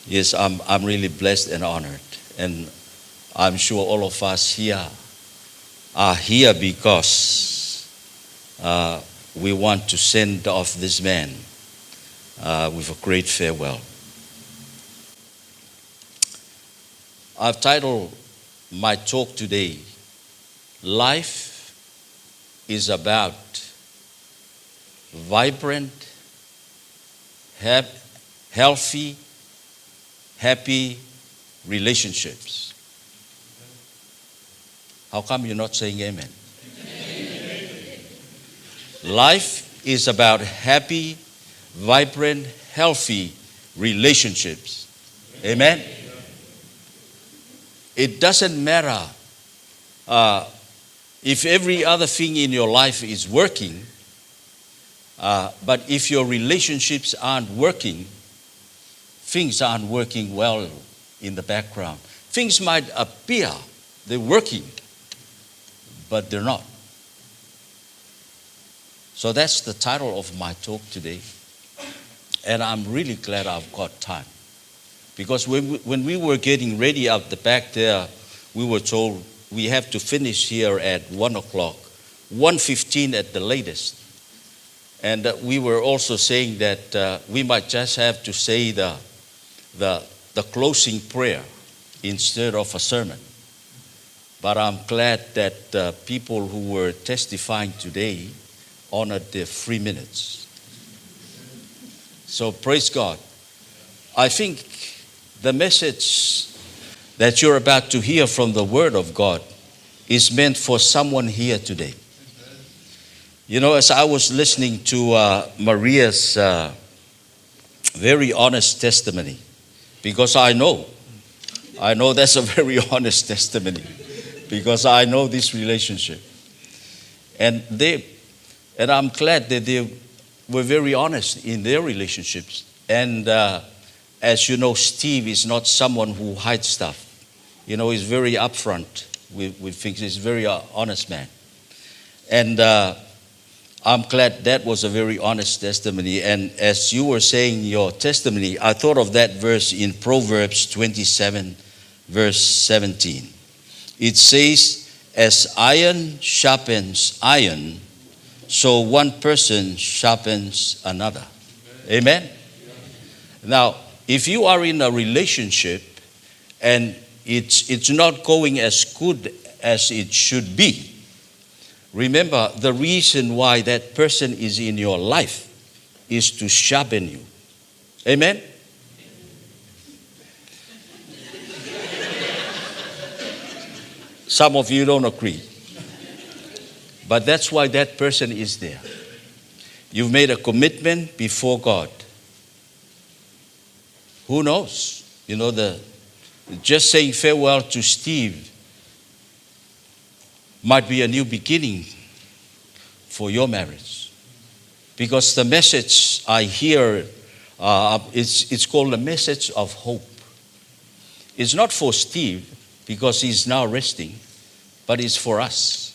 yes, I'm really blessed and honored. And I'm sure all of us here are here because we want to send off this man with a great farewell. I've titled my talk today, Life is About Vibrant, Healthy, Happy Relationships. How come you're not saying amen? Life is about happy, vibrant, healthy relationships. Amen? It doesn't matter if every other thing in your life is working, but if your relationships aren't working, things aren't working well in the background. Things might appear they're working, but they're not. So that's the title of my talk today. And I'm really glad I've got time. Because when we were getting ready out the back there, we were told we have to finish here at 1 o'clock, 1:15 at the latest. And we were also saying that we might just have to say the closing prayer instead of a sermon. But I'm glad that people who were testifying today honored their 3 minutes. So praise God. I think the message that you're about to hear from the Word of God is meant for someone here today. You know, as I was listening to Maria's very honest testimony, because I know that's a very honest testimony, because I know this relationship. And I'm glad that they were very honest in their relationships. And as you know, Steve is not someone who hides stuff. You know, he's very upfront with things. He's a very honest man. And I'm glad that was a very honest testimony. And as you were saying your testimony, I thought of that verse in Proverbs 27, verse 17. It says, as iron sharpens iron, so one person sharpens another. Amen? Now, if you are in a relationship and it's not going as good as it should be, remember the reason why that person is in your life is to sharpen you. Amen? Some of you don't agree. But that's why that person is there. You've made a commitment before God. Who knows? You know, just saying farewell to Steve might be a new beginning for your marriage. Because the message I hear, it's called a message of hope. It's not for Steve because he's now resting, but it's for us.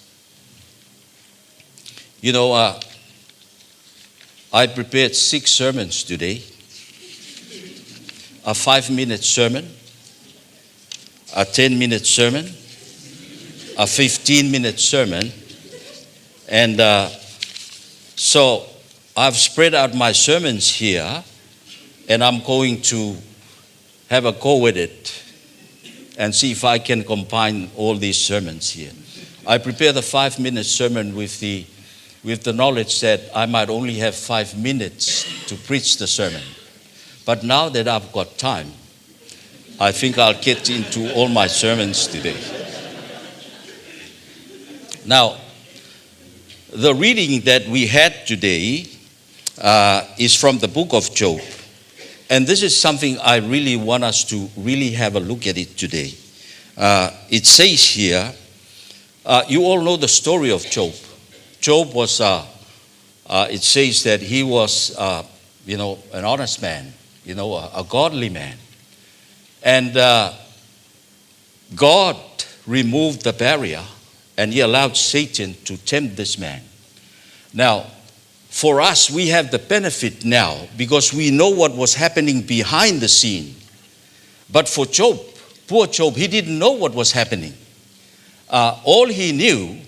You know, I prepared 6 sermons today. A 5-minute sermon, a 10-minute sermon, a 15-minute sermon, and So I've spread out my sermons here, and I'm going to have a go with it and see if I can combine all these sermons here. I prepared the 5-minute sermon with the knowledge that I might only have 5 minutes to preach the sermon. But now that I've got time, I think I'll get into all my sermons today. Now, the reading that we had today is from the book of Job. And this is something I really want us to really have a look at it today. It says here, you all know the story of Job. Job was, it says that he was, an honest man, a godly man. And God removed the barrier, and he allowed Satan to tempt this man. Now, for us, we have the benefit now because we know what was happening behind the scene. But for Job, poor Job, he didn't know what was happening. All he knew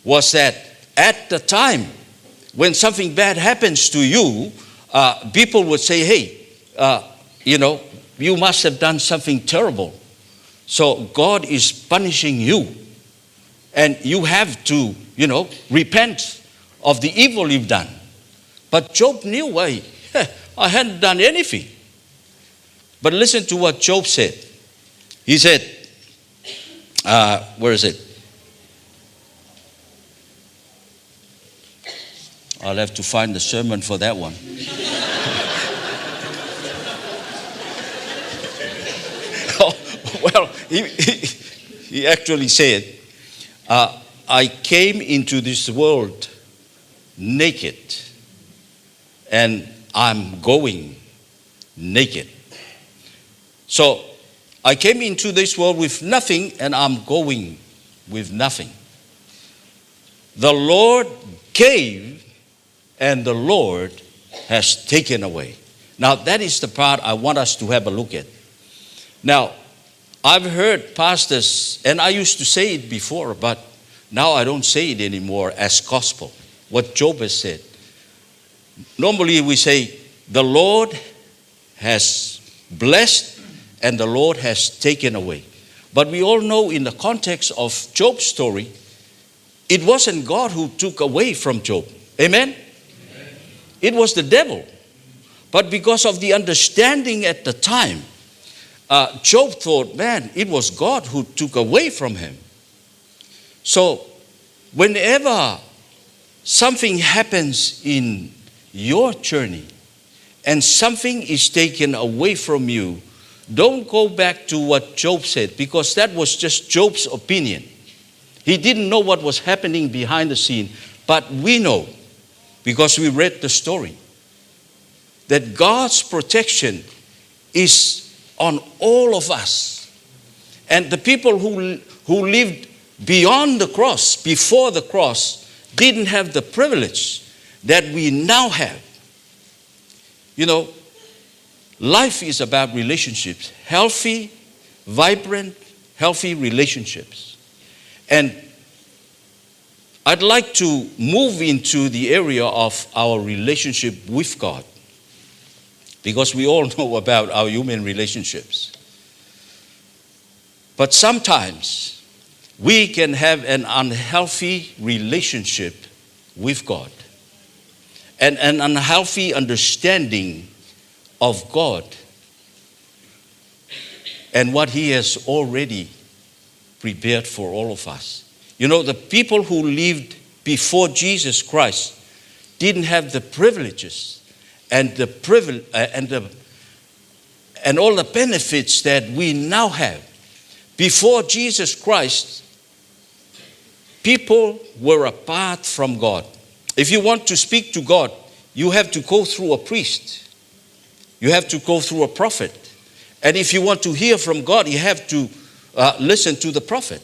was that at the time when something bad happens to you, people would say, hey, you must have done something terrible. So God is punishing you. And you have to, repent of the evil you've done. But Job knew, I hadn't done anything. But listen to what Job said. He said, where is it? I'll have to find the sermon for that one. Well, he actually said, I came into this world naked, and I'm going naked. So I came into this world with nothing, and I'm going with nothing. The Lord gave, and the Lord has taken away. Now that is the part I want us to have a look at. Now, I've heard pastors, and I used to say it before, but now I don't say it anymore as gospel, what Job has said. Normally we say, the Lord has blessed and the Lord has taken away. But we all know in the context of Job's story, it wasn't God who took away from Job. Amen? It was the devil. But because of the understanding at the time, Job thought, man, it was God who took away from him. So whenever something happens in your journey and something is taken away from you, don't go back to what Job said, because that was just Job's opinion. He didn't know what was happening behind the scene. But we know, because we read the story, that God's protection is on all of us. And the people who lived beyond the cross, before the cross, didn't have the privilege that we now have. Life is about relationships. Healthy, vibrant, healthy relationships. And I'd like to move into the area of our relationship with God, because we all know about our human relationships. But sometimes we can have an unhealthy relationship with God and an unhealthy understanding of God and what He has already prepared for all of us. The people who lived before Jesus Christ didn't have the privileges and and all the benefits that we now have. Before Jesus Christ, people were apart from God. If you want to speak to God, you have to go through a priest. You have to go through a prophet. And if you want to hear from God, you have to listen to the prophet.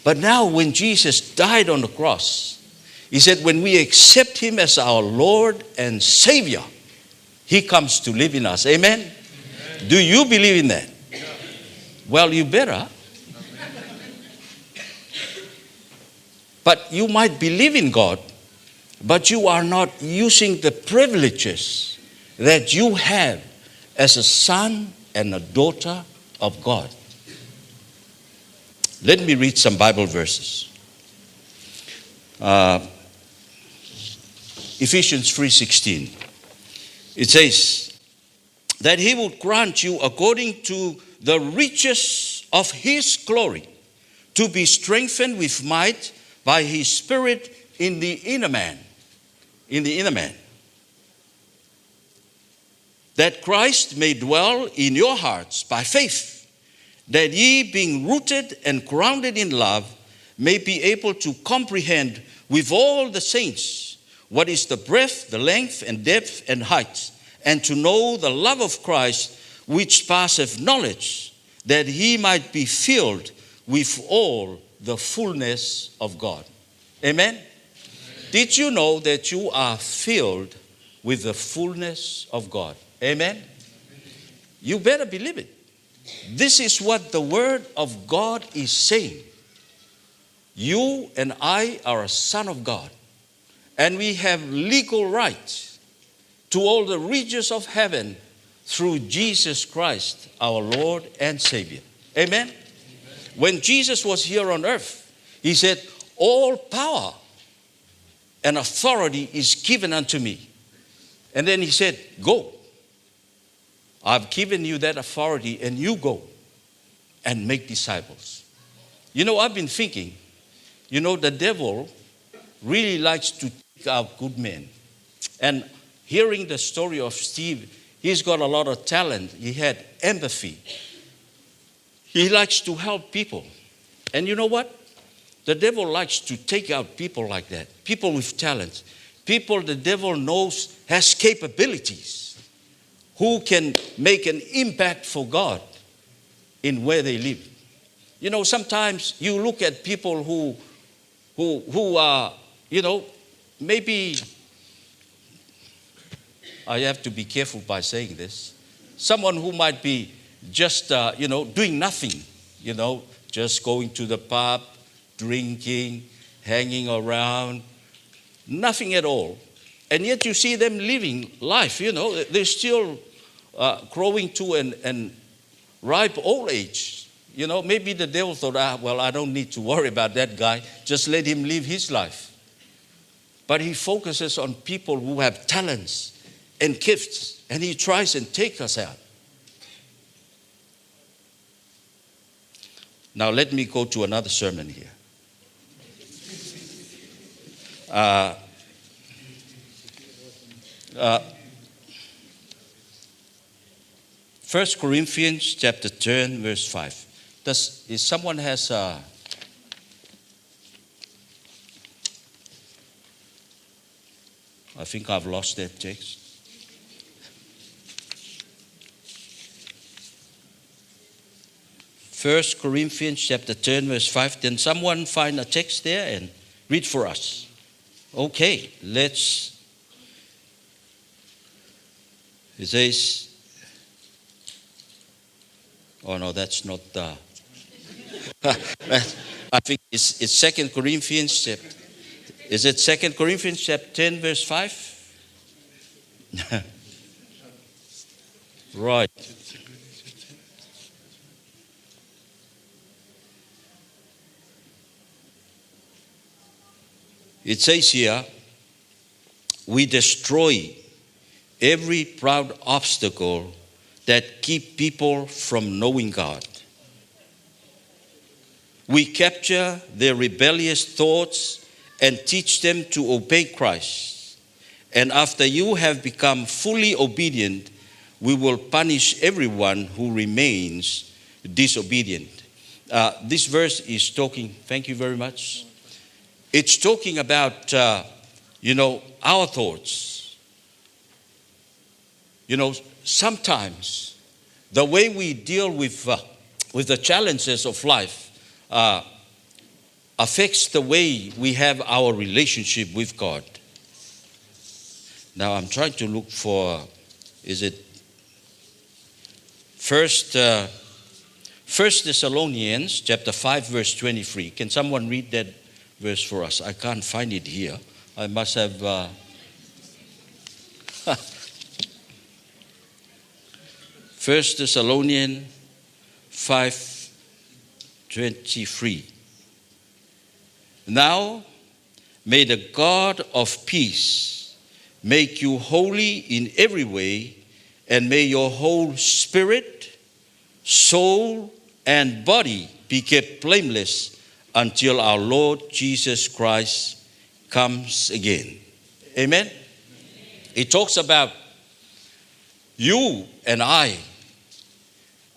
But now when Jesus died on the cross, He said when we accept Him as our Lord and Savior, He comes to live in us. Amen? Amen. Do you believe in that? Yeah. Well, you better. But you might believe in God, but you are not using the privileges that you have as a son and a daughter of God. Let me read some Bible verses. Ephesians 3:16. It says that he would grant you according to the riches of his glory to be strengthened with might by his Spirit in the inner man. In the inner man. That Christ may dwell in your hearts by faith, that ye, being rooted and grounded in love, may be able to comprehend with all the saints what is the breadth, the length, and depth, and height, and to know the love of Christ, which passeth knowledge, that he might be filled with all the fullness of God. Amen? Did you know that you are filled with the fullness of God? Amen? You better believe it. This is what the Word of God is saying. You and I are a son of God, and we have legal right to all the riches of heaven through Jesus Christ, our Lord and Savior. Amen? When Jesus was here on earth, he said, all power and authority is given unto me. And then he said, go. I've given you that authority, and you go and make disciples. You know, I've been thinking, you know, the devil really likes to take out good men. And hearing the story of Steve, he's got a lot of talent. He had empathy. He likes to help people. And you know what? The devil likes to take out people like that. People with talent. People the devil knows has capabilities. Who can make an impact for God in where they live. You know, sometimes you look at people who are, you know, maybe, I have to be careful by saying this. Someone who might be just, you know, doing nothing, you know, just going to the pub, drinking, hanging around, nothing at all. And yet you see them living life, you know, they're still growing to an ripe old age. You know, maybe the devil thought, well, I don't need to worry about that guy. Just let him live his life. But he focuses on people who have talents and gifts, and he tries and take us out. Now let me go to another sermon here. 1 Corinthians chapter 10, verse 5. If someone has I think I've lost that text. First Corinthians chapter 10, verse 5. Can someone find a text there and read for us? Okay, let's. It says, oh no, that's not the. I think it's 2 Corinthians chapter. Is it 2 Corinthians chapter 10, verse 5? Right. It says here, we destroy every proud obstacle that keep people from knowing God. We capture their rebellious thoughts and teach them to obey Christ. And after you have become fully obedient, we will punish everyone who remains disobedient. This verse is talking, thank you very much. It's talking about, our thoughts. You know, sometimes the way we deal with the challenges of life affects the way we have our relationship with God. Now I'm trying to look for, is it First Thessalonians chapter 5 verse 23. Can someone read that verse for us? I can't find it here. I must have. 1 Thessalonians 5:23. Now, may the God of peace make you holy in every way, and may your whole spirit, soul, and body be kept blameless until our Lord Jesus Christ comes again. Amen? It talks about you and I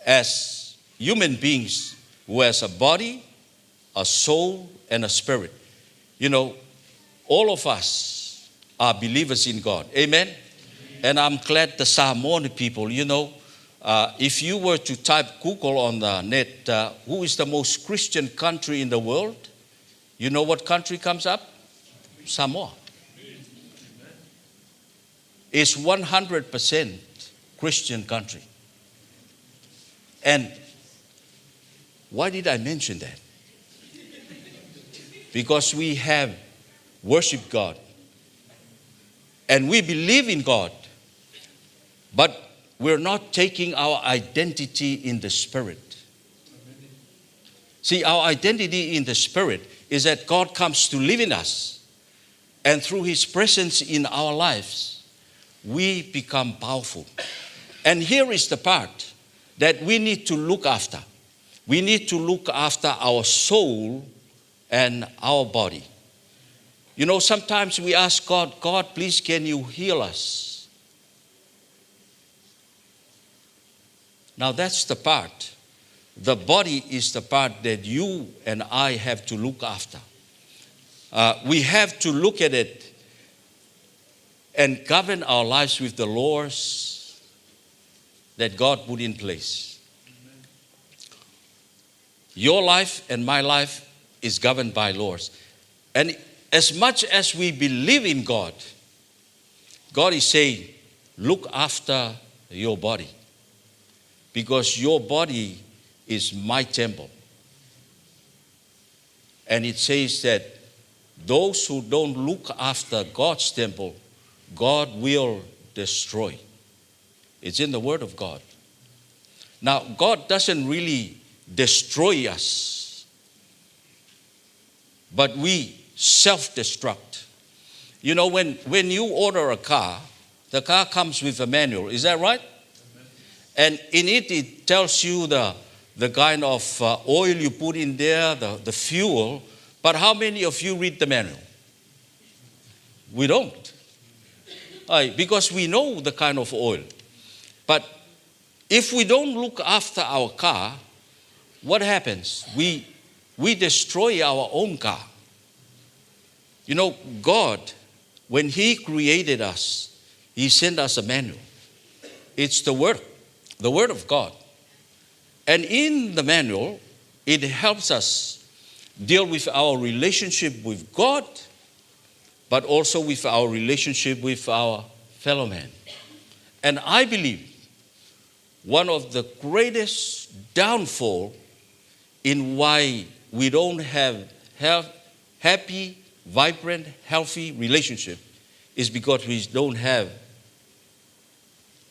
as human beings who has a body, a soul, and a spirit. You know, all of us are believers in God. Amen? And I'm glad the Samoan people, you know, if you were to type Google on the net, who is the most Christian country in the world? You know what country comes up? Samoa. It's 100% Christian country. And why did I mention that? Because we have worshiped God. And we believe in God. But we're not taking our identity in the Spirit. See, our identity in the Spirit is that God comes to live in us. And through His presence in our lives, we become powerful. And here is the part that we need to look after. We need to look after our soul and our body. You know, sometimes we ask God, God, please can you heal us? Now that's the part. The body is the part that you and I have to look after. We have to look at it and govern our lives with the laws that God put in place. Your life and my life is governed by laws. And as much as we believe in God, God is saying, look after your body. Because your body is my temple. And it says that those who don't look after God's temple, God will destroy. It's in the Word of God. Now, God doesn't really destroy us, but we self-destruct. You know, when you order a car, the car comes with a manual. Is that right? And in it, it tells you the kind of oil you put in there, the fuel. But how many of you read the manual? We don't. Because we know the kind of oil. But if we don't look after our car, what happens? We destroy our own car. You know, God, when He created us, He sent us a manual. It's the Word of God. And in the manual, it helps us deal with our relationship with God, but also with our relationship with our fellow man. And I believe one of the greatest downfall in why we don't have happy, vibrant, healthy relationship is because we don't have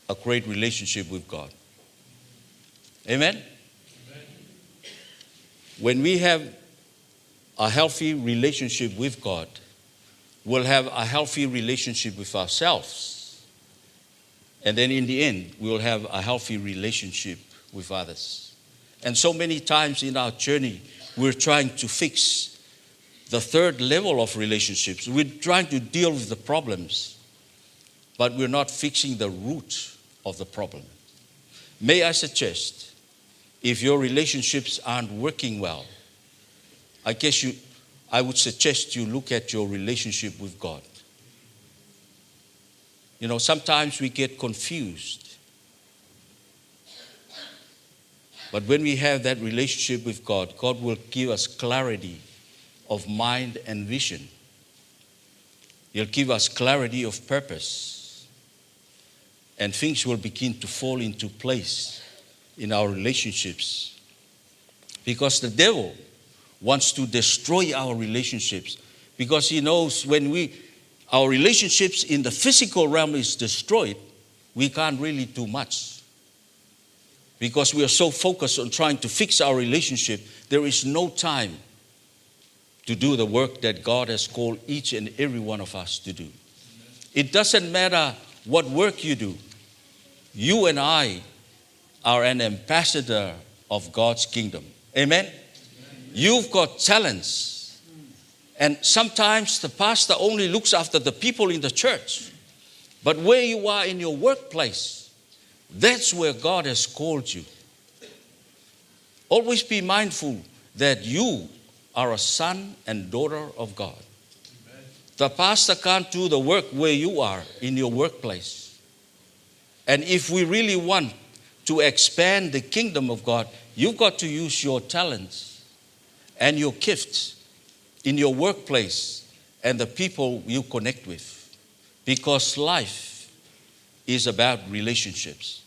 a great relationship with God. Amen? When we have a healthy relationship with God, we'll have a healthy relationship with ourselves. And then in the end, we'll have a healthy relationship with others. And so many times in our journey, we're trying to fix the third level of relationships. We're trying to deal with the problems, but we're not fixing the root of the problem. May I suggest, if your relationships aren't working well, I would suggest you look at your relationship with God. You know, sometimes we get confused. But when we have that relationship with God, God will give us clarity of mind and vision. He'll give us clarity of purpose. And things will begin to fall into place in our relationships. Because the devil wants to destroy our relationships. Because he knows when we our relationships in the physical realm is destroyed, we can't really do much. Because we are so focused on trying to fix our relationship, there is no time to do the work that God has called each and every one of us to do. It doesn't matter what work you do. You and I are an ambassador of God's kingdom. Amen? You've got talents. And sometimes the pastor only looks after the people in the church. But where you are in your workplace, that's where God has called you. Always be mindful that you are a son and daughter of God. The pastor can't do the work where you are in your workplace. And if we really want to expand the kingdom of God, you've got to use your talents and your gifts in your workplace and the people you connect with. Because life is about relationships.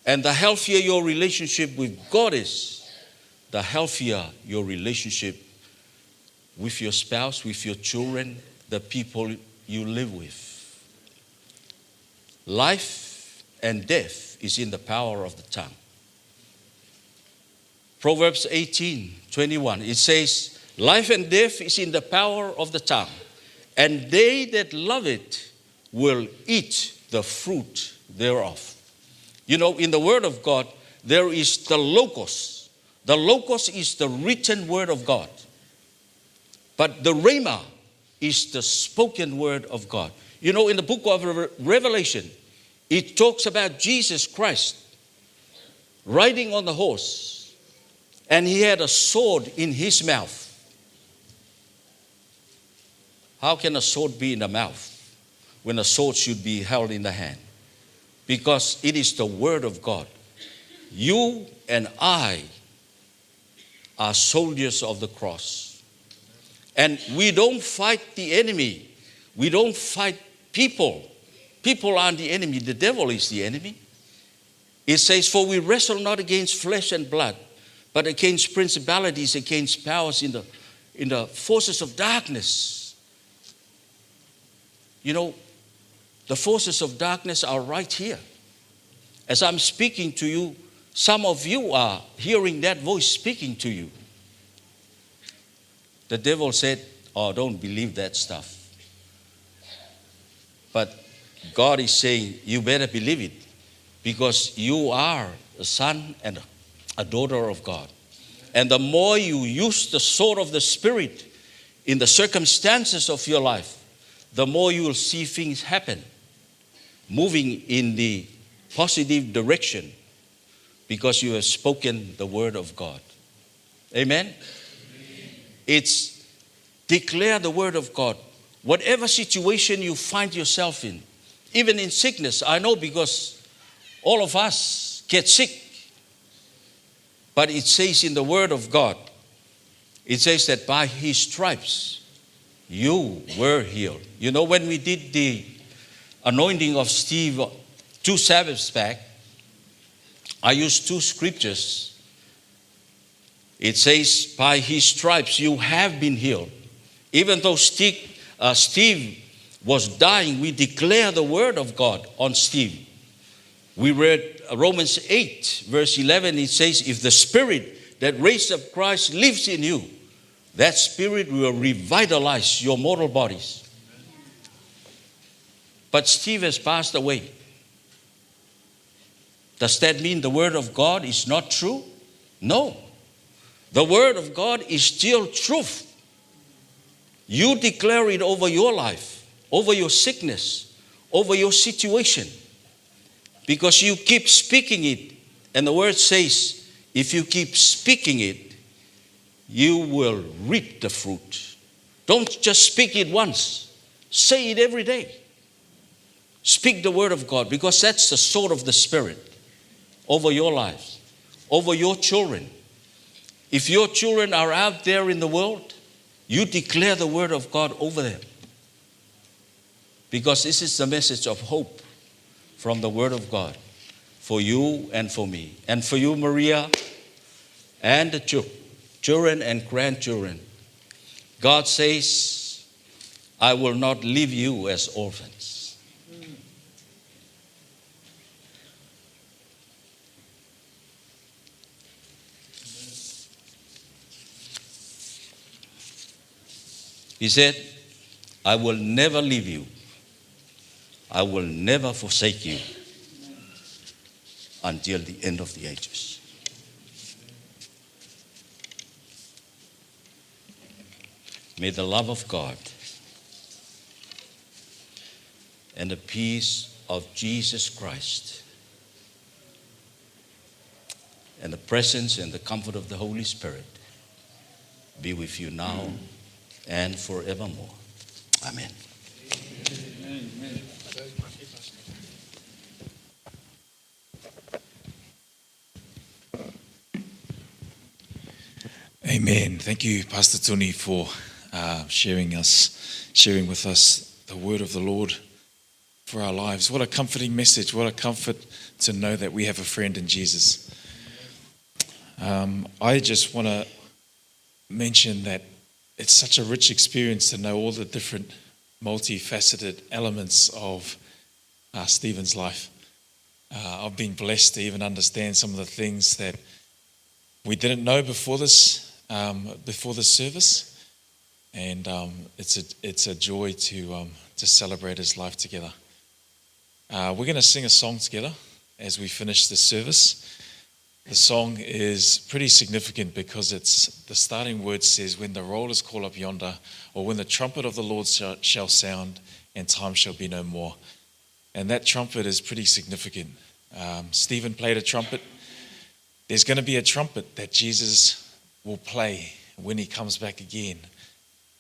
And the healthier your relationship with God is, the healthier your relationship with your spouse, with your children, the people you live with. Life and death is in the power of the tongue. Proverbs 18:21, it says, life and death is in the power of the tongue, and they that love it will eat the fruit thereof. You know, in the Word of God, there is the Logos. The Logos is the written Word of God. But the Rhema is the spoken Word of God. You know, in the book of Revelation, it talks about Jesus Christ riding on the horse, and he had a sword in his mouth. How can a sword be in the mouth when a sword should be held in the hand? Because it is the Word of God. You and I are soldiers of the cross. And we don't fight the enemy. We don't fight people. People aren't the enemy. The devil is the enemy. It says, for we wrestle not against flesh and blood, but against principalities, against powers in the forces of darkness. You know, the forces of darkness are right here. As I'm speaking to you, some of you are hearing that voice speaking to you. The devil said, oh, don't believe that stuff. But God is saying, you better believe it, because you are a son and a daughter of God. And the more you use the sword of the Spirit in the circumstances of your life, the more you will see things happen, moving in the positive direction, because you have spoken the word of God. Amen? It's declare the word of God. Whatever situation you find yourself in, even in sickness, I know because all of us get sick. But it says in the word of God, it says that by his stripes, you were healed. You know, when we did the anointing of Steve 2 Sabbaths back, I used 2 scriptures. It says, by his stripes you have been healed. Even though Steve was dying, we declare the word of God on Steve. We read Romans 8, verse 11. It says, if the Spirit that raised up Christ lives in you, that Spirit will revitalize your mortal bodies. But Steve has passed away. Does that mean the word of God is not true? No. The word of God is still truth. You declare it over your life, over your sickness, over your situation. Because you keep speaking it. And the word says, if you keep speaking it, you will reap the fruit. Don't just speak it once. Say it every day. Speak the word of God, because that's the sword of the Spirit over your lives, over your children. If your children are out there in the world, you declare the word of God over them. Because this is the message of hope from the word of God for you and for me. And for you, Maria, and the children and grandchildren. God says, I will not leave you as orphans. He said, I will never leave you. I will never forsake you until the end of the ages. May the love of God and the peace of Jesus Christ and the presence and the comfort of the Holy Spirit be with you now and forevermore. Amen. Amen. Thank you, Pastor Tuni, for sharing with us the word of the Lord for our lives. What a comforting message. What a comfort to know that we have a friend in Jesus. I just want to mention that it's such a rich experience to know all the different multifaceted elements of Stephen's life. I've been blessed to even understand some of the things that we didn't know before this service, and it's a joy to celebrate his life together. We're going to sing a song together as we finish this service. The song is pretty significant because the starting word says, when the roll is called up yonder, or when the trumpet of the Lord shall sound, and time shall be no more. And that trumpet is pretty significant. Stephen played a trumpet. There's going to be a trumpet that Jesus will play when he comes back again.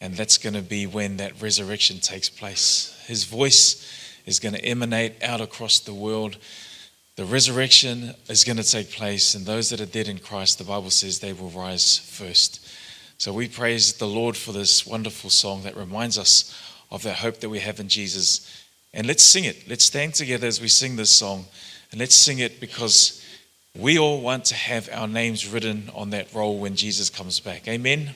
And that's going to be when that resurrection takes place. His voice is going to emanate out across the world. The resurrection is going to take place, and those that are dead in Christ, the Bible says they will rise first. So we praise the Lord for this wonderful song that reminds us of that hope that we have in Jesus. And let's sing it. Let's stand together as we sing this song, and let's sing it because we all want to have our names written on that roll when Jesus comes back. Amen.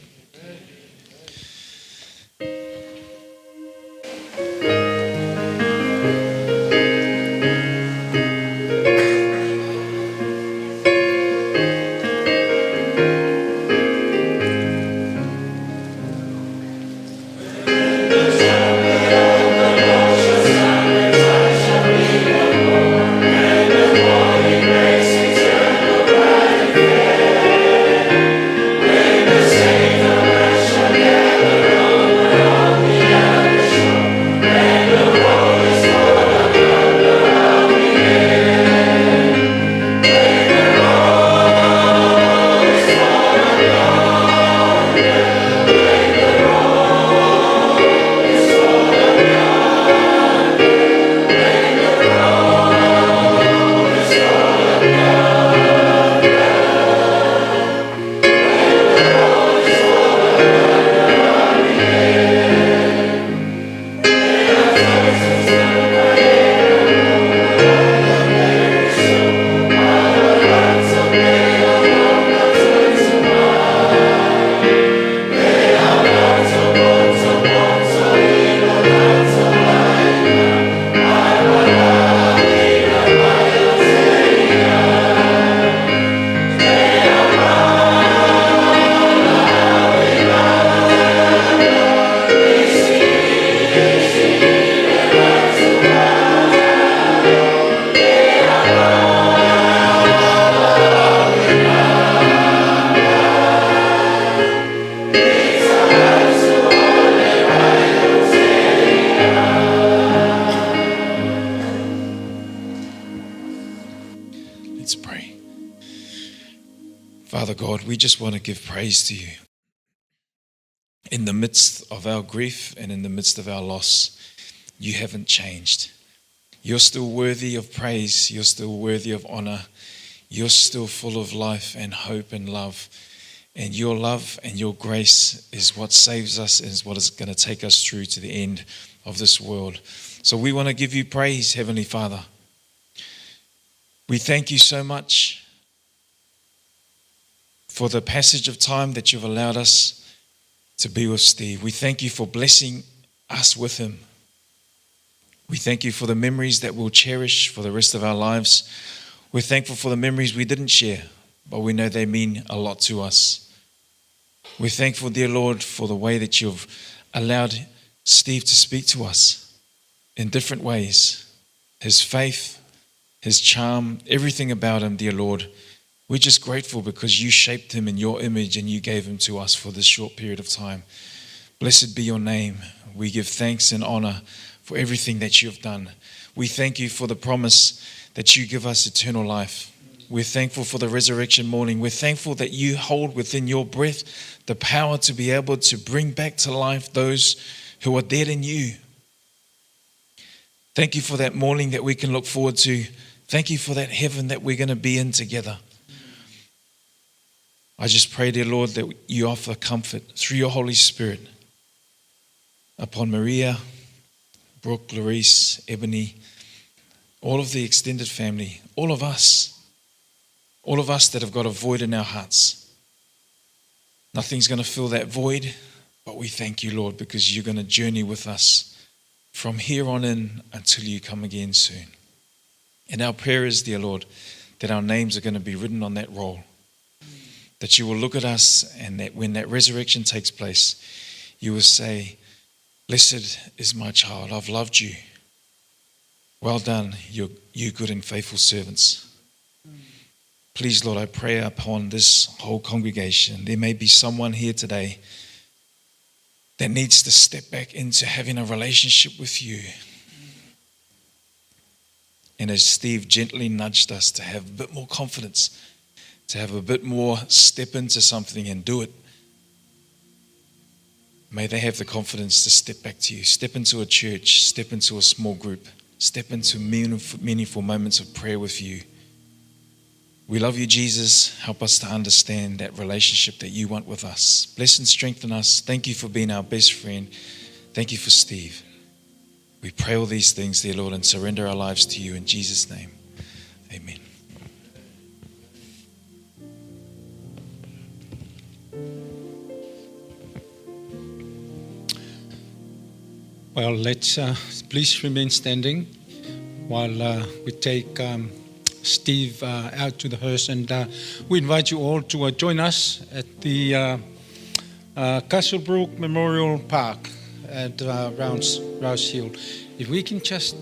Father God, we just want to give praise to you. In the midst of our grief and in the midst of our loss, you haven't changed. You're still worthy of praise. You're still worthy of honor. You're still full of life and hope and love. And your love and your grace is what saves us and is what is going to take us through to the end of this world. So we want to give you praise, Heavenly Father. We thank you so much for the passage of time that you've allowed us to be with Steve. We thank you for blessing us with him. We thank you for the memories that we'll cherish for the rest of our lives. We're thankful for the memories we didn't share, but we know they mean a lot to us. We're thankful, dear Lord, for the way that you've allowed Steve to speak to us in different ways. His faith, his charm, everything about him, dear Lord. We're just grateful because you shaped him in your image and you gave him to us for this short period of time. Blessed be your name. We give thanks and honor for everything that you have done. We thank you for the promise that you give us eternal life. We're thankful for the resurrection morning. We're thankful that you hold within your breath the power to be able to bring back to life those who are dead in you. Thank you for that morning that we can look forward to. Thank you for that heaven that we're going to be in together. I just pray, dear Lord, that you offer comfort through your Holy Spirit upon Maria, Brooke, Clarice, Ebony, all of the extended family, all of us that have got a void in our hearts. Nothing's going to fill that void, but we thank you, Lord, because you're going to journey with us from here on in until you come again soon. And our prayer is, dear Lord, that our names are going to be written on that roll, that you will look at us and that when that resurrection takes place, you will say, blessed is my child, I've loved you. Well done, you good and faithful servants. Please, Lord, I pray upon this whole congregation. There may be someone here today that needs to step back into having a relationship with you. And as Steve gently nudged us to have a bit more confidence, to have a bit more step into something and do it, may they have the confidence to step back to you, step into a church, step into a small group, step into meaningful moments of prayer with you. We love you, Jesus. Help us to understand that relationship that you want with us. Bless and strengthen us. Thank you for being our best friend. Thank you for Steve. We pray all these things, dear Lord, and surrender our lives to you in Jesus' name. Amen. Well, let's please remain standing while we take Steve out to the hearse, and we invite you all to join us at the Castlebrook Memorial Park at Rouse Hill. If we can just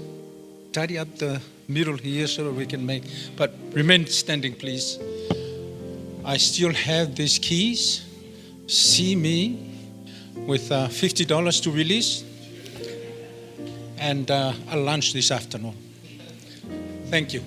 tidy up the middle here so that we can make, but remain standing, please. I still have these keys. See me with $50 to release and a lunch this afternoon. Thank you.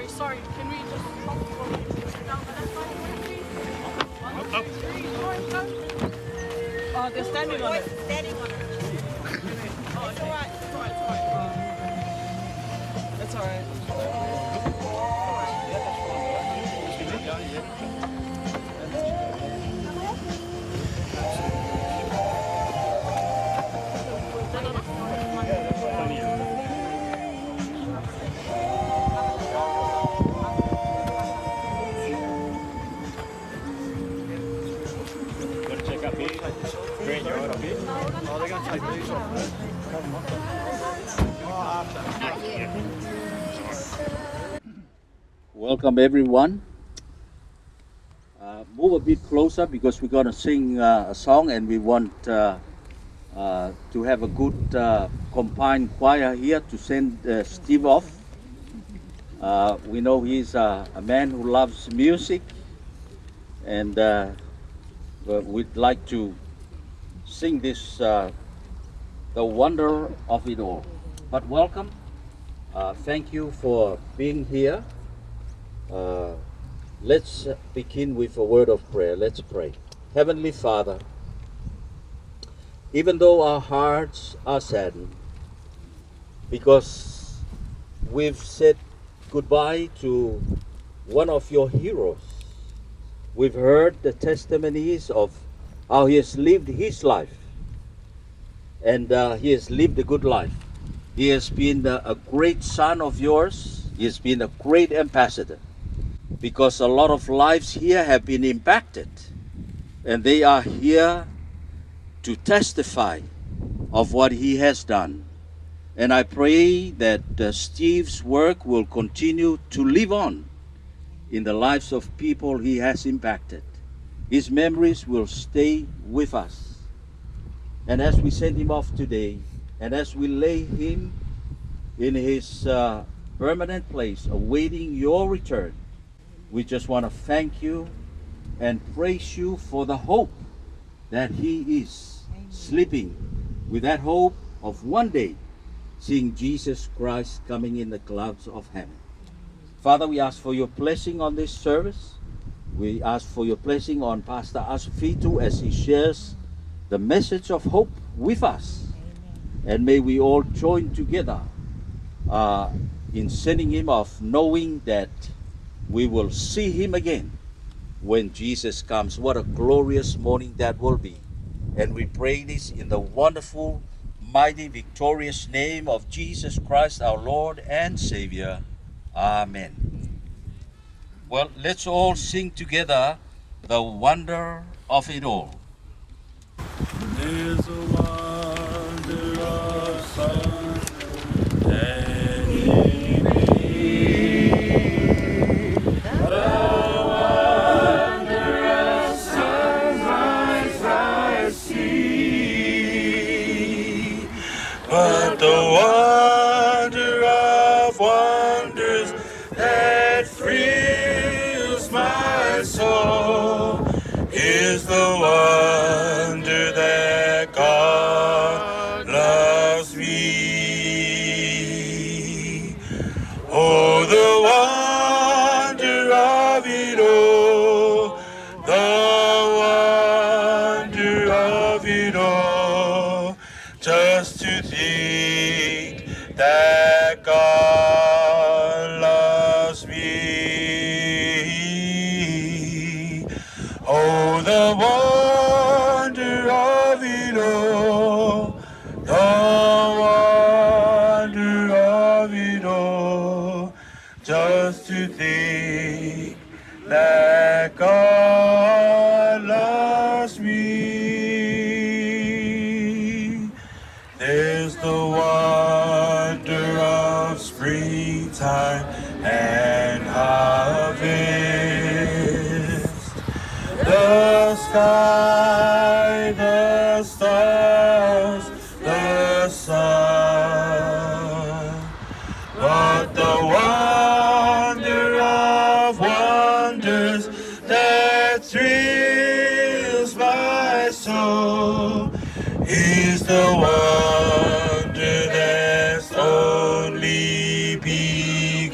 Sorry. Can we just down the left side, please? 1, 2, 3, go. Oh, they're standing on it. Standing on it. Oh, it's alright. It's alright. Welcome everyone. Move a bit closer because we're going to sing a song, and we want to have a good combined choir here to send Steve off. We know he's a man who loves music, and we'd like to sing this, The Wonder of It All. But welcome. Thank you for being here. Let's begin with a word of prayer. Let's pray. Heavenly Father, even though our hearts are saddened because we've said goodbye to one of your heroes, we've heard the testimonies of how he has lived his life, and he has lived a good life. He has been a great son of yours. He has been a great ambassador, because a lot of lives here have been impacted, and they are here to testify of what he has done. And I pray that Steve's work will continue to live on in the lives of people he has impacted. His memories will stay with us. And as we send him off today, and as we lay him in his permanent place awaiting your return, we just want to thank you and praise you for the hope that he is sleeping with, that hope of one day seeing Jesus Christ coming in the clouds of heaven. Father, we ask for your blessing on this service. We ask for your blessing on Pastor Asufitu as he shares the message of hope with us. And may we all join together in sending him off, knowing that we will see him again when Jesus comes. What a glorious morning that will be. And we pray this in the wonderful, mighty, victorious name of Jesus Christ, our Lord and Savior. Amen. Well, let's all sing together, The Wonder of It All. There's a wonder of sun and evening, the wonder of sunrise I see, but the wonder of wonders that thrills my soul is the wonder that God loves me. Oh, the wonder of it all, the wonder of it all, just to think that God loves me. Oh, the wonder of it all, the wonder of it all, just to think that God loves me. There's the wonder of springtime and harvest, the sky, the stars, the sun. But the wonder of wonders that thrills my soul is the wonder that's only begun.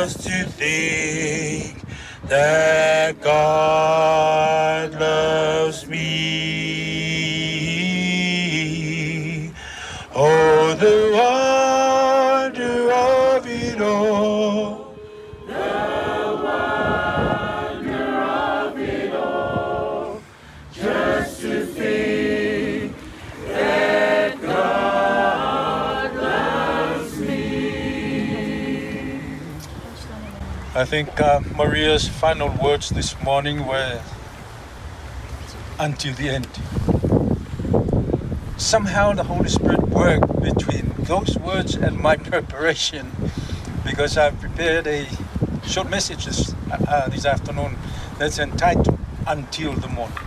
just to think that God loves me. Oh, the wonder of it all. Just to think that God loves me. I think Maria's final words this morning were until the end. Somehow the Holy Spirit worked between those words and my preparation, because I've prepared a short message this afternoon that's entitled Until the Morning.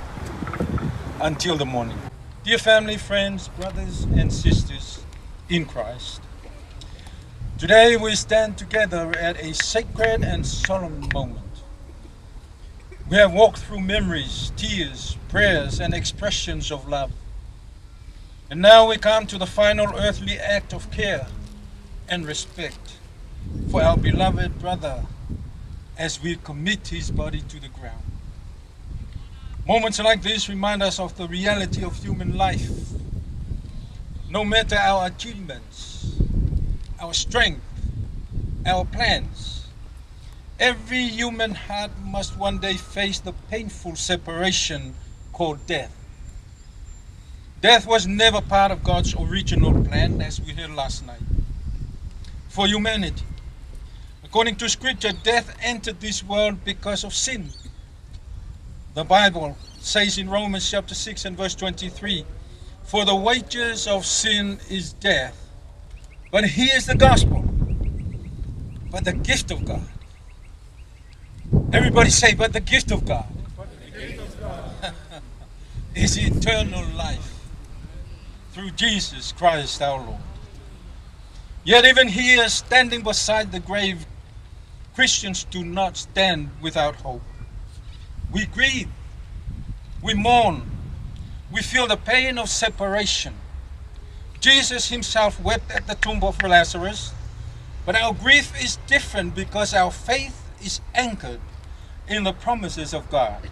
Until the morning. Dear family, friends, brothers and sisters in Christ, today we stand together at a sacred and solemn moment. We have walked through memories, tears, prayers, and expressions of love. And now we come to the final earthly act of care and respect for our beloved brother as we commit his body to the ground. Moments like this remind us of the reality of human life. No matter our achievements, our strength, our plans, every human heart must one day face the painful separation called death. Death was never part of God's original plan, as we heard last night, for humanity. According to Scripture, death entered this world because of sin. The Bible says in Romans chapter 6 and verse 23, "For the wages of sin is death, but here's the gospel, but the gift of God." Everybody say, "But the gift of God is eternal life through Jesus Christ our Lord." Yet even here, standing beside the grave, Christians do not stand without hope. We grieve, we mourn, we feel the pain of separation. Jesus himself wept at the tomb of Lazarus, but our grief is different because our faith is anchored in the promises of God.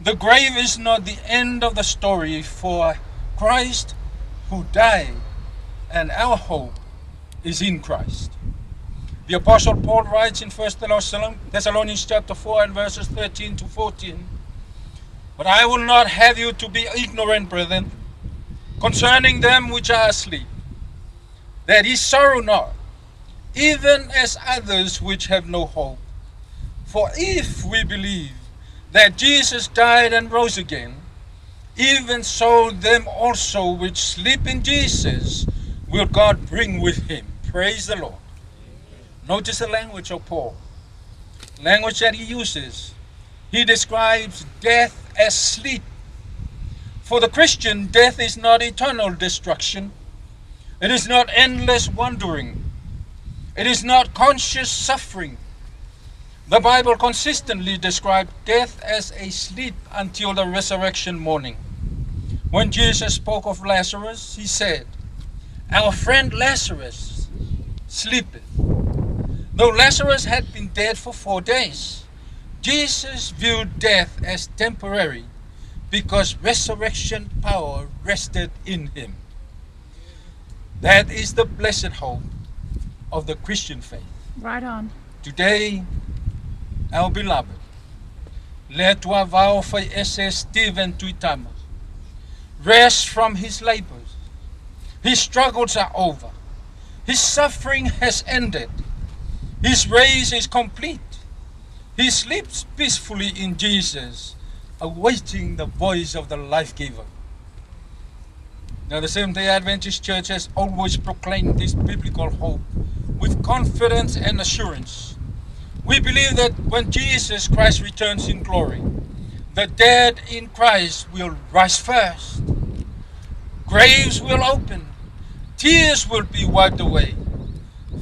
The grave is not the end of the story for Christ who died, and our hope is in Christ. The Apostle Paul writes in 1 Thessalonians chapter 4 and verses 13 to 14, "But I will not have you to be ignorant, brethren, concerning them which are asleep, that ye sorrow not, even as others which have no hope. For if we believe that Jesus died and rose again, even so them also which sleep in Jesus will God bring with him." Praise the Lord. Notice the language of Paul. Language that he uses. He describes death as sleep. For the Christian, death is not eternal destruction. It is not endless wandering. It is not conscious suffering. The Bible consistently describes death as a sleep until the resurrection morning. When Jesus spoke of Lazarus, he said, "Our friend Lazarus sleepeth." Though Lazarus had been dead for 4 days, Jesus viewed death as temporary because resurrection power rested in him. That is the blessed hope of the Christian faith. Right on. Today, our beloved, Leatuavao Faiese Stephen Tuitama, rests from his labors. His struggles are over. His suffering has ended. His race is complete. He sleeps peacefully in Jesus, awaiting the voice of the life giver. Now, the Seventh-day Adventist Church has always proclaimed this biblical hope with confidence and assurance. We believe that when Jesus Christ returns in glory, the dead in Christ will rise first. Graves will open. Tears will be wiped away.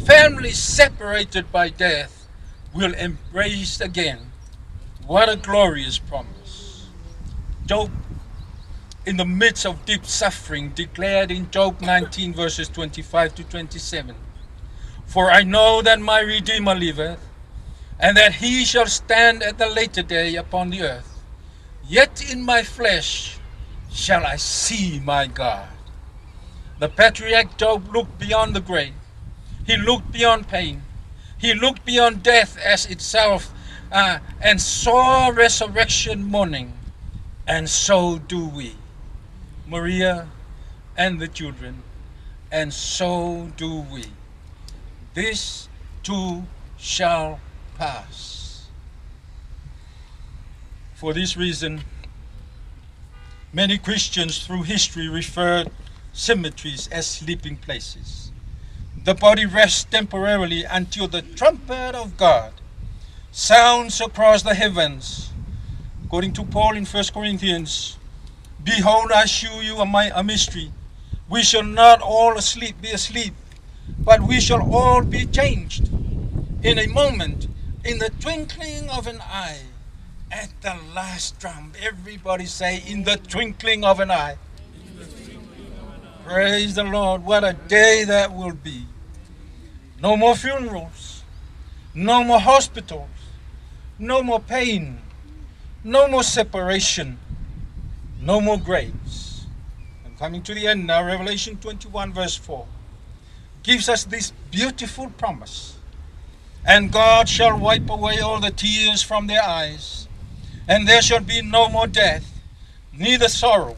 Families separated by death will embrace again. What a glorious promise. Job, in the midst of deep suffering, declared in Job 19 verses 25 to 27, For I know that my Redeemer liveth, and that he shall stand at the later day upon the earth. Yet in my flesh shall I see my God. The patriarch Job looked beyond the grave. He looked beyond pain. He looked beyond death as itself, and saw resurrection morning. And so do we, Maria and the children, and so do we. This too shall pass. For this reason, many Christians through history referred cemeteries as sleeping places. The body rests temporarily until the trumpet of God sounds across the heavens. According to Paul in 1 Corinthians, behold, I shew you a mystery. We shall not all be asleep, but we shall all be changed in a moment, in the twinkling of an eye, at the last trump. Everybody say, in the twinkling of an eye. Praise the Lord. What a day that will be. No more funerals, no more hospitals, no more pain, no more separation, no more graves. I'm coming to the end now. Revelation 21 verse 4 gives us this beautiful promise. And God shall wipe away all the tears from their eyes, and there shall be no more death, neither sorrow,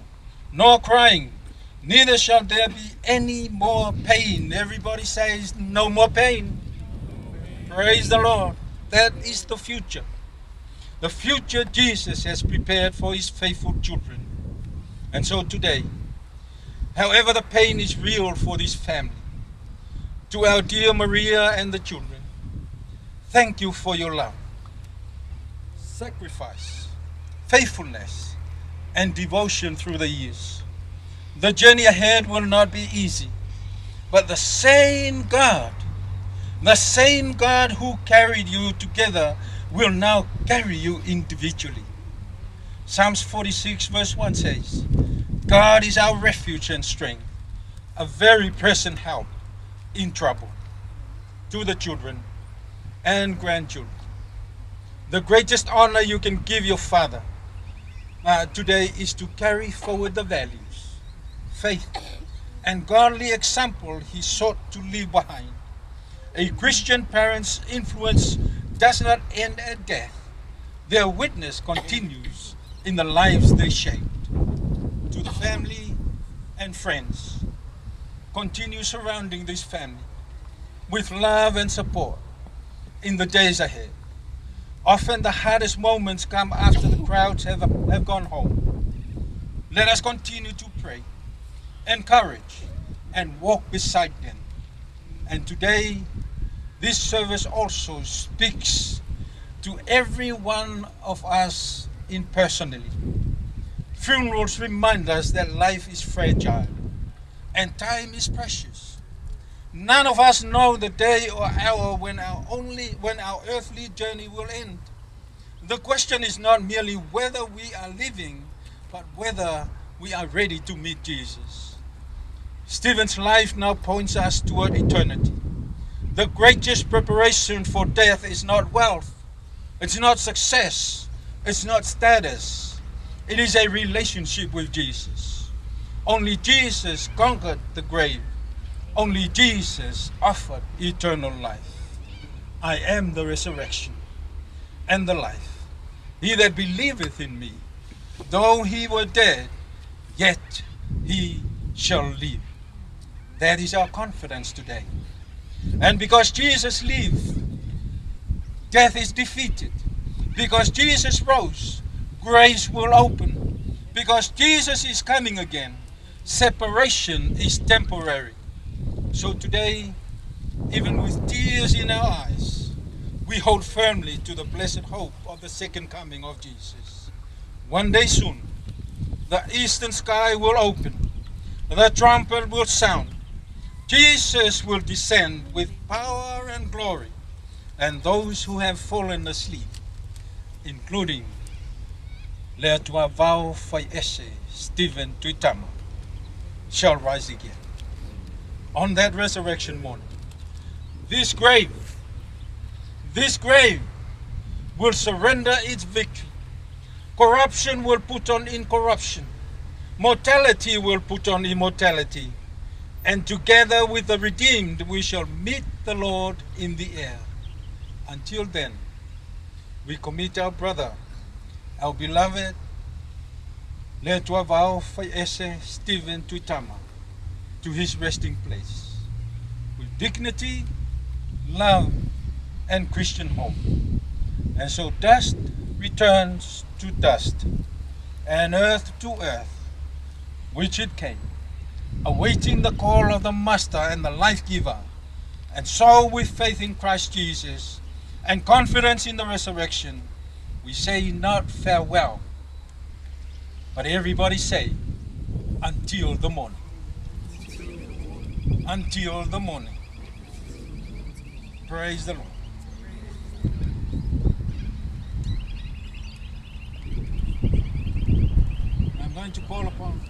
nor crying, neither shall there be any more pain. Everybody says, no more pain. Praise the Lord. That is the future. The future Jesus has prepared for his faithful children. And so today, however the pain is real for this family, to our dear Maria and the children, thank you for your love, sacrifice, faithfulness, and devotion through the years. The journey ahead will not be easy, but the same God who carried you together will now carry you individually. Psalms 46 verse 1 says, God is our refuge and strength, a very present help in trouble. To the children and grandchildren, the greatest honor you can give your father today is to carry forward the values, faith, and godly example he sought to leave behind. A Christian parent's influence does not end at death. Their witness continues in the lives they shaped. To the family and friends, continue surrounding this family with love and support in the days ahead. Often the hardest moments come after the crowds have gone home. Let us continue to pray, encourage, and walk beside them. And today, this service also speaks to every one of us personally. Funerals remind us that life is fragile and time is precious. None of us know the day or hour when our earthly journey will end. The question is not merely whether we are living, but whether we are ready to meet Jesus. Stephen's life now points us toward eternity. The greatest preparation for death is not wealth, it's not success, it's not status. It is a relationship with Jesus. Only Jesus conquered the grave. Only Jesus offered eternal life. I am the resurrection and the life. He that believeth in me, though he were dead, yet he shall live. That is our confidence today. And because Jesus lives, death is defeated. Because Jesus rose, grace will open. Because Jesus is coming again, separation is temporary. So today, even with tears in our eyes, we hold firmly to the blessed hope of the second coming of Jesus. One day soon, the eastern sky will open, the trumpet will sound, Jesus will descend with power and glory, and those who have fallen asleep, including Leatuavao Faiese, Stephen Tuitama, shall rise again. On that resurrection morning, This grave will surrender its victory. Corruption will put on incorruption. Mortality will put on immortality. And together with the redeemed, we shall meet the Lord in the air. Until then, we commit our brother, our beloved Leatuavao Faiese Stephen Tuitama, to his resting place, with dignity, love, and Christian hope. And so dust returns to dust, and earth to earth, which it came, awaiting the call of the Master and the life giver. And so with faith in Christ Jesus and confidence in the resurrection, we say not farewell, but everybody say, until the morning. Until the morning. Praise the Lord. I'm going to call upon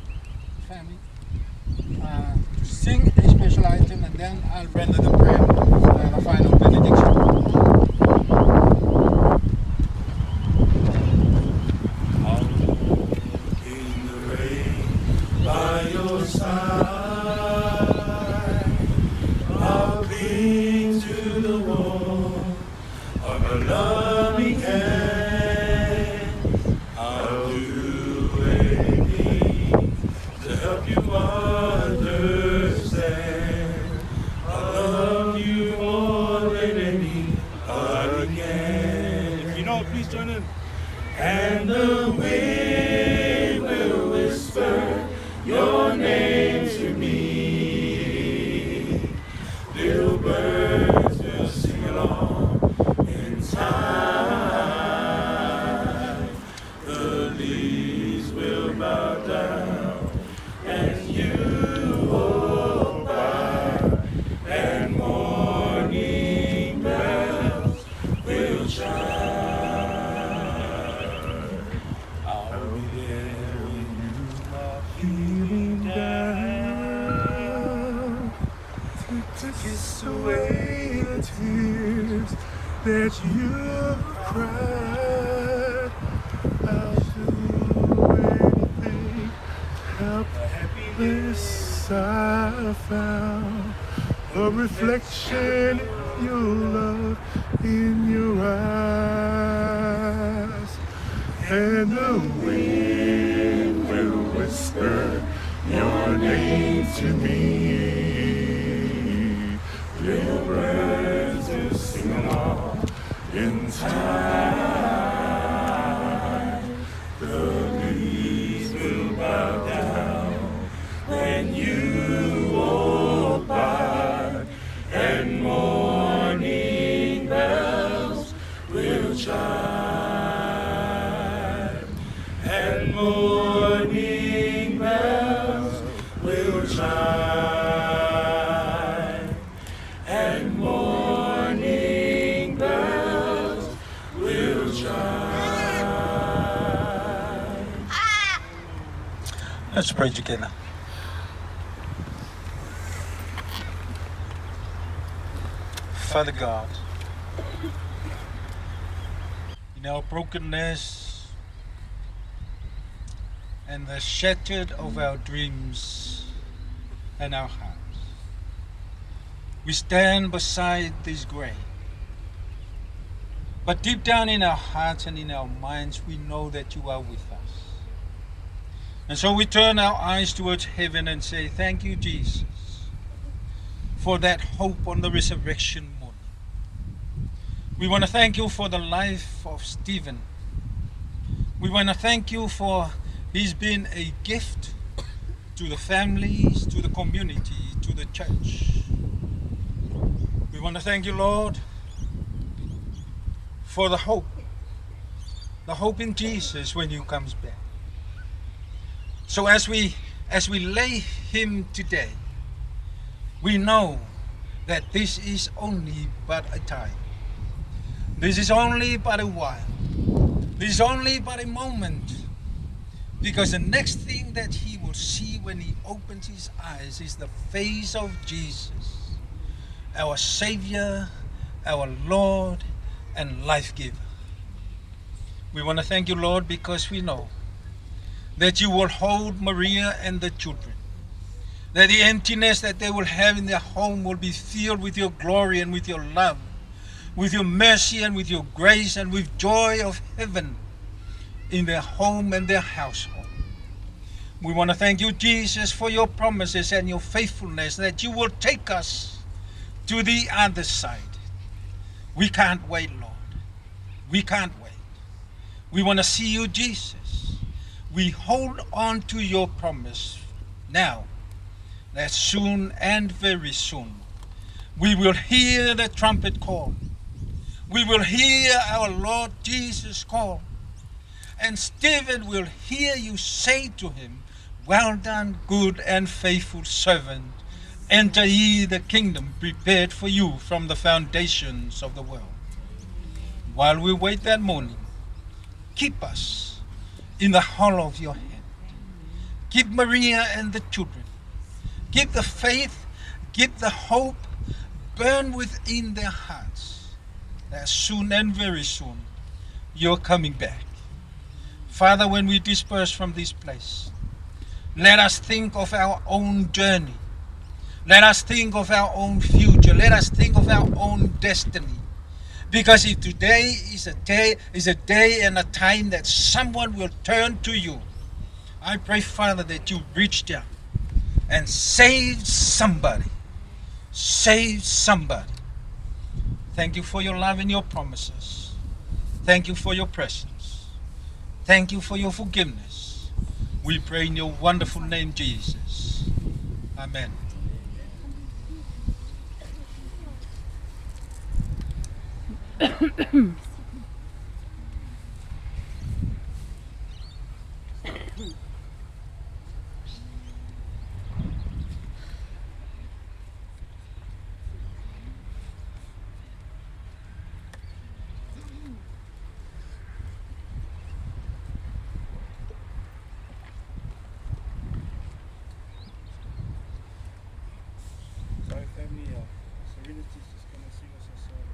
the family to sing a special item, and then I'll render the prayer and the final benediction. By your side, I'll cling to the wall of a loving hand. I'll do anything to help you understand. I love you more than anybody can. If you know it, please join in. And the wind will whisper your name to me. Little birds will sing along in time. The leaves will bow down and you walk by, and morning bells will chime. I'll be there when you are feeling down, to kiss away the tears that you've cried. I'll do anything to help the happiness I found, a reflection of your love in your eyes. And the wind will whisper your name to me. Little birds will sing along in time. The leaves will bow down when you walk by, and morning bells will chime. And morning bells will chime. And morning bells will chime. Let's pray together. Father God, in our brokenness and the shattered of our dreams and our hearts, we stand beside this grave. But deep down in our hearts and in our minds, we know that you are with us. And so we turn our eyes towards heaven and say, thank you, Jesus, for that hope on the resurrection morning. We want to thank you for the life of Stephen. We want to thank you for he's been a gift to the families, to the community, to the church. We want to thank you, Lord, for the hope in Jesus when he comes back. So as we lay him today, we know that this is only but a time. This is only but a while. This is only but a moment. Because the next thing that he will see when he opens his eyes is the face of Jesus. our Savior, our Lord, and life giver. We want to thank you, Lord, because we know that you will hold Maria and the children, that the emptiness that they will have in their home will be filled with your glory and with your love, with your mercy and with your grace and with joy of heaven in their home and their household. We want to thank you, Jesus, for your promises and your faithfulness, that you will take us to the other side. We can't wait, Lord. We can't wait. We want to see you, Jesus. We hold on to your promise now, that soon and very soon we will hear the trumpet call. We will hear our Lord Jesus call. And Stephen will hear you say to him, "Well done, good and faithful servant. Enter ye the kingdom prepared for you from the foundations of the world." While we wait that morning, keep us in the hollow of your hand. Keep Maria and the children. Keep the faith, keep the hope, burn within their hearts, that soon and very soon you're coming back. Father, when we disperse from this place, let us think of our own journey. Let us think of our own future. Let us think of our own destiny. Because if today is a day and a time that someone will turn to you, I pray, Father, that you reach down and save somebody. Save somebody. Thank you for your love and your promises. Thank you for your presence. Thank you for your forgiveness. We pray in your wonderful name, Jesus. Amen. Sorry, family. Serenity's just gonna sing us a song.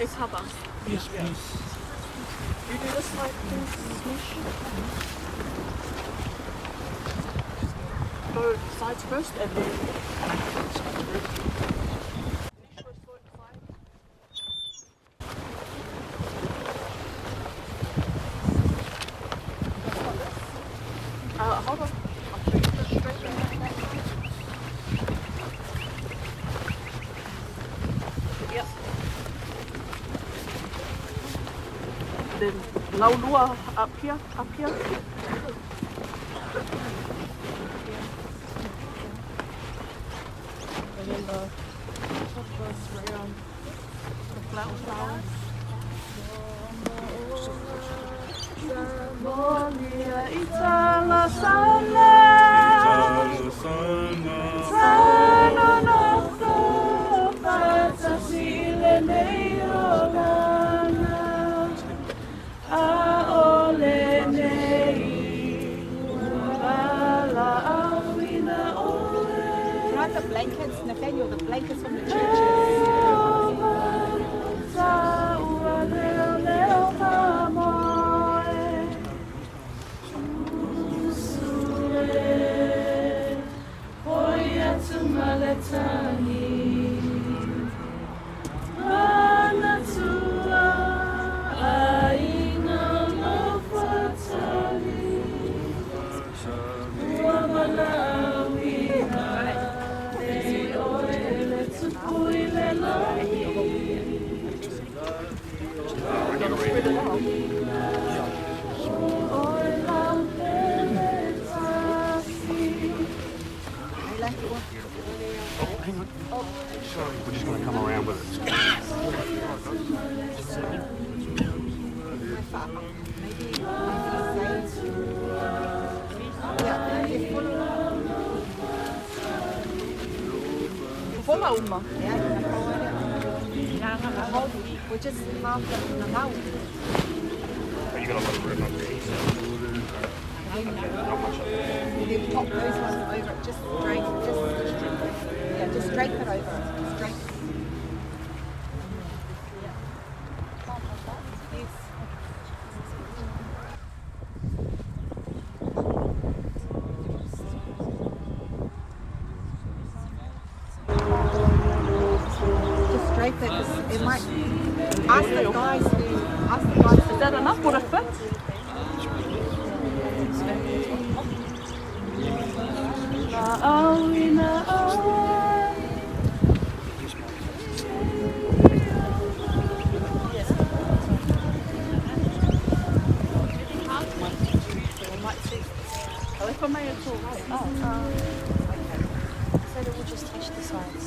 It's Haba. Yes, please. You do this side, please. Go sides first and then. Hold on. Yep. Then laulua up here. And then the flowers. Molia itala sana, sana no fata sile neirogana, aole nei, wala awina ole. Right, the blankets, Nathaniel, the blankets from the churches. We're just going to come around with it. Vola uma. We're just half the now. You got a lot of room up there. You pop those ones over it, just drape, just drape it over it. Just drape it. Just drape it, 'cause it might ask the guys. Is that enough? Would it fit? So that we'll just touch the sides.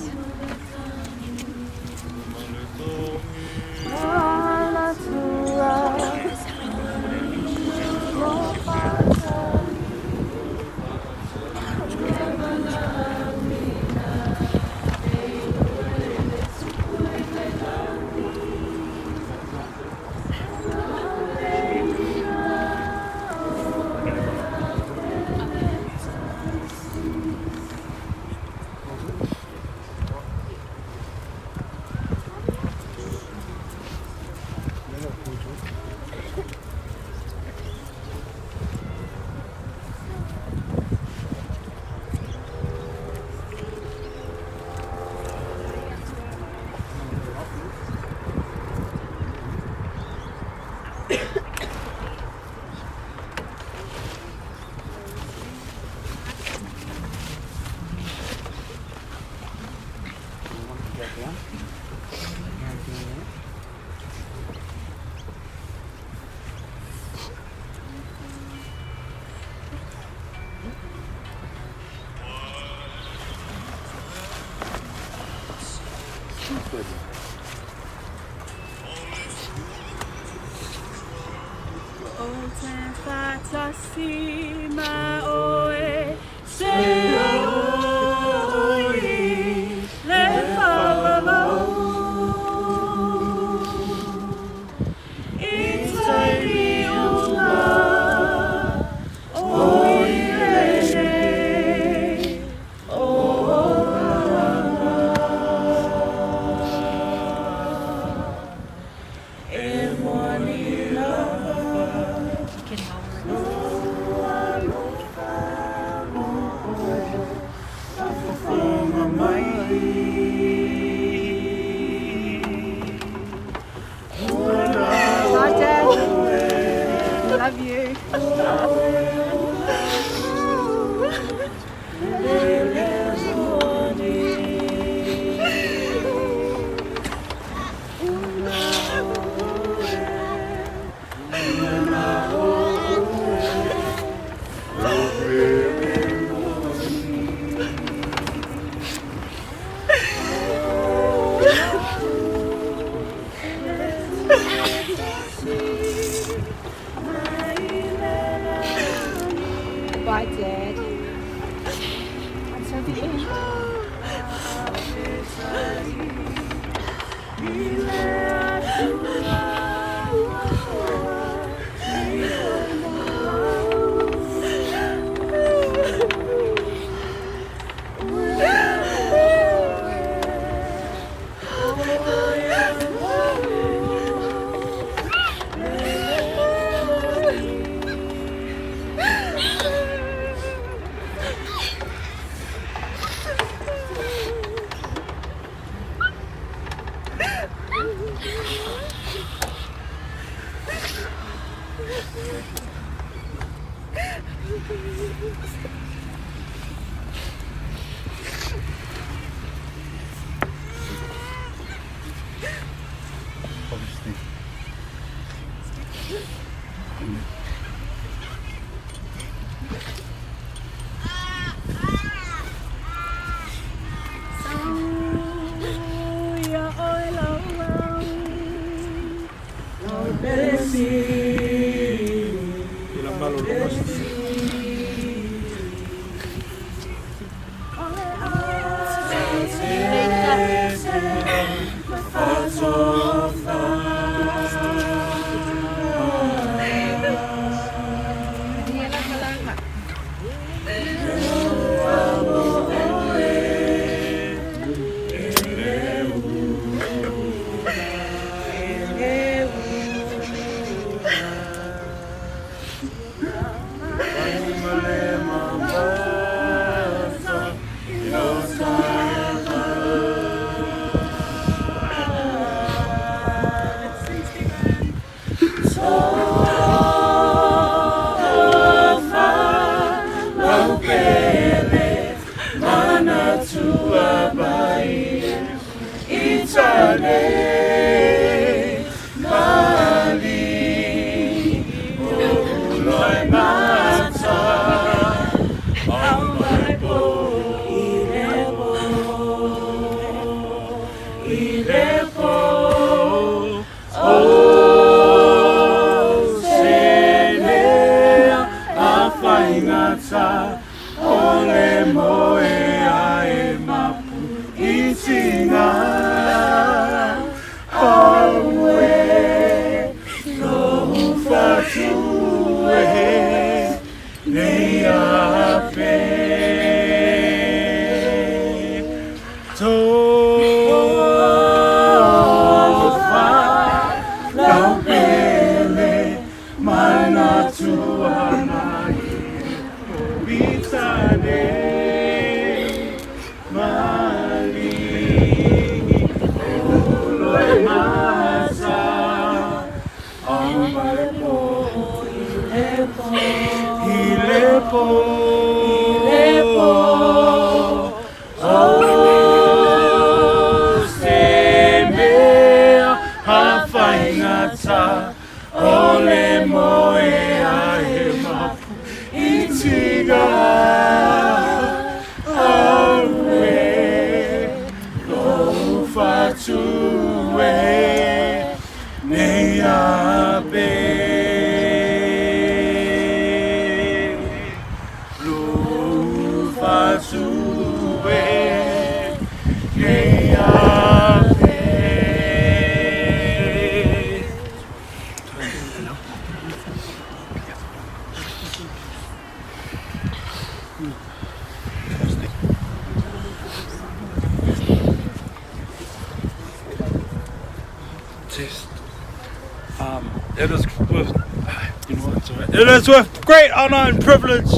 It is with great honour and privilege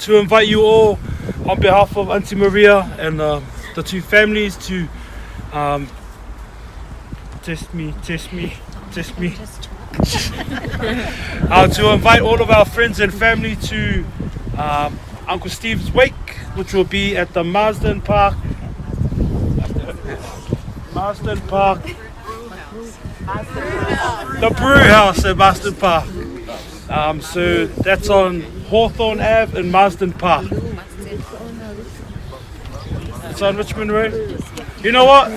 to invite you all on behalf of Auntie Maria and the two families to test me. To invite all of our friends and family to Uncle Steve's wake, which will be at the Marsden Park, the brew house at Marsden Park. So that's on Hawthorne Ave in Marsden Park. It's on Richmond Road. You know what?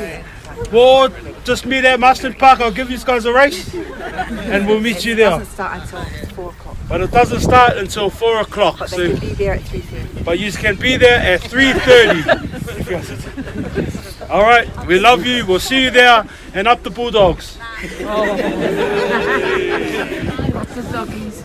We'll all just meet at Marsden Park. I'll give you guys a race and we'll meet you there. It doesn't start until 4 o'clock. But it doesn't start until 4 o'clock. But they can be there at 3:30. But you can be there at 3:30. All right, we love you. We'll see you there, and up the Bulldogs. Lots of doggies.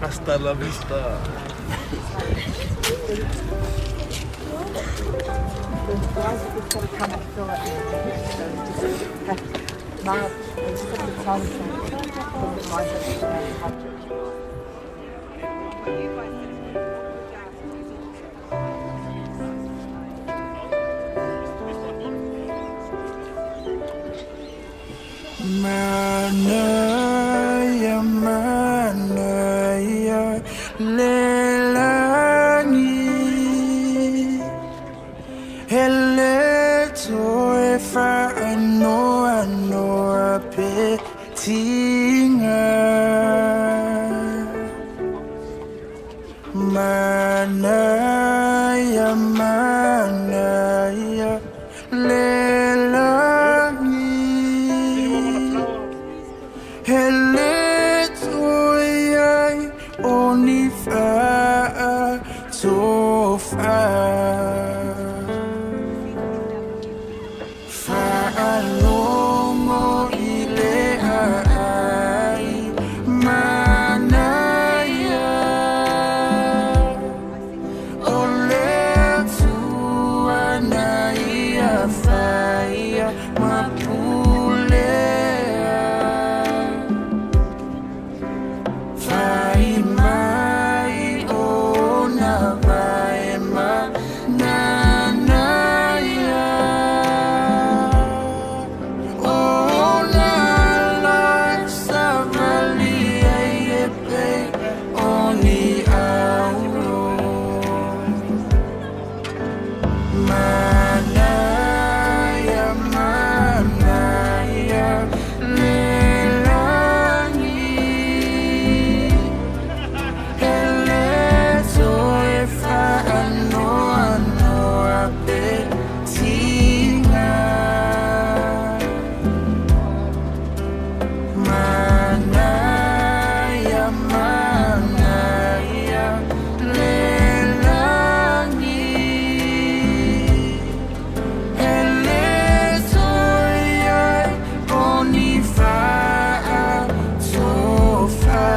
Hasta la vista. Manaya, manaya, lelangi. Hele toe fa ano petinga. Manaya, manaya, lelangi. Hele toe oni fa to fa. Fa'alomo ile ai manaya ole tuanaya faya mapulea fai mai ona vai manaya. Manaya, manaya, lelangi. Hele toe fa ano petinga. Manaya, manaya, lelangi. Hele toe oni fa to fa.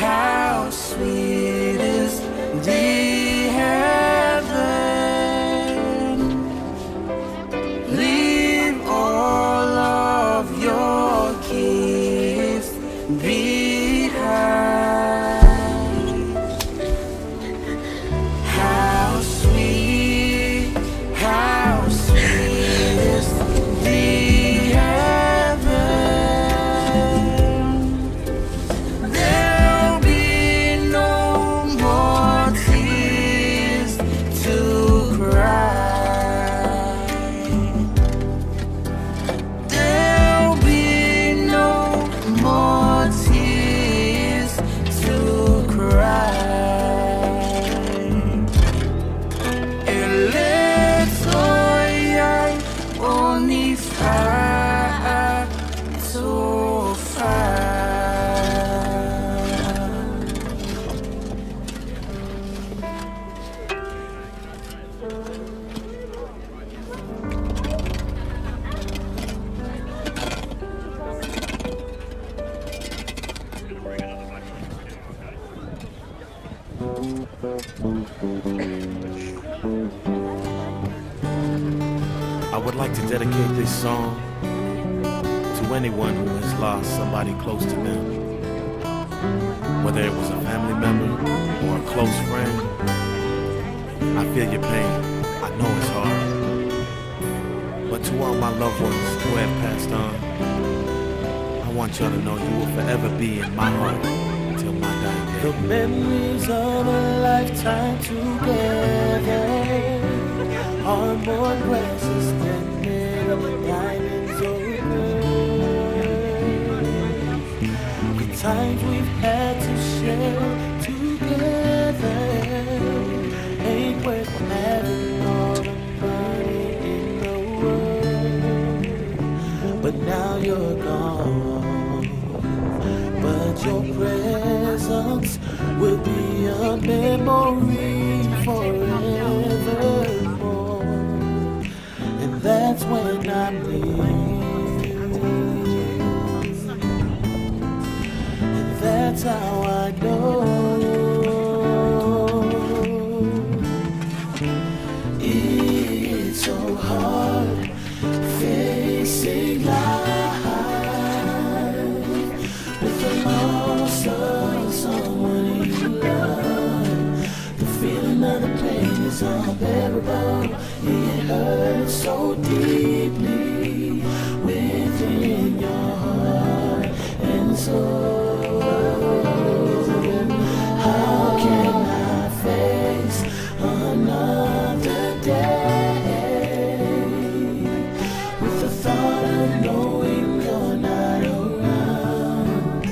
How sweet is the heaven. Leave all of your gifts behind. How sweet is the heaven. There'll be no more tears to cry. There'll be no more tears to cry. Ele toi oni fa to fa. I would like to dedicate this song to anyone who has lost somebody close to them. Whether it was a family member or a close friend, I feel your pain. I know it's hard. But to all my loved ones who have passed on, I want y'all to know you will forever be in my heart till my dying day. The memories of a lifetime together are more precious than many diamonds or pearls. The times we've had to share together is unbearable. It hurts so deeply within your heart and soul. How can I face another day with the thought of knowing you're not around?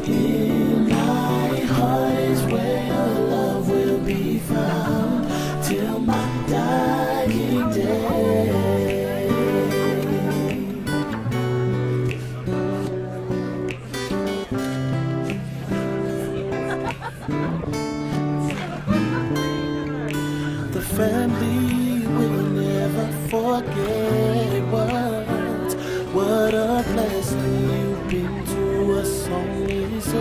In my heart is where your love will be found till my dying day. The family will never forget what a blessing you've been to us only serve.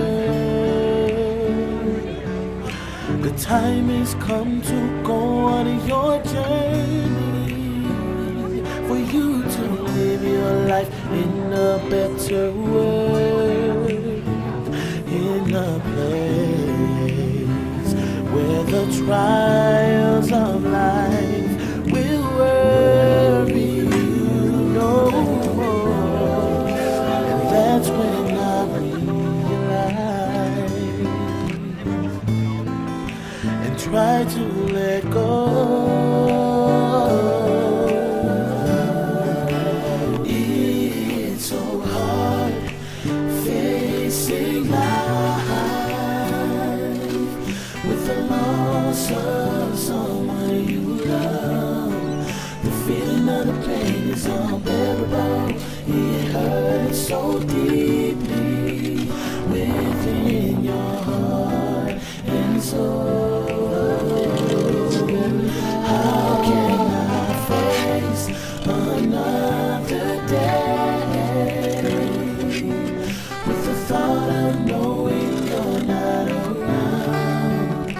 The time has come to go on your journey, for you to live your life in a better world, in a place where the trials of life will worry you no more. And that's when I realize and try to let go. It's so hard facing life with the loss of someone you love. The feeling of the pain is unbearable. It hurts so deeply within your heart and soul. How can I face another day with the thought of knowing you're not around?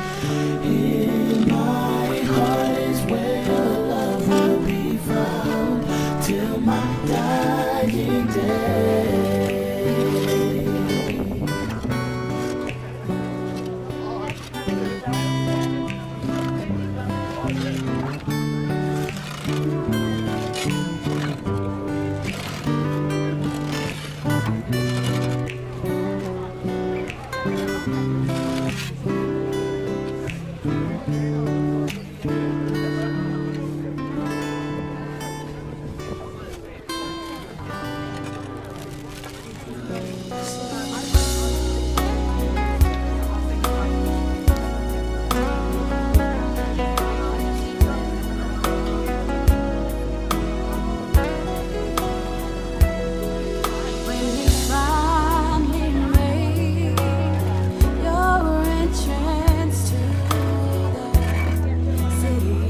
In my heart is where your love will be found till my dying day. Your entrance to the city.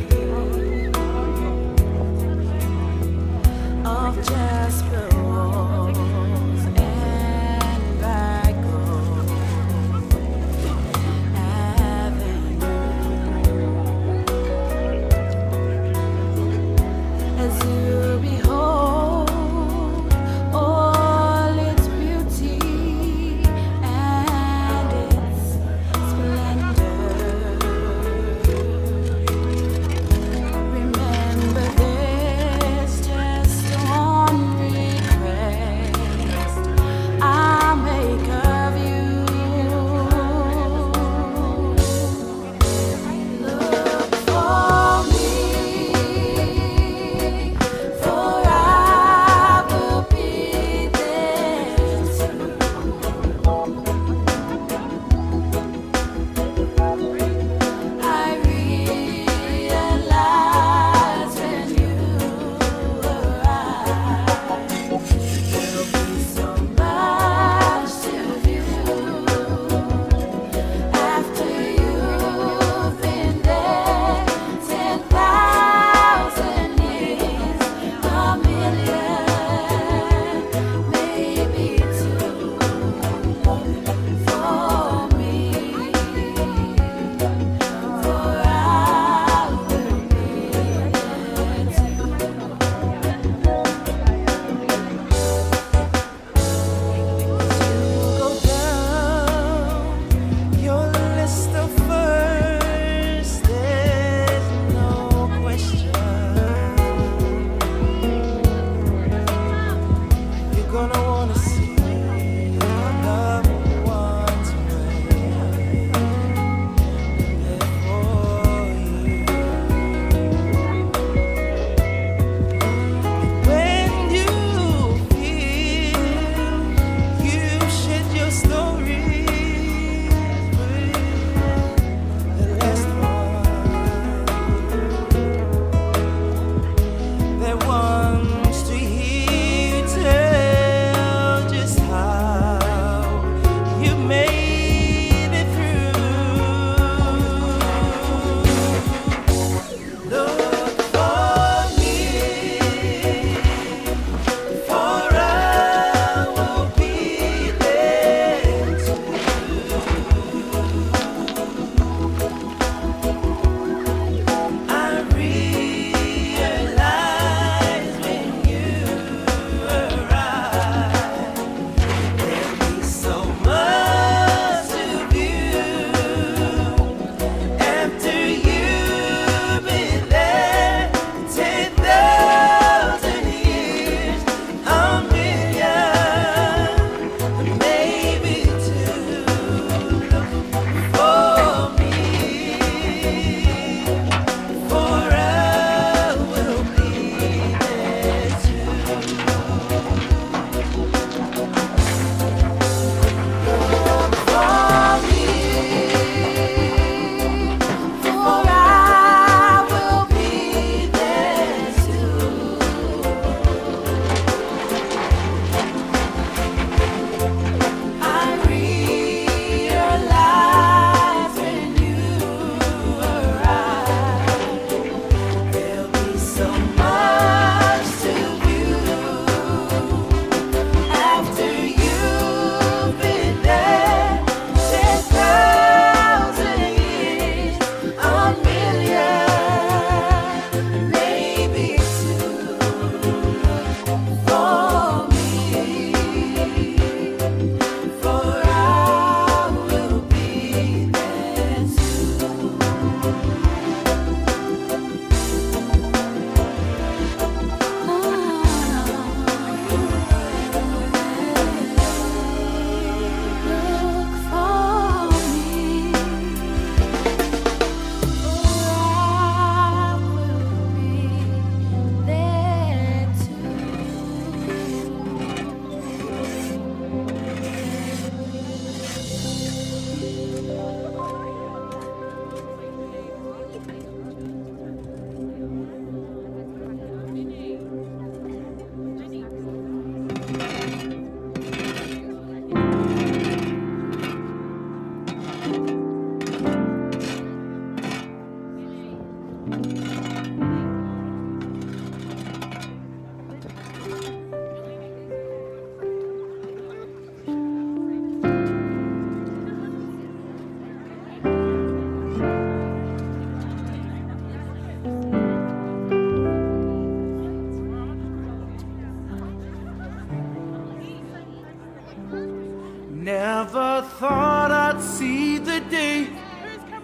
thought I'd see the day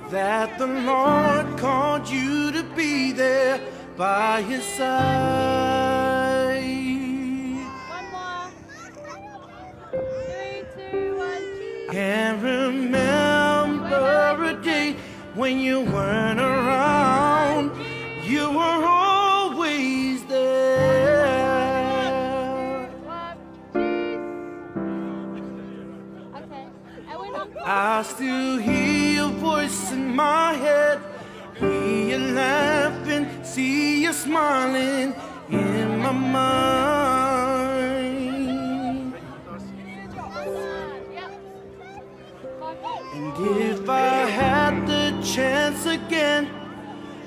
that the Lord called you to be there by his side. Can't remember a day when you weren't around. You were always there. I still hear your voice in my head, hear you laughing, see you smiling in my mind. And if I had the chance again,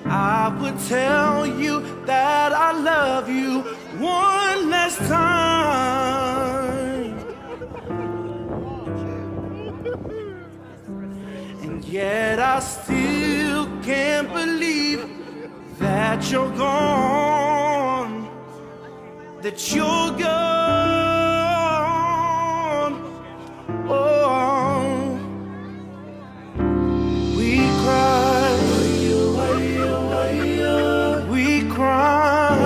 I would tell you that I love you one last time. And yet I still can't believe that you're gone, that you're gone. Oh, we cry, we cry,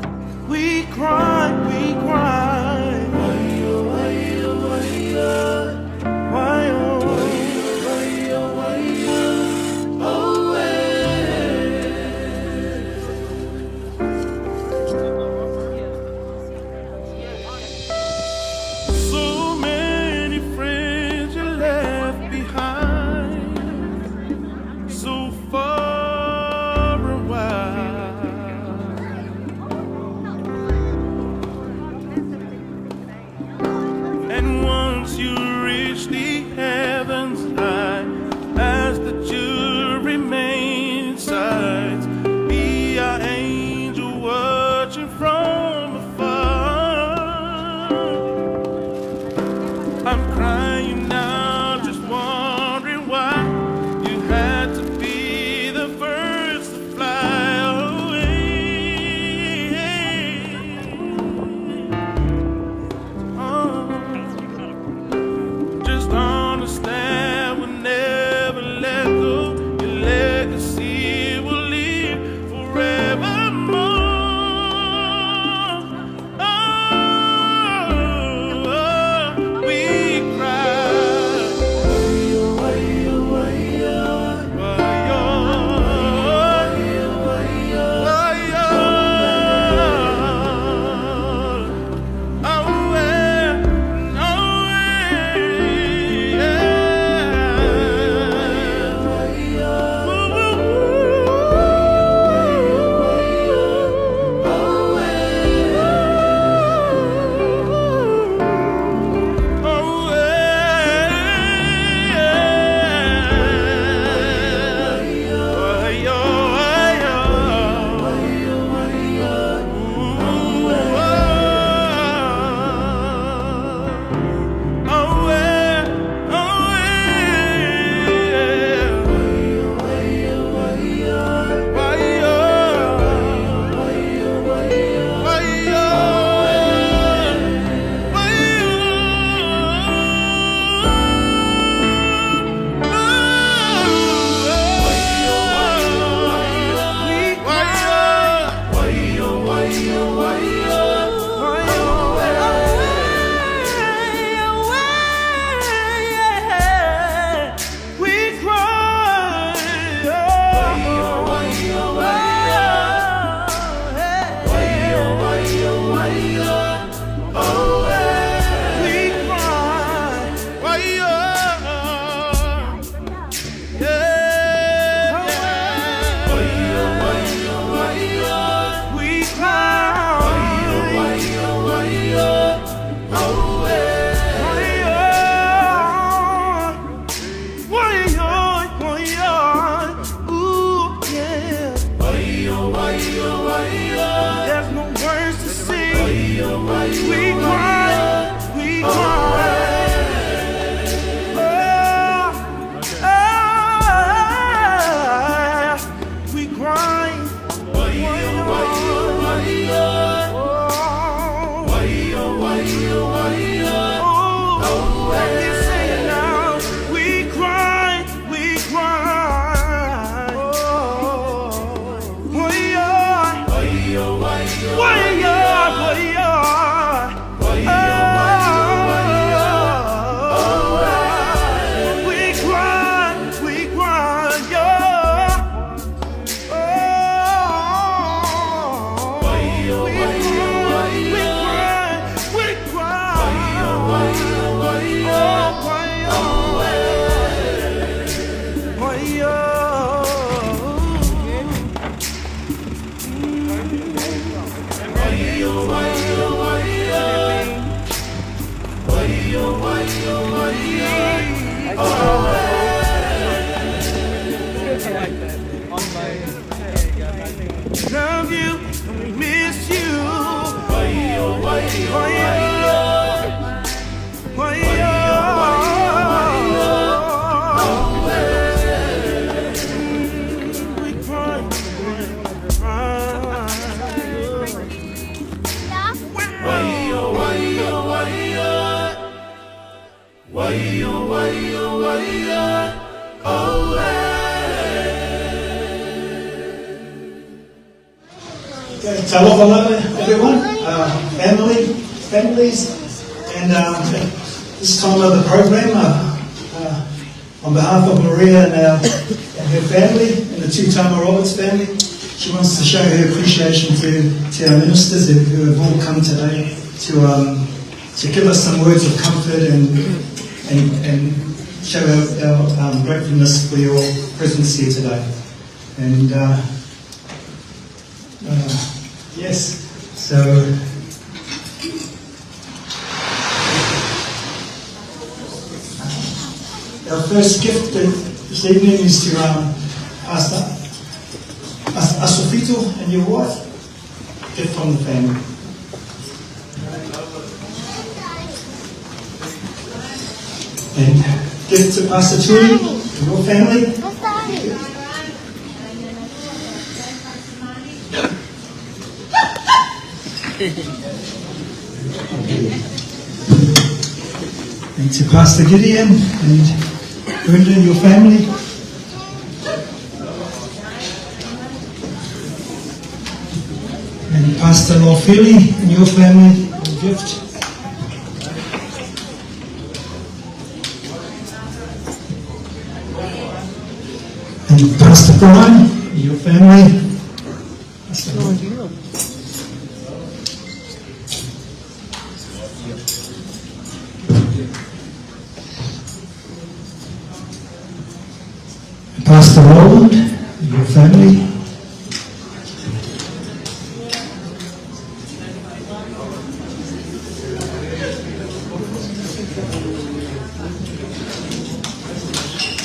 we cry, we cry. So many friends you left behind, so far away. And once you reach the heavens high, as the jury remains sight, be our angel watching from afar. I'm crying now, just wondering why you had to be the first to fly away. Oh, just Talofa everyone, families, and this time of the program, on behalf of Maria and her family, and the Tuitama Roberts family, she wants to show her appreciation to our ministers who have all come today to give us some words of comfort and show our gratefulness for your presence here today. And yes, so our first gift this evening is to Pastor Asofito and your wife, gift from the family. And gift to Pastor Tui and your family. And to Pastor Gideon and Brenda and your family. And Pastor Lofili and your family, a gift. And Pastor Brian and your family. Pastor Pastor Roland, your family.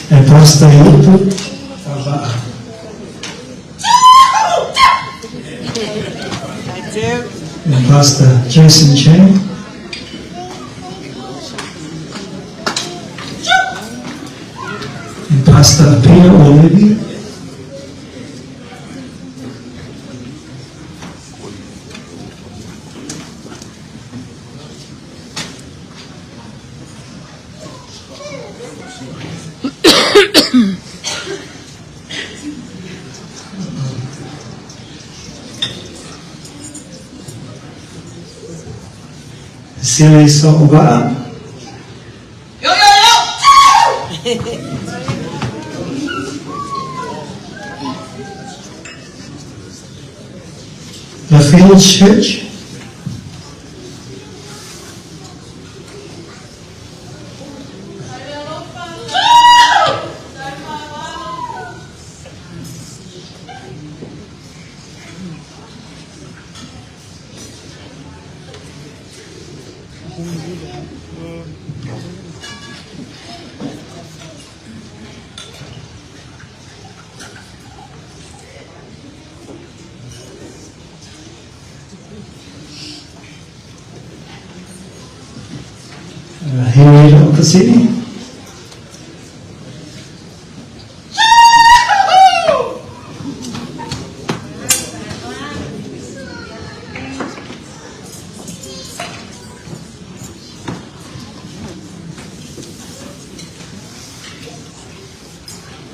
And Pastor Latu. And Pastor Jason Chang. Pastor Peter Olivia. Siri Soba. The Fields Church. Henry Cassini.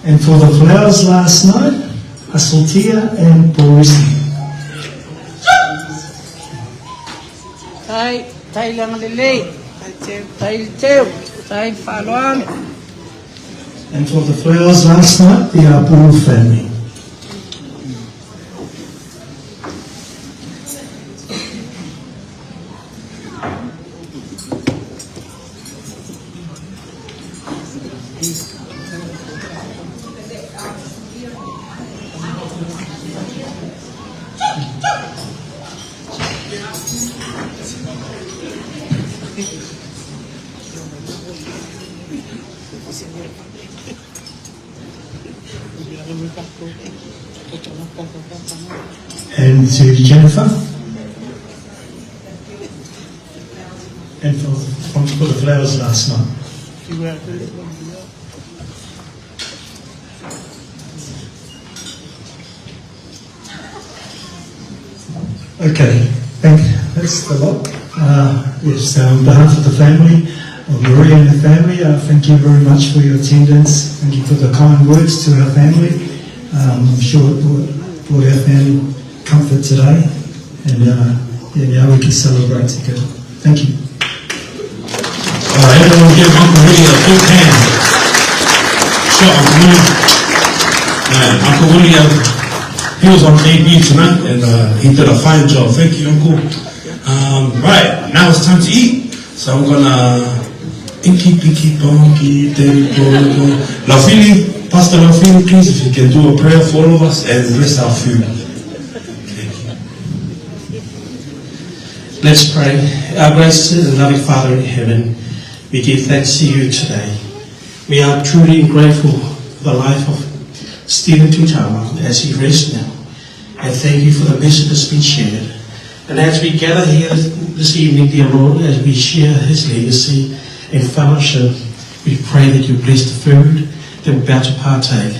And for the flowers last night, Asultia and Borisi. Tai lang lili. Tai Faluan. And for the flowers last night, the Abu family. And to Jennifer. And for the flowers last night. Okay, that's the lot. Yes, on behalf of the family, of Maria and her family. Thank you very much for your attendance. Thank you for the kind words to our family. I'm sure it brought our family comfort today, and now we can celebrate together. Thank you. All right, everyone give Uncle Willie a big hand. Sure, Uncle Willie. Uncle Willie, he was on debut tonight, and he did a fine job. Thank you, Uncle. Right, now it's time to eat. So I'm gonna inky pinky bonky debo. Lafili, Pastor Lafili, please, if you can do a prayer for all of us and bless our food. Let's pray. Our gracious and loving Father in heaven, we give thanks to you today. We are truly grateful for the life of Stephen Tuitama as he rests now. And thank you for the message that's been shared. And as we gather here this evening, dear Lord, as we share his legacy and fellowship, we pray that you bless the food that we're about to partake.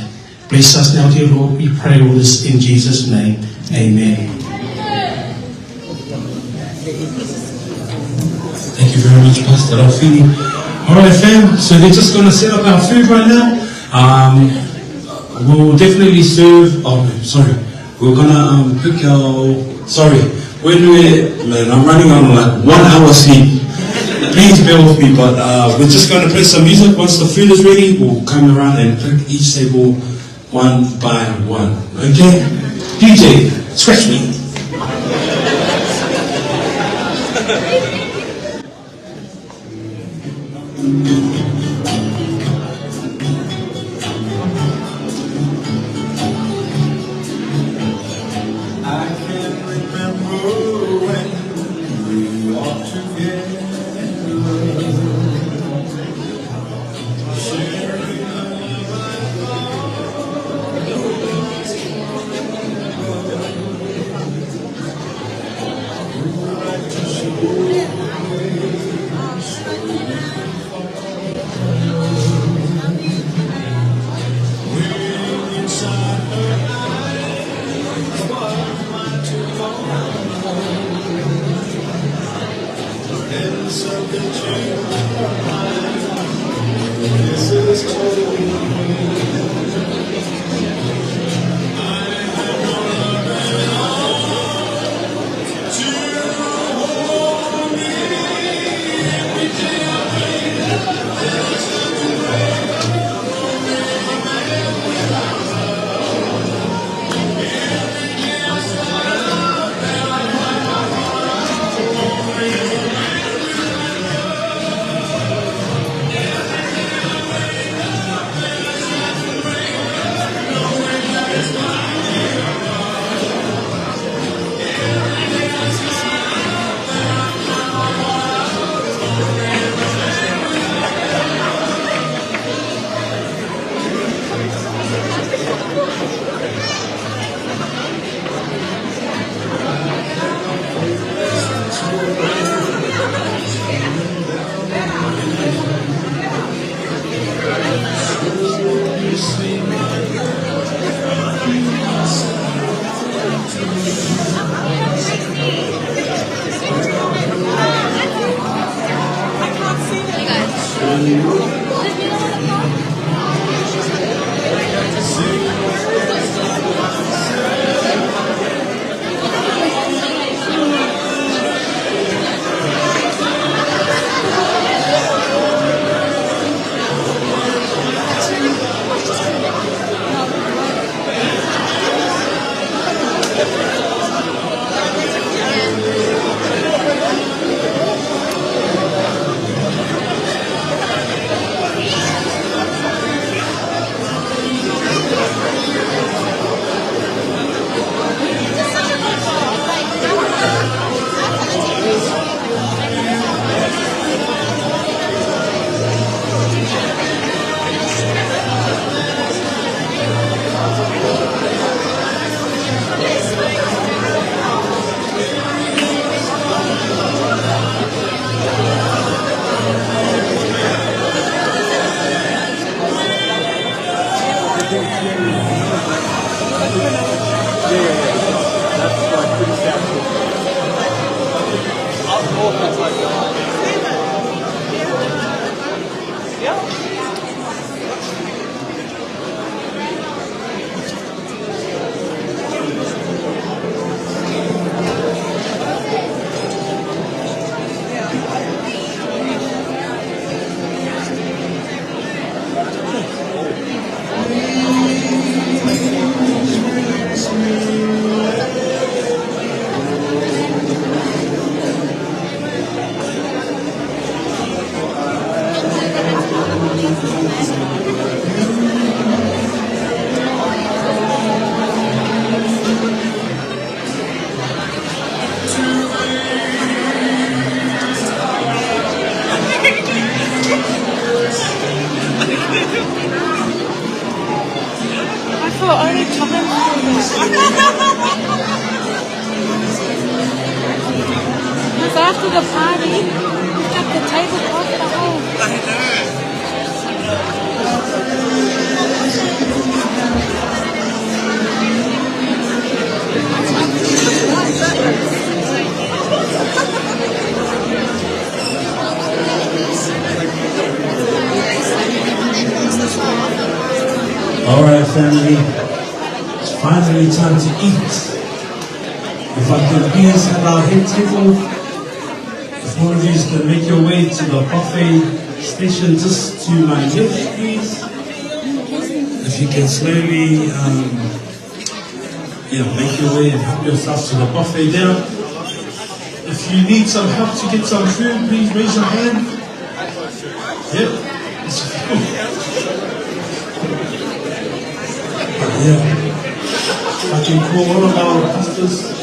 Bless us now, dear Lord. We pray all this in Jesus' name. Amen. Thank you very much, Pastor Alfini. All right, fam. So they're just going to set up our food right now. We'll definitely serve. Oh, no, sorry. We're going to pick our. Sorry. Man, I'm running on like 1 hour sleep. Please bear with me, but we're just going to play some music. Once the food is ready, we'll come around and pick each table one by one. Okay? DJ, scratch me. Because after the party, we got the tablecloth for the whole. All right, family. It's finally time to eat. If I could please have our head table, if one of you can make your way to the buffet station just to my left, please. If you can slowly, make your way and help yourself to the buffet there. If you need some help to get some food, please raise your hand. Yep. Yeah. I can call all of our pastors.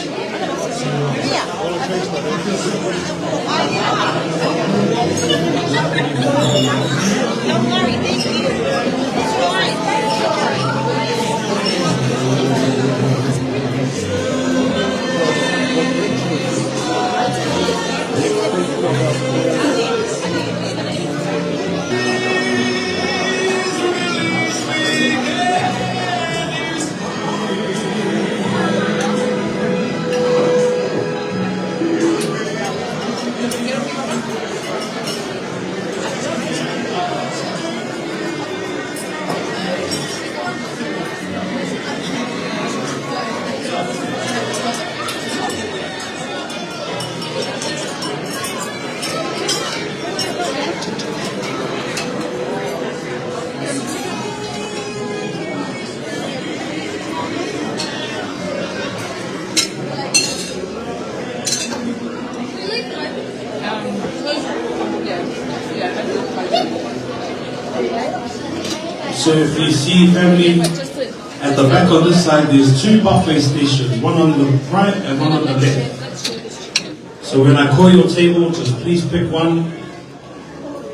So if you see family, at the back on this side there's two buffet stations, one on the right and one on the left. So when I call your table, just please pick one.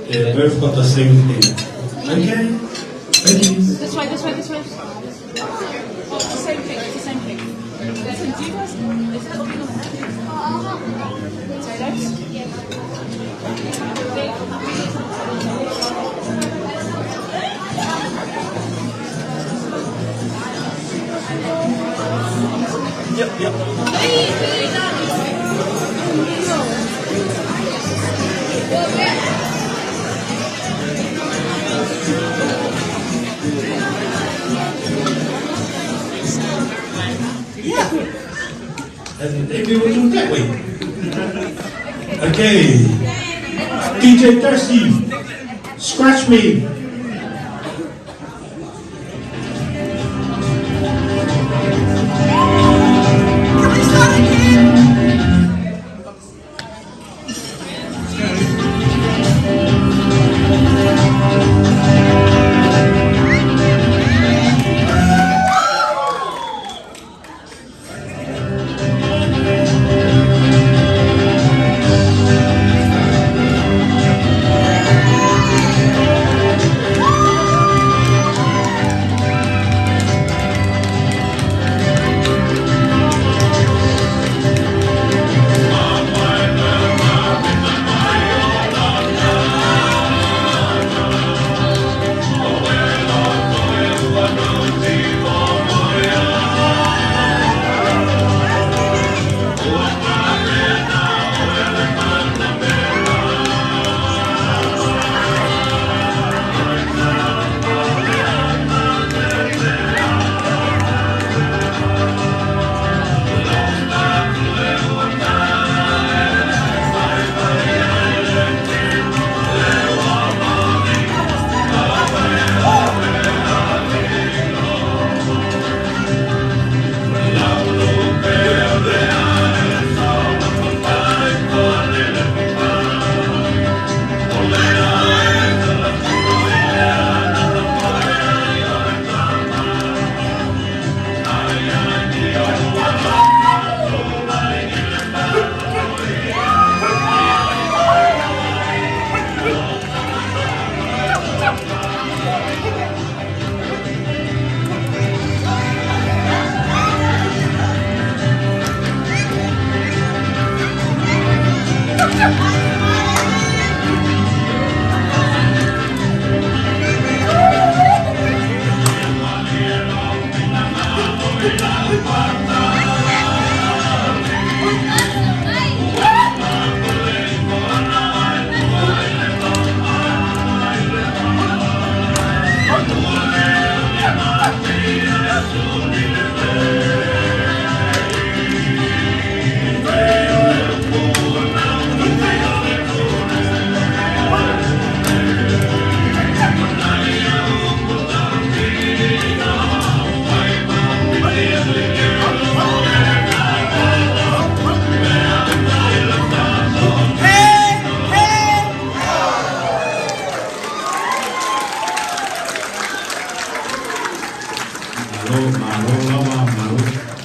They both got the same thing. Okay? Thank you. This way, this way, this way. Oh, it's the same thing, it's the same thing. Listen, do you guys, is that looking Yep, yep. Yeah. And maybe we'll do it that way. Okay. DJ Thirsty, scratch me.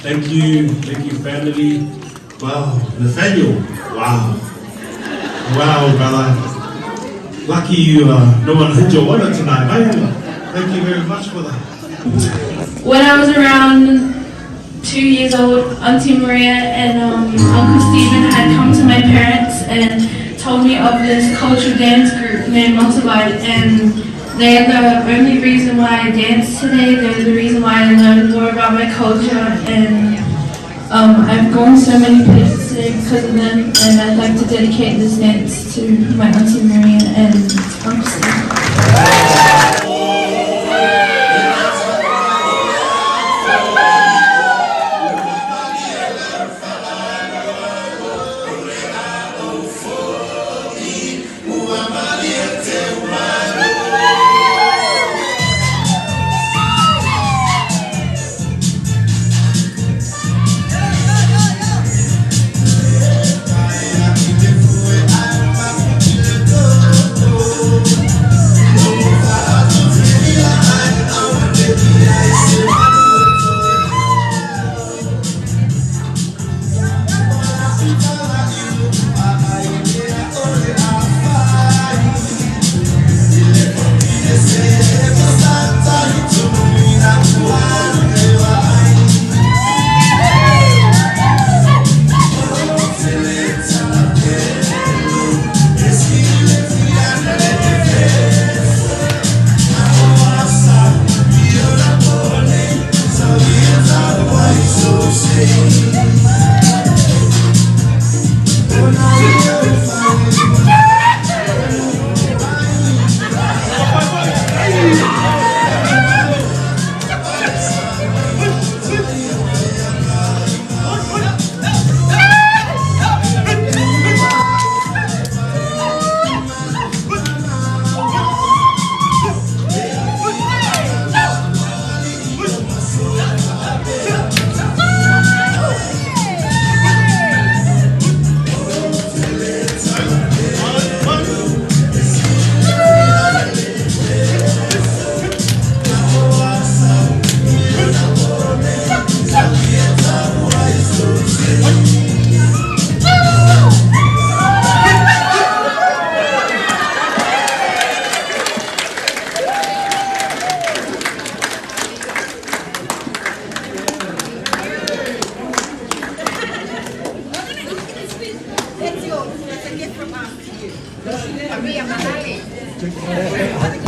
Thank you, family. Wow, Nathaniel, wow. Wow, brother. Lucky you, no one hit your water tonight, eh? Thank you very much for that. When I was around 2 years old, Auntie Maria and Uncle Stephen had come to my parents and told me of this cultural dance group named Multivite, and they're the only reason why I dance today. They're the reason why I learned more about my culture, and I've gone so many places today because of them, and I'd like to dedicate this dance to my Auntie Maria and Uncle Stephen. That's a gift from us to you. Maria Manali.